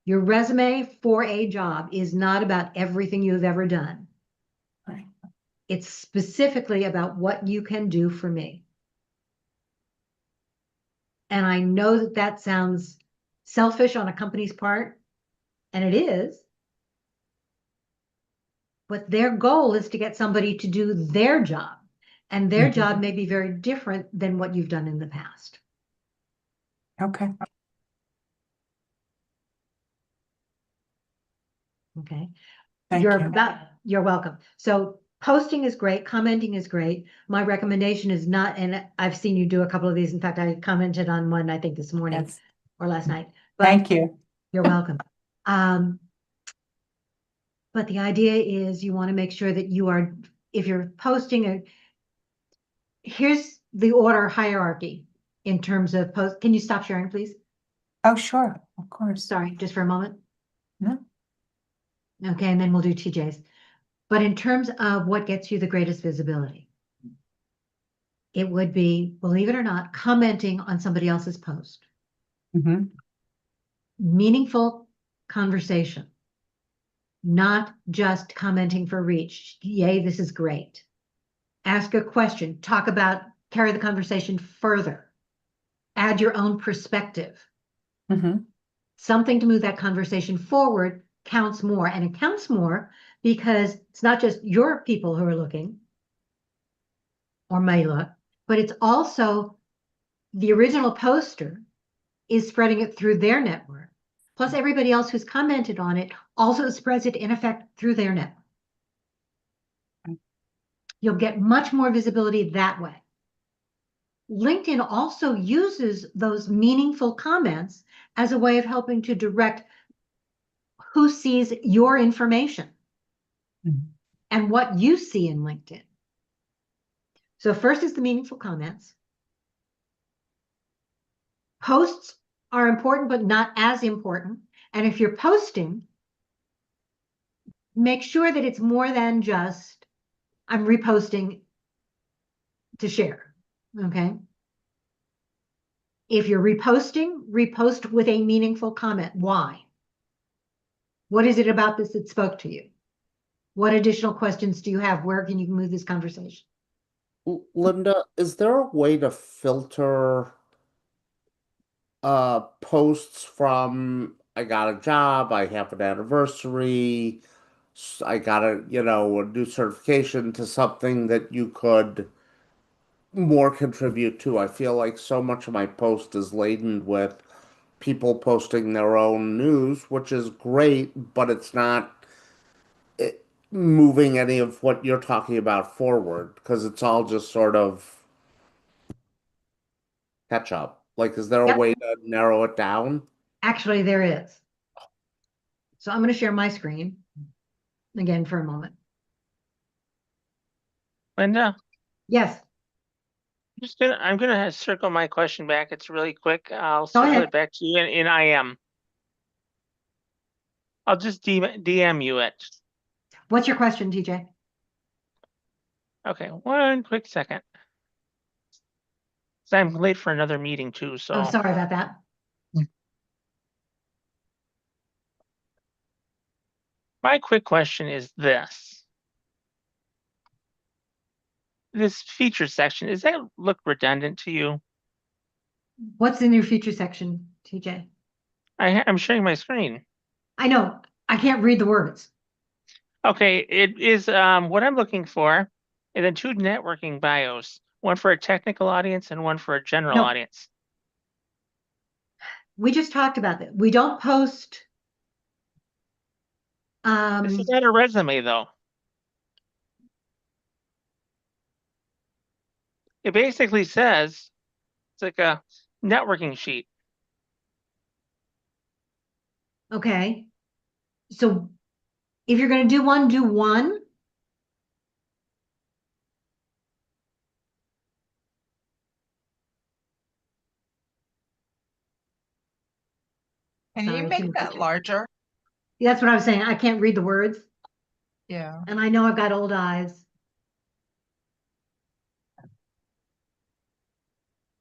S1: Your resume for a job is not about everything you have ever done.
S21: Right.
S1: It's specifically about what you can do for me. And I know that that sounds selfish on a company's part, and it is. But their goal is to get somebody to do their job. And their job may be very different than what you've done in the past.
S21: Okay.
S1: Okay.
S21: Thank you.
S1: You're welcome. So posting is great, commenting is great. My recommendation is not, and I've seen you do a couple of these. In fact, I commented on one, I think this morning
S21: Yes.
S1: or last night. But
S21: Thank you.
S1: you're welcome. But the idea is you want to make sure that you are, if you're posting here's the order hierarchy in terms of post. Can you stop sharing, please?
S21: Oh, sure. Of course.
S1: Sorry, just for a moment.
S21: No.
S1: Okay, and then we'll do TJ's. But in terms of what gets you the greatest visibility, it would be, believe it or not, commenting on somebody else's post.
S21: Mhm.
S1: Meaningful conversation, not just commenting for reach. Yay, this is great. Ask a question, carry the conversation further. Add your own perspective.
S21: Mhm.
S1: Something to move that conversation forward counts more, and it counts more because it's not just your people who are looking or may look, but it's also the original poster is spreading it through their network. Plus everybody else who's commented on it also spreads it in effect through their network. You'll get much more visibility that way. LinkedIn also uses those meaningful comments as a way of helping to direct who sees your information and what you see in LinkedIn. So first is the meaningful comments. Posts are important, but not as important. And if you're posting, make sure that it's more than just, I'm reposting to share, okay? If you're reposting, repost with a meaningful comment. Why? What is it about this that spoke to you? What additional questions do you have? Where can you move this conversation?
S12: Linda, is there a way to filter posts from I got a job, I have an anniversary, I got a new certification to something that you could more contribute to? I feel like so much of my post is laden with people posting their own news, which is great, but it's not moving any of what you're talking about forward because it's all just sort of catch up. Like, is there a
S1: Yep.
S12: way to narrow it down?
S1: Actually, there is. So I'm going to share my screen again for a moment.
S16: Linda,
S1: Yes,
S16: I'm gonna circle my question back. It's really quick. I'll
S1: go
S16: circle
S1: ahead.
S16: it back to you in IM. I'll just DM you it.
S1: What's your question, TJ?
S16: Okay, one quick second. 'Cause I'm late for another meeting too, so.
S1: Oh, sorry about that.
S16: My quick question is this. This feature section, does that look redundant to you?
S1: What's in your feature section, TJ?
S16: I'm sharing my screen.
S1: I know, I can't read the words.
S16: Okay, it is what I'm looking for, and then 2 networking bios, one for a technical audience and one for a general
S1: No.
S16: audience.
S1: We just talked about that. We don't post.
S16: This is not a resume though. It basically says it's like a networking sheet.
S1: Okay. So if you're going to do one, do one.
S19: Can you
S1: Sorry,
S19: make
S1: too
S19: that
S1: much.
S19: larger?
S1: That's what I was saying. I can't read the words.
S19: Yeah.
S1: And I know I've got old eyes.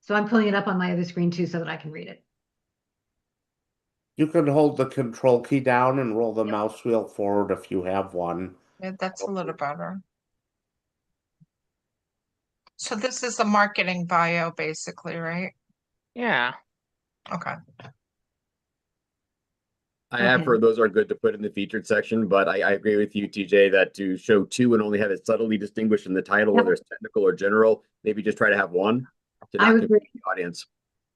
S1: So I'm pulling it up on my other screen too so that I can read it.
S12: You can hold the control key down and roll the mouse wheel forward if you have one.
S19: Yeah, that's a little better. So this is a marketing bio basically, right?
S16: Yeah.
S19: Okay.
S17: I have
S1: Okay.
S17: heard those are good to put in the featured section, but I agree with you, TJ, that to show 2 and only have it subtly distinguished in the title,
S1: Yep.
S17: whether it's technical or general, maybe just try to have one to
S1: I
S17: not
S1: would agree.
S17: confuse the audience.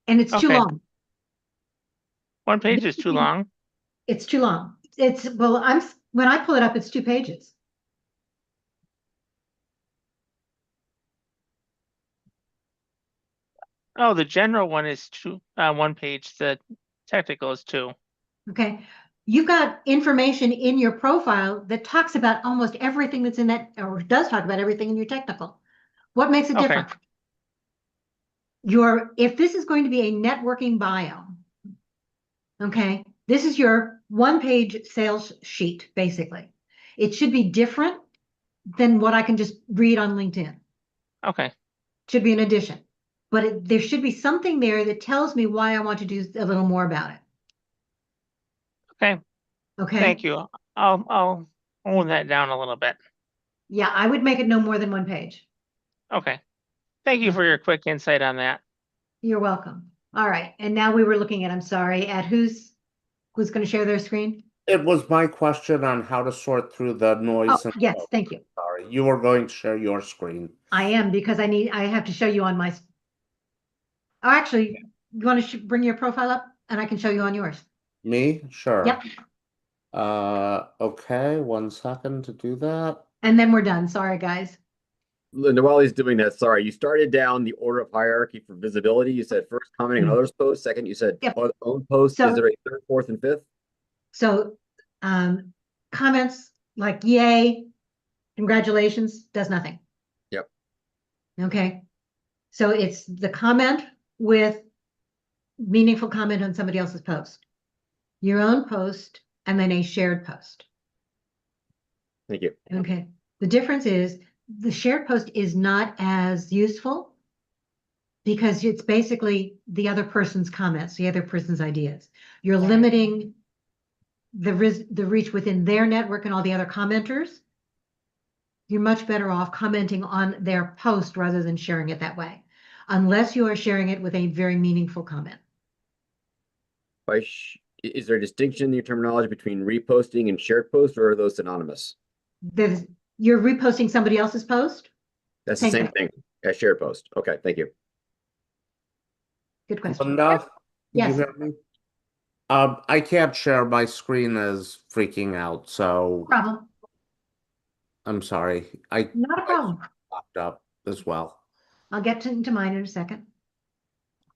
S1: And it's too
S16: Okay.
S1: long.
S16: One page is too long.
S1: It's too long. Well, when I pull it up, it's 2 pages.
S16: Oh, the general one is 1 page. The technical is 2.
S1: Okay. You've got information in your profile that talks about almost everything that's in that, or does talk about everything in your technical. What makes it
S16: Okay.
S1: different? If this is going to be a networking bio, okay, this is your 1-page sales sheet, basically. It should be different than what I can just read on LinkedIn.
S16: Okay.
S1: Should be an addition. But there should be something there that tells me why I want to do a little more about it.
S16: Okay.
S1: Okay.
S16: Thank you. I'll own that down a little bit.
S1: Yeah, I would make it no more than 1 page.
S16: Okay. Thank you for your quick insight on that.
S1: You're welcome. All right. And now we were looking at, I'm sorry, at who's going to share their screen?
S12: It was my question on how to sort through the noise.
S1: Oh, yes, thank you.
S12: Sorry, you were going to share your screen.
S1: I am, because I have to show you on my. Oh, actually, you want to bring your profile up and I can show you on yours.
S12: Me? Sure.
S1: Yep.
S12: Okay, 1 second to do that.
S1: And then we're done. Sorry, guys.
S17: Linda, while he's doing that, sorry, you started down the order of hierarchy for visibility. You said first commenting on others' posts. Second, you said
S1: Yep.
S17: own post.
S1: So-
S17: Is there a 3rd, 4th, and 5th?
S1: So comments like yay, congratulations, does nothing.
S17: Yep.
S1: Okay. So it's the comment with meaningful comment on somebody else's post, your own post, and then a shared post.
S17: Thank you.
S1: Okay. The difference is the shared post is not as useful because it's basically the other person's comments, the other person's ideas. You're limiting the reach within their network and all the other commenters. You're much better off commenting on their post rather than sharing it that way, unless you are sharing it with a very meaningful comment.
S17: Is there a distinction in your terminology between reposting and shared post, or are those synonymous?
S1: You're reposting somebody else's post?
S17: That's the same thing as shared post. Okay, thank you.
S1: Good question.
S12: Linda, can
S1: Yes.
S12: you hear me? I can't share my screen as freaking out, so
S1: Problem.
S12: I'm sorry.
S1: Not a problem.
S12: Popped up as well.
S1: I'll get into mine in a second.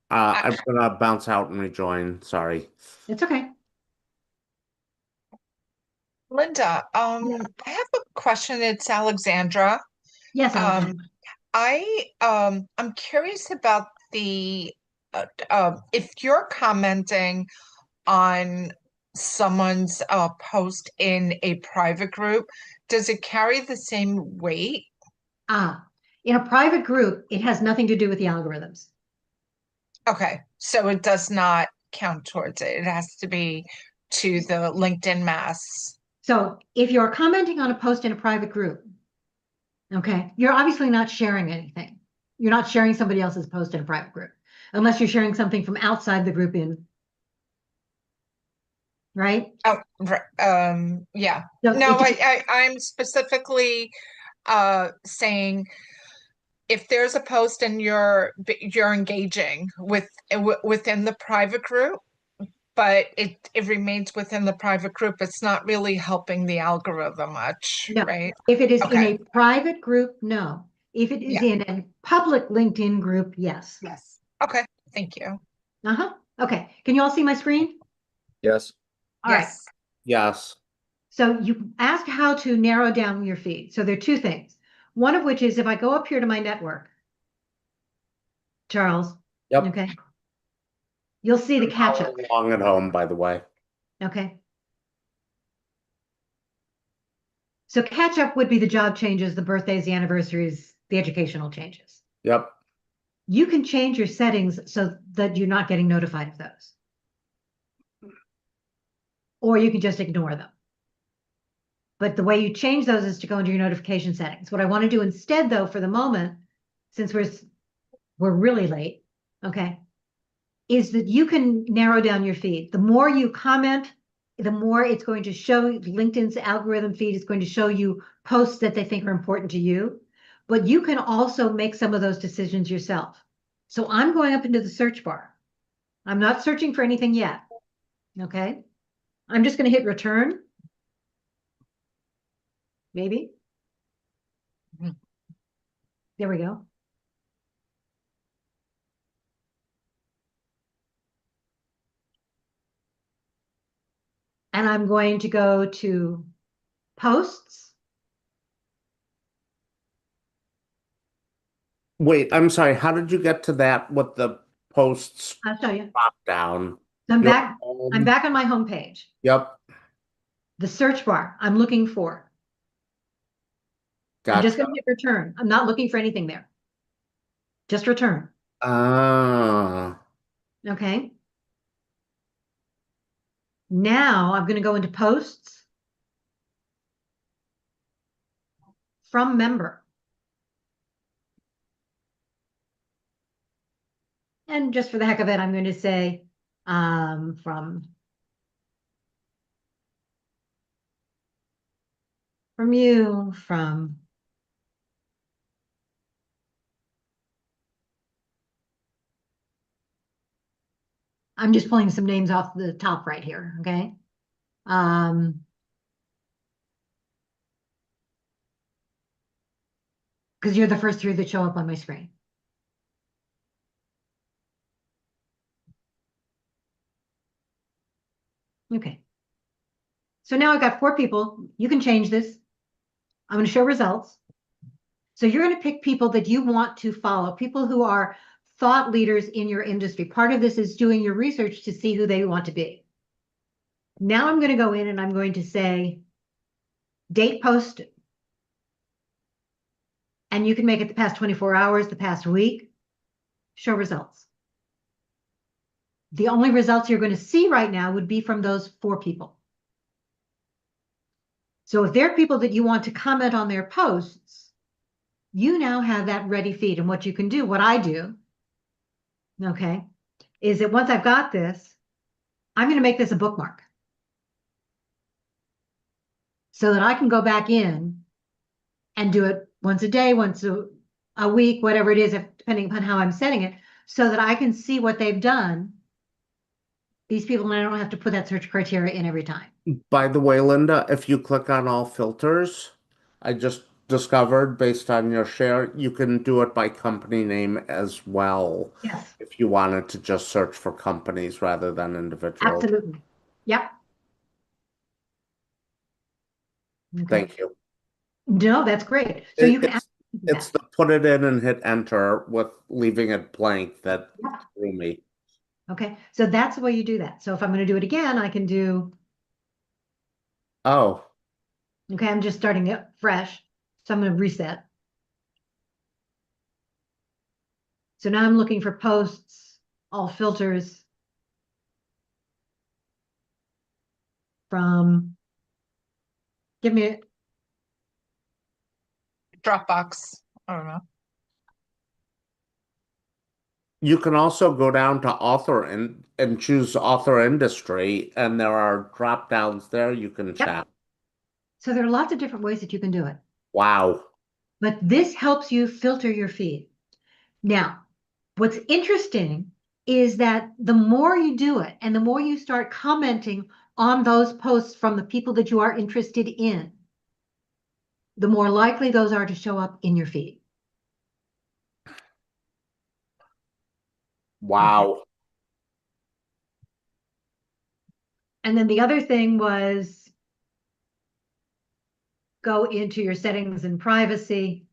S12: I'm gonna bounce out and rejoin. Sorry.
S1: It's okay.
S19: Linda, I have a question. It's Alexandra.
S1: Yes, Alexandra.
S19: I'm curious about the if you're commenting on someone's post in a private group, does it carry the same weight?
S1: In a private group, it has nothing to do with the algorithms.
S19: Okay, so it does not count towards it. It has to be to the LinkedIn mass.
S1: So if you're commenting on a post in a private group, okay, you're obviously not sharing anything. You're not sharing somebody else's post in a private group, unless you're sharing something from outside the group right?
S19: Yeah.
S1: So
S19: No, I'm specifically saying if there's a post and you're engaging within the private group, but it remains within the private group, it's not really helping the algorithm much,
S1: No.
S19: right?
S1: If it is in
S19: Okay.
S1: a private group, no. If it is in a public LinkedIn group, yes.
S19: Yes. Okay, thank you.
S1: Okay, can you all see my screen?
S17: Yes.
S1: All right.
S12: Yes.
S1: So you asked how to narrow down your feed. So there are two things. One of which is if I go up here to my network, Charles.
S12: Yep.
S1: Okay. You'll see the catch up.
S12: Long at home, by the way.
S1: Okay. So catch up would be the job changes, the birthdays, the anniversaries, the educational changes.
S12: Yep.
S1: You can change your settings so that you're not getting notified of those. Or you can just ignore them. But the way you change those is to go into your notification settings. What I want to do instead, though, for the moment, since we're really late, okay, is that you can narrow down your feed. The more you comment, the more it's going to show LinkedIn's algorithm feed is going to show you posts that they think are important to you. But you can also make some of those decisions yourself. So I'm going up into the search bar. I'm not searching for anything yet. Okay. I'm just going to hit return. Maybe. There we go. And I'm going to go to posts.
S12: Wait, I'm sorry. How did you get to that with the posts
S1: I'll show you.
S12: drop down?
S1: So I'm
S12: You're
S1: back. I'm back on my home page.
S12: Yep.
S1: The search bar. I'm looking for. I'm just
S12: Gotcha.
S1: going to hit return. I'm not looking for anything there. Just return.
S12: Ah.
S1: Okay. Now I'm going to go into posts from member. And just for the heck of it, I'm going to say from you, from I'm just pulling some names off the top right here, okay? Because you're the first three that show up on my screen. Okay. So now I've got 4 people. You can change this. I'm going to show results. So you're going to pick people that you want to follow, people who are thought leaders in your industry. Part of this is doing your research to see who they want to be. Now I'm going to go in and I'm going to say, date posted. And you can make it the past 24 hours, the past week, show results. The only results you're going to see right now would be from those 4 people. So if they're people that you want to comment on their posts, you now have that ready feed. And what you can do, what I do, okay, is that once I've got this, I'm going to make this a bookmark so that I can go back in and do it once a day, once a week, whatever it is, depending upon how I'm setting it, so that I can see what they've done. These people, and I don't have to put that search criteria in every time.
S12: By the way, Linda, if you click on all filters, I just discovered based on your share, you can do it by company name as well.
S1: Yes.
S12: If you wanted to just search for companies rather than individuals.
S1: Absolutely. Yep. Okay.
S12: Thank you.
S1: No, that's great. So you can
S12: It's the put it in and hit enter with leaving it blank that threw me.
S1: Okay, so that's the way you do that. So if I'm going to do it again, I can do,
S12: Oh,
S1: okay, I'm just starting it fresh. So I'm going to reset. So now I'm looking for posts, all filters from, give me
S19: Dropbox. I don't know.
S12: you can also go down to author and choose author industry, and there are drop downs there you can chat.
S1: So there are lots of different ways that you can do it.
S12: Wow.
S1: But this helps you filter your feed. Now, what's interesting is that the more you do it and the more you start commenting on those posts from the people that you are interested in, the more likely those are to show up in your feed.
S12: Wow.
S1: And then the other thing was go into your settings and privacy.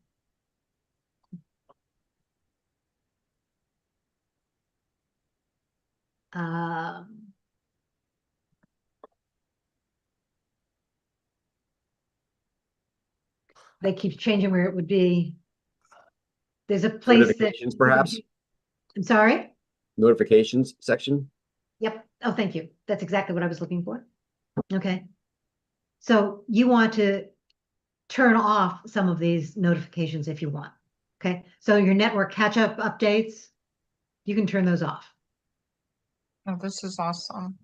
S1: They keep changing where it would be. There's a place that,
S17: Notifications, perhaps?
S1: I'm sorry?
S17: Notifications section?
S1: Yep. Oh, thank you. That's exactly what I was looking for. Okay. So you want to turn off some of these notifications if you want. Okay. So your network catch-up updates, you can turn those off.
S19: Oh, this is awesome.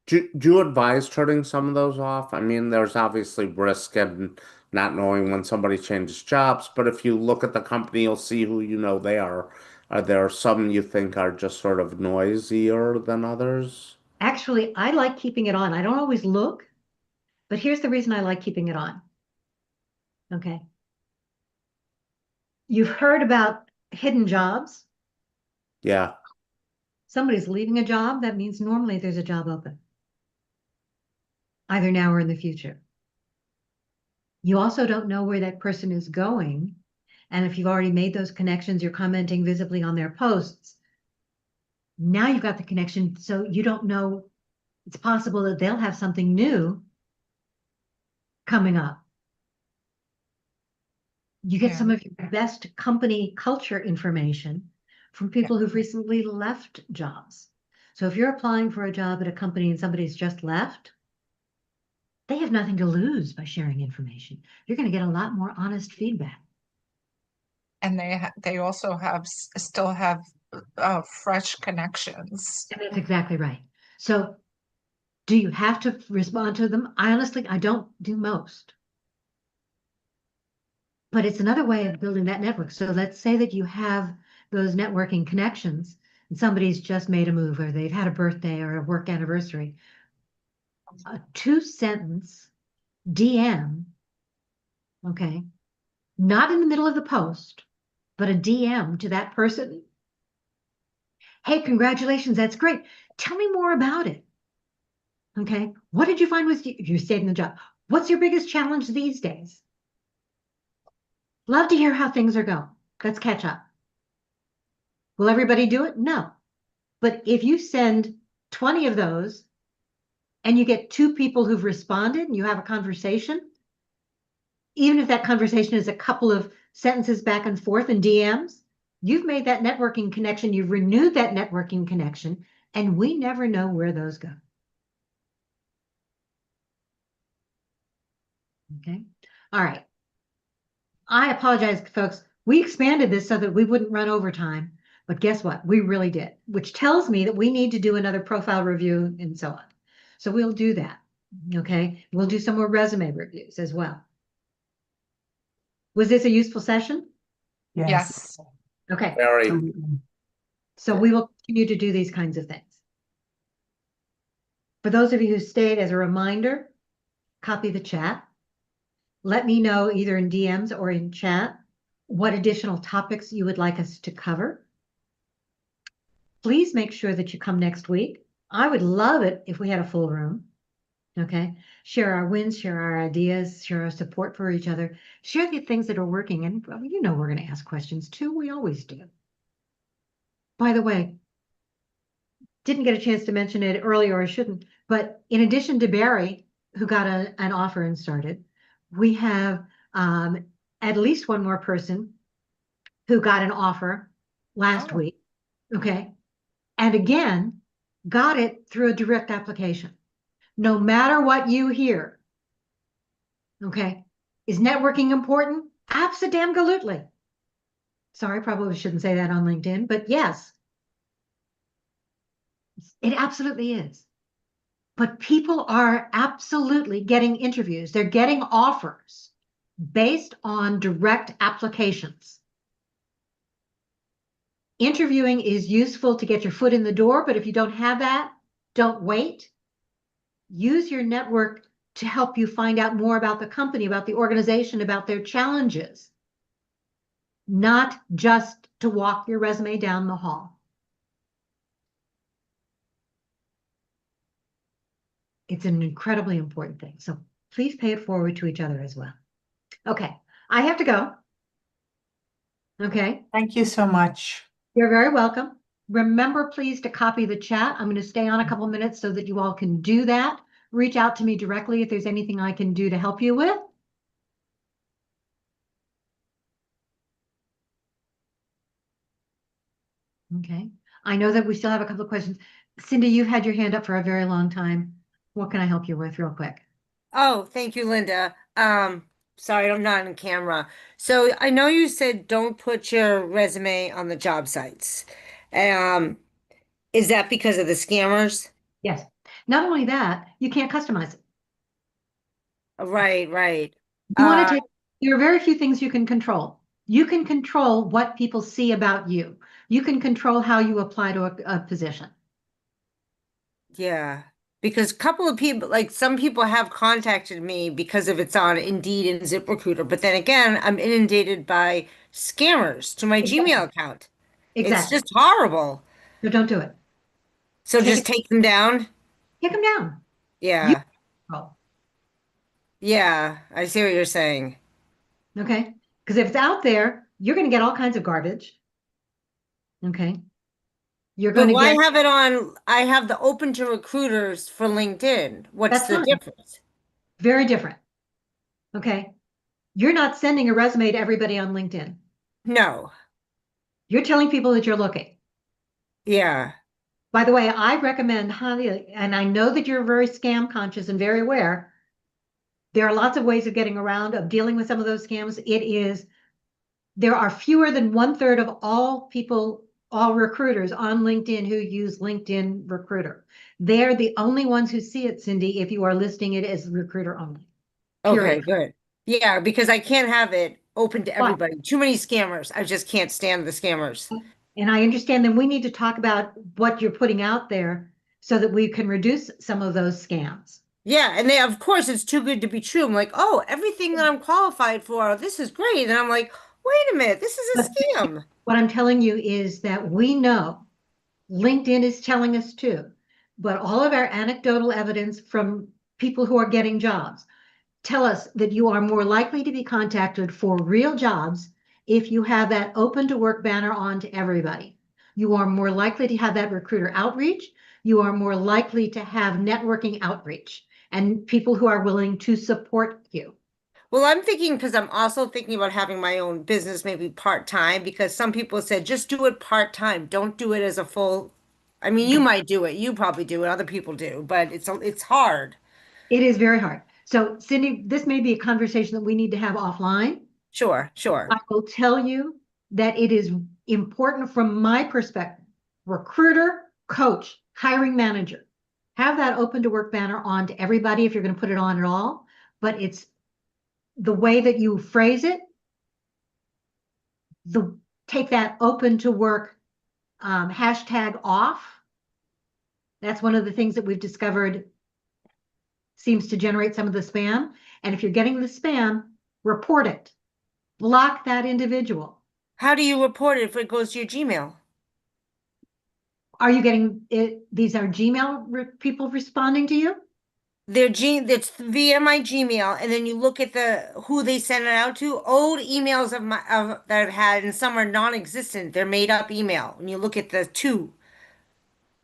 S12: Do you advise turning some of those off? I mean, there's obviously risk in not knowing when somebody changes jobs, but if you look at the company, you'll see who you know they are. Are there some you think are just sort of noisier than others?
S1: Actually, I like keeping it on. I don't always look, but here's the reason I like keeping it on. Okay. You've heard about hidden jobs.
S12: Yeah.
S1: Somebody's leaving a job. That means normally there's a job open, either now or in the future. You also don't know where that person is going. And if you've already made those connections, you're commenting visibly on their posts. Now you've got the connection, so you don't know. It's possible that they'll have something new coming up. You get some of your best company culture information from people who've recently left jobs. So if you're applying for a job at a company and somebody's just left, they have nothing to lose by sharing information. You're going to get a lot more honest feedback.
S19: And they also still have fresh connections.
S1: And that's exactly right. So do you have to respond to them? I don't do most. But it's another way of building that network. So let's say that you have those networking connections and somebody's just made a move or they've had a birthday or a work anniversary. A 2-sentence DM, okay, not in the middle of the post, but a DM to that person. Hey, congratulations, that's great. Tell me more about it. Okay, what did you find with you stayed in the job? What's your biggest challenge these days? Love to hear how things are going. Let's catch up. Will everybody do it? No. But if you send 20 of those and you get 2 people who've responded and you have a conversation, even if that conversation is a couple of sentences back and forth in DMs, you've made that networking connection, you've renewed that networking connection, and we never know where those go. Okay. All right. I apologize, folks. We expanded this so that we wouldn't run over time, but guess what? We really did, which tells me that we need to do another profile review and so on. So we'll do that. Okay. We'll do some more resume reviews as well. Was this a useful session?
S19: Yes.
S1: Okay.
S12: Very.
S1: So we will continue to do these kinds of things. For those of you who stayed, as a reminder, copy the chat. Let me know either in DMs or in chat what additional topics you would like us to cover. Please make sure that you come next week. I would love it if we had a full room. Okay. Share our wins, share our ideas, share our support for each other, share the things that are working. And you know, we're going to ask questions too. We always do. By the way, didn't get a chance to mention it earlier, or I shouldn't, but in addition to Barry, who got an offer and started, we have at least one more person who got an offer last week. Okay. And again, got it through a direct application. No matter what you hear. Okay. Is networking important? Abso-damn-galutely. Sorry, probably shouldn't say that on LinkedIn, but yes, it absolutely is. But people are absolutely getting interviews. They're getting offers based on direct applications. Interviewing is useful to get your foot in the door, but if you don't have that, don't wait. Use your network to help you find out more about the company, about the organization, about their challenges, not just to walk your resume down the hall. It's an incredibly important thing. So please pay it forward to each other as well. Okay, I have to go. Okay.
S21: Thank you so much.
S1: You're very welcome. Remember, please, to copy the chat. I'm going to stay on a couple minutes so that you all can do that. Reach out to me directly if there's anything I can do to help you with. Okay. I know that we still have a couple of questions. Cindy, you've had your hand up for a very long time. What can I help you with real quick?
S3: Oh, thank you, Linda. Sorry, I'm not on camera. So I know you said don't put your resume on the job sites. Is that because of the scammers?
S1: Yes. Not only that, you can't customize it.
S3: Right, right.
S1: You want to take, there are very few things you can control. You can control what people see about you. You can control how you apply to a position.
S3: Yeah. Because a couple of people, like some people have contacted me because of it's on Indeed and ZipRecruiter, but then again, I'm inundated by scammers to my Gmail account. It's
S1: Exactly.
S3: just horrible.
S1: So don't do it.
S3: So just take them down?
S1: Take them down.
S3: Yeah.
S1: Oh,
S3: Yeah, I see what you're saying.
S1: okay. Because if it's out there, you're going to get all kinds of garbage. Okay. You're
S3: But
S1: going to
S3: why
S1: get.
S3: have it on? I have the open to recruiters for LinkedIn. What's
S1: That's
S3: the
S1: fine.
S3: difference?
S1: Very different. Okay. You're not sending a resume to everybody on LinkedIn.
S3: No.
S1: You're telling people that you're looking.
S3: Yeah.
S1: By the way, I recommend highly, and I know that you're very scam conscious and very aware. There are lots of ways of getting around, of dealing with some of those scams. There are fewer than 1/3 of all people, all recruiters on LinkedIn who use LinkedIn Recruiter. They're the only ones who see it, Cindy, if you are listing it as recruiter only.
S3: Okay,
S1: Period.
S3: good. Yeah, because I can't have it open to everybody. Too many scammers. I just can't stand the scammers.
S1: And I understand that we need to talk about what you're putting out there so that we can reduce some of those scams.
S3: Yeah, and they, of course, it's too good to be true. I'm like, oh, everything that I'm qualified for, this is great. And I'm like, wait a minute, this is a scam.
S1: What I'm telling you is that we know LinkedIn is telling us too, but all of our anecdotal evidence from people who are getting jobs, tell us that you are more likely to be contacted for real jobs if you have that open to work banner on to everybody. You are more likely to have that recruiter outreach. You are more likely to have networking outreach and people who are willing to support you.
S3: Well, I'm thinking because I'm also thinking about having my own business, maybe part-time, because some people said just do it part-time. Don't do it as a full. I mean, you might do it. You probably do it. Other people do, but it's hard.
S1: It is very hard. So Cindy, this may be a conversation that we need to have offline.
S3: Sure, sure.
S1: I will tell you that it is important from my perspective, recruiter, coach, hiring manager, have that open to work banner on to everybody if you're going to put it on at all, but it's the way that you phrase it, take that open to work hashtag off. That's one of the things that we've discovered seems to generate some of the spam. And if you're getting the spam, report it. Block that individual.
S3: How do you report it if it goes to your Gmail?
S1: Are you getting it? These are Gmail people responding to you?
S3: It's via my Gmail, and then you look at who they sent it out to. Old emails that I've had, and some are non-existent. They're made up email. And you look at the to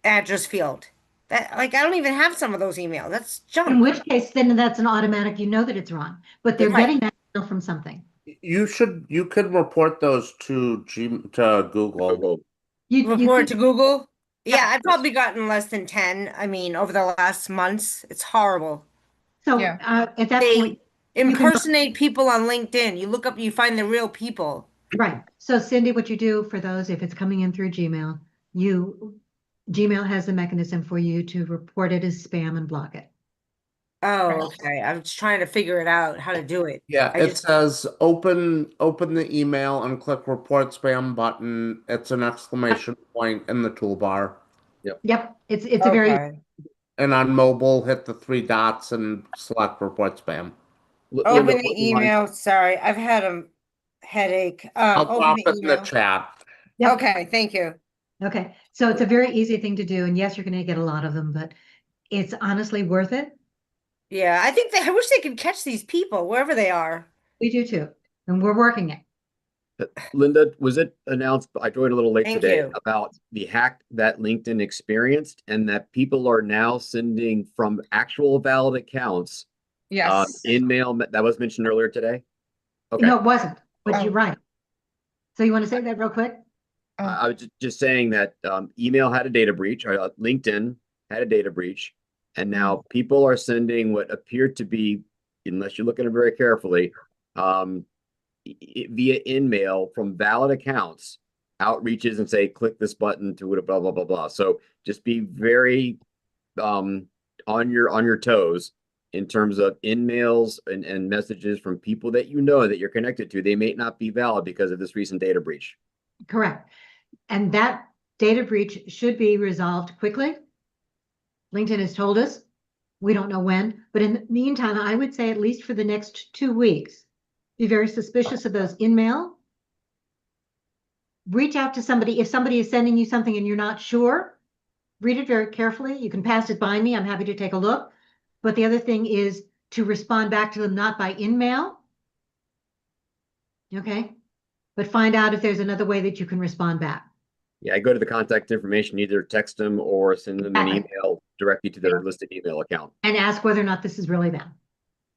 S3: address field. That I don't even have some of those emails. That's junk.
S1: In which case, then that's an automatic. You know that it's wrong, but they're getting that email from something.
S12: You could report those to Google.
S1: You
S3: report to Google? Yeah, I've probably gotten less than 10. I mean, over the last months, it's horrible.
S1: So at that point,
S3: impersonate people on LinkedIn. You look up, you find the real people.
S1: Right. So Cindy, what you do for those, if it's coming in through Gmail, Gmail has the mechanism for you to report it as spam and block it.
S3: Oh, okay. I was trying to figure it out how to do it.
S12: Yeah, it says open the email and click report spam button. It's an exclamation point in the toolbar.
S1: Yep. It's a very.
S12: And on mobile, hit the 3 dots and select report spam.
S3: Open the email. Sorry, I've had a headache.
S12: I'll
S3: Open
S12: drop
S3: the
S12: it in the
S3: email.
S12: chat.
S1: Yep.
S3: Okay, thank you.
S1: Okay. So it's a very easy thing to do. And yes, you're going to get a lot of them, but it's honestly worth it.
S3: Yeah, I wish they could catch these people wherever they are.
S1: We do too. And we're working it.
S17: Linda, was it announced, I joined a little late
S3: Thank
S17: today,
S3: you.
S17: about the hack that LinkedIn experienced and that people are now sending from actual valid accounts
S19: Yes.
S17: in mail? That was mentioned earlier today? Okay.
S1: No, it wasn't, but you're right. So you want to say that real quick?
S17: I was just saying that email had a data breach, or LinkedIn had a data breach, and now people are sending what appeared to be, unless you look at it very carefully, via InMail from valid accounts, outreaches and say, click this button to blah, blah, blah, blah. So just be very on your toes in terms of InMails and messages from people that you know that you're connected to. They may not be valid because of this recent data breach.
S1: Correct. And that data breach should be resolved quickly. LinkedIn has told us. We don't know when, but in the meantime, I would say at least for the next 2 weeks, be very suspicious of those InMail. Reach out to somebody. If somebody is sending you something and you're not sure, read it very carefully. You can pass it by me. I'm happy to take a look. But the other thing is to respond back to them, not by InMail. Okay. But find out if there's another way that you can respond back.
S17: Yeah, I go to the contact information, either text them or send them an email directly to their listed email account.
S1: And ask whether or not this is really them.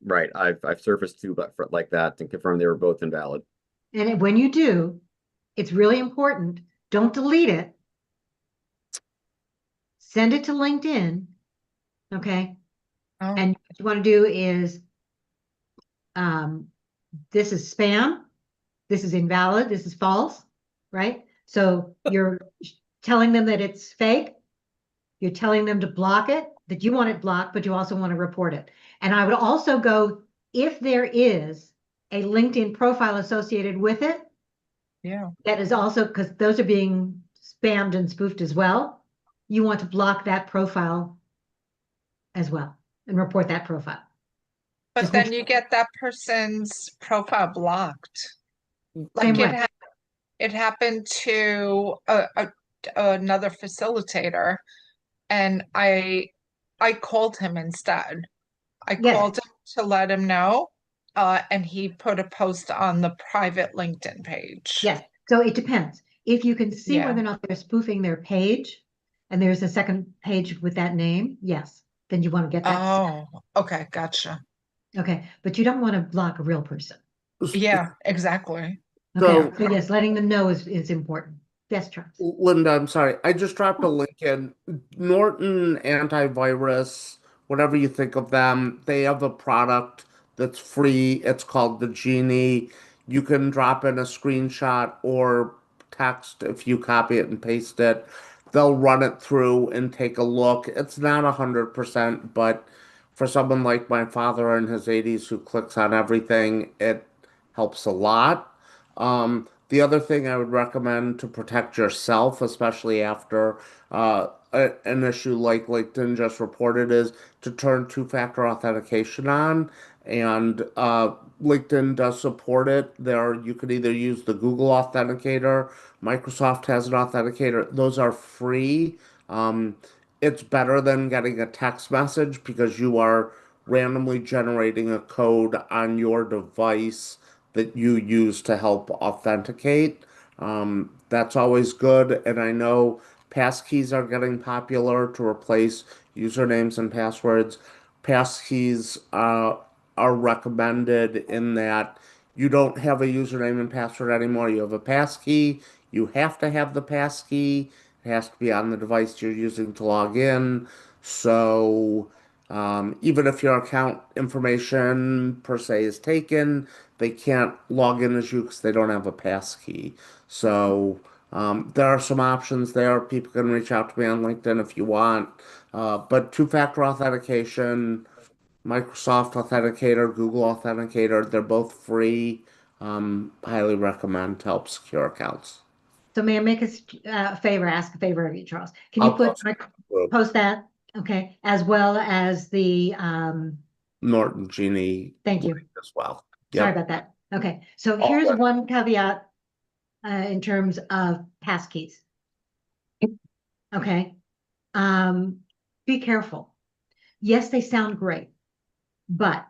S17: Right. I've surfaced 2 but like that and confirmed they were both invalid.
S1: And when you do, it's really important. Don't delete it. Send it to LinkedIn. Okay. And what you want to do is, this is spam. This is invalid. This is false. Right. So you're telling them that it's fake. You're telling them to block it, that you want it blocked, but you also want to report it. And I would also go, if there is a LinkedIn profile associated with it, that is also, because those are being spammed and spoofed as well, you want to block that profile as well and report that profile.
S19: But
S1: Just
S19: then you get that person's profile blocked. Like
S1: Same way.
S19: it happened to another facilitator, and I called him instead. I called him to let him know. And he put a post on the private LinkedIn page.
S1: Yes, so it depends. If you can see
S19: Yeah.
S1: whether or not they're spoofing their page, and there's a second page with that name, yes, then you want to get that set.
S19: Oh, okay, gotcha.
S1: Okay, but you don't want to block a real person.
S19: Yeah, exactly.
S1: Okay, so yes, letting them know is important. Yes, Charles.
S12: Linda, I'm sorry. I just dropped a link in. Norton Antivirus, whatever you think of them, they have a product that's free. It's called the Genie. You can drop in a screenshot or text if you copy it and paste it. They'll run it through and take a look. It's not 100%, but for someone like my father in his 80s who clicks on everything, it helps a lot. The other thing I would recommend to protect yourself, especially after an issue like LinkedIn just reported, is to turn two-factor authentication on. And LinkedIn does support it. There, you could either use the Google Authenticator, Microsoft has an authenticator. Those are free. It's better than getting a text message because you are randomly generating a code on your device that you use to help authenticate. That's always good. And I know passkeys are getting popular to replace usernames and passwords. Passkeys are recommended in that you don't have a username and password anymore. You have a passkey. You have to have the passkey. It has to be on the device you're using to log in. So even if your account information per se is taken, they can't log in as you because they don't have a passkey. So there are some options there. People can reach out to me on LinkedIn if you want. But two-factor authentication, Microsoft Authenticator, Google Authenticator, they're both free. Highly recommend to help secure accounts.
S1: So may I make a favor, ask a favor of you, Charles? Can you post that? Okay, as well as the
S12: Norton Genie
S1: thank you.
S12: link as well.
S1: Sorry
S12: Yep.
S1: about that. Okay, so
S12: All
S1: here's
S12: good.
S1: one caveat in terms of passkeys. Okay, be careful. Yes, they sound great, but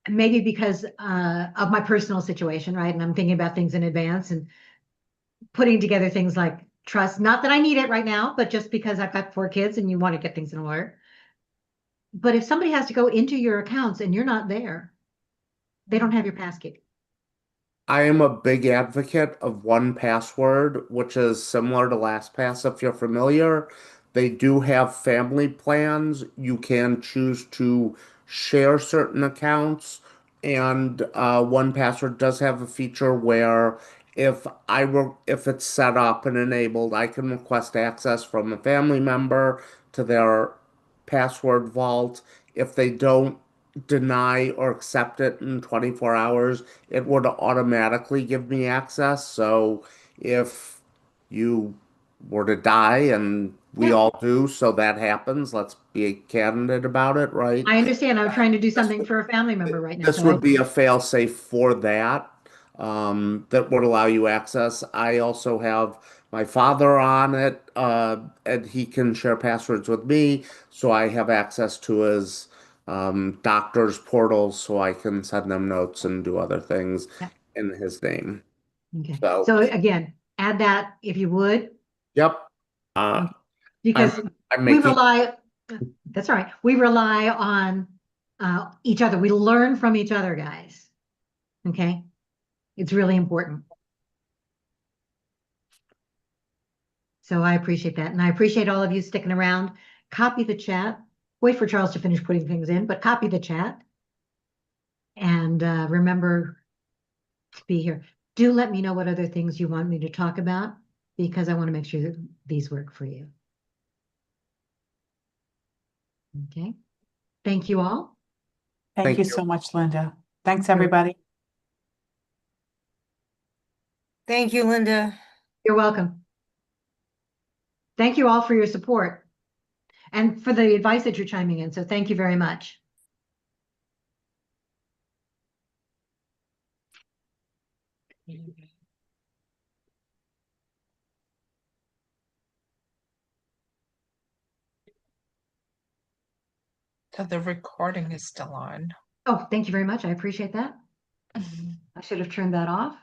S1: maybe because of my personal situation, right? And I'm thinking about things in advance and putting together things like trust. Not that I need it right now, but just because I've got 4 kids and you want to get things in order. But if somebody has to go into your accounts and you're not there, they don't have your passkey.
S12: I am a big advocate of 1Password, which is similar to LastPass if you're familiar. They do have family plans. You can choose to share certain accounts, and 1Password does have a feature where if it's set up and enabled, I can request access from a family member to their password vault. If they don't deny or accept it in 24 hours, it would automatically give me access. So if you were to die, and we all do, so that happens, let's be candid about it, right?
S1: I understand. I'm trying to do something for a family member right now.
S12: This
S1: So
S12: would be a fail-safe for that, that would allow you access. I also have my father on it, and he can share passwords with me, so I have access to his doctor's portals, so I can send them notes and do other things in his name.
S1: Okay.
S12: So,
S1: So again, add that if you would,
S12: yep. I'm
S1: because
S12: I'm
S1: we
S12: making
S1: rely, that's all right. We rely on each other. We learn from each other, guys. Okay. It's really important. So I appreciate that. And I appreciate all of you sticking around. Copy the chat. Wait for Charles to finish putting things in, but copy the chat. And remember to be here. Do let me know what other things you want me to talk about, because I want to make sure that these work for you. Okay. Thank you all.
S21: Thank you so much, Linda. Thanks, everybody.
S3: Thank you, Linda.
S1: You're welcome. Thank you all for your support and for the advice that you're chiming in. So thank you very much.
S19: The recording is still on.
S1: Oh, thank you very much. I appreciate that. I should have turned that off.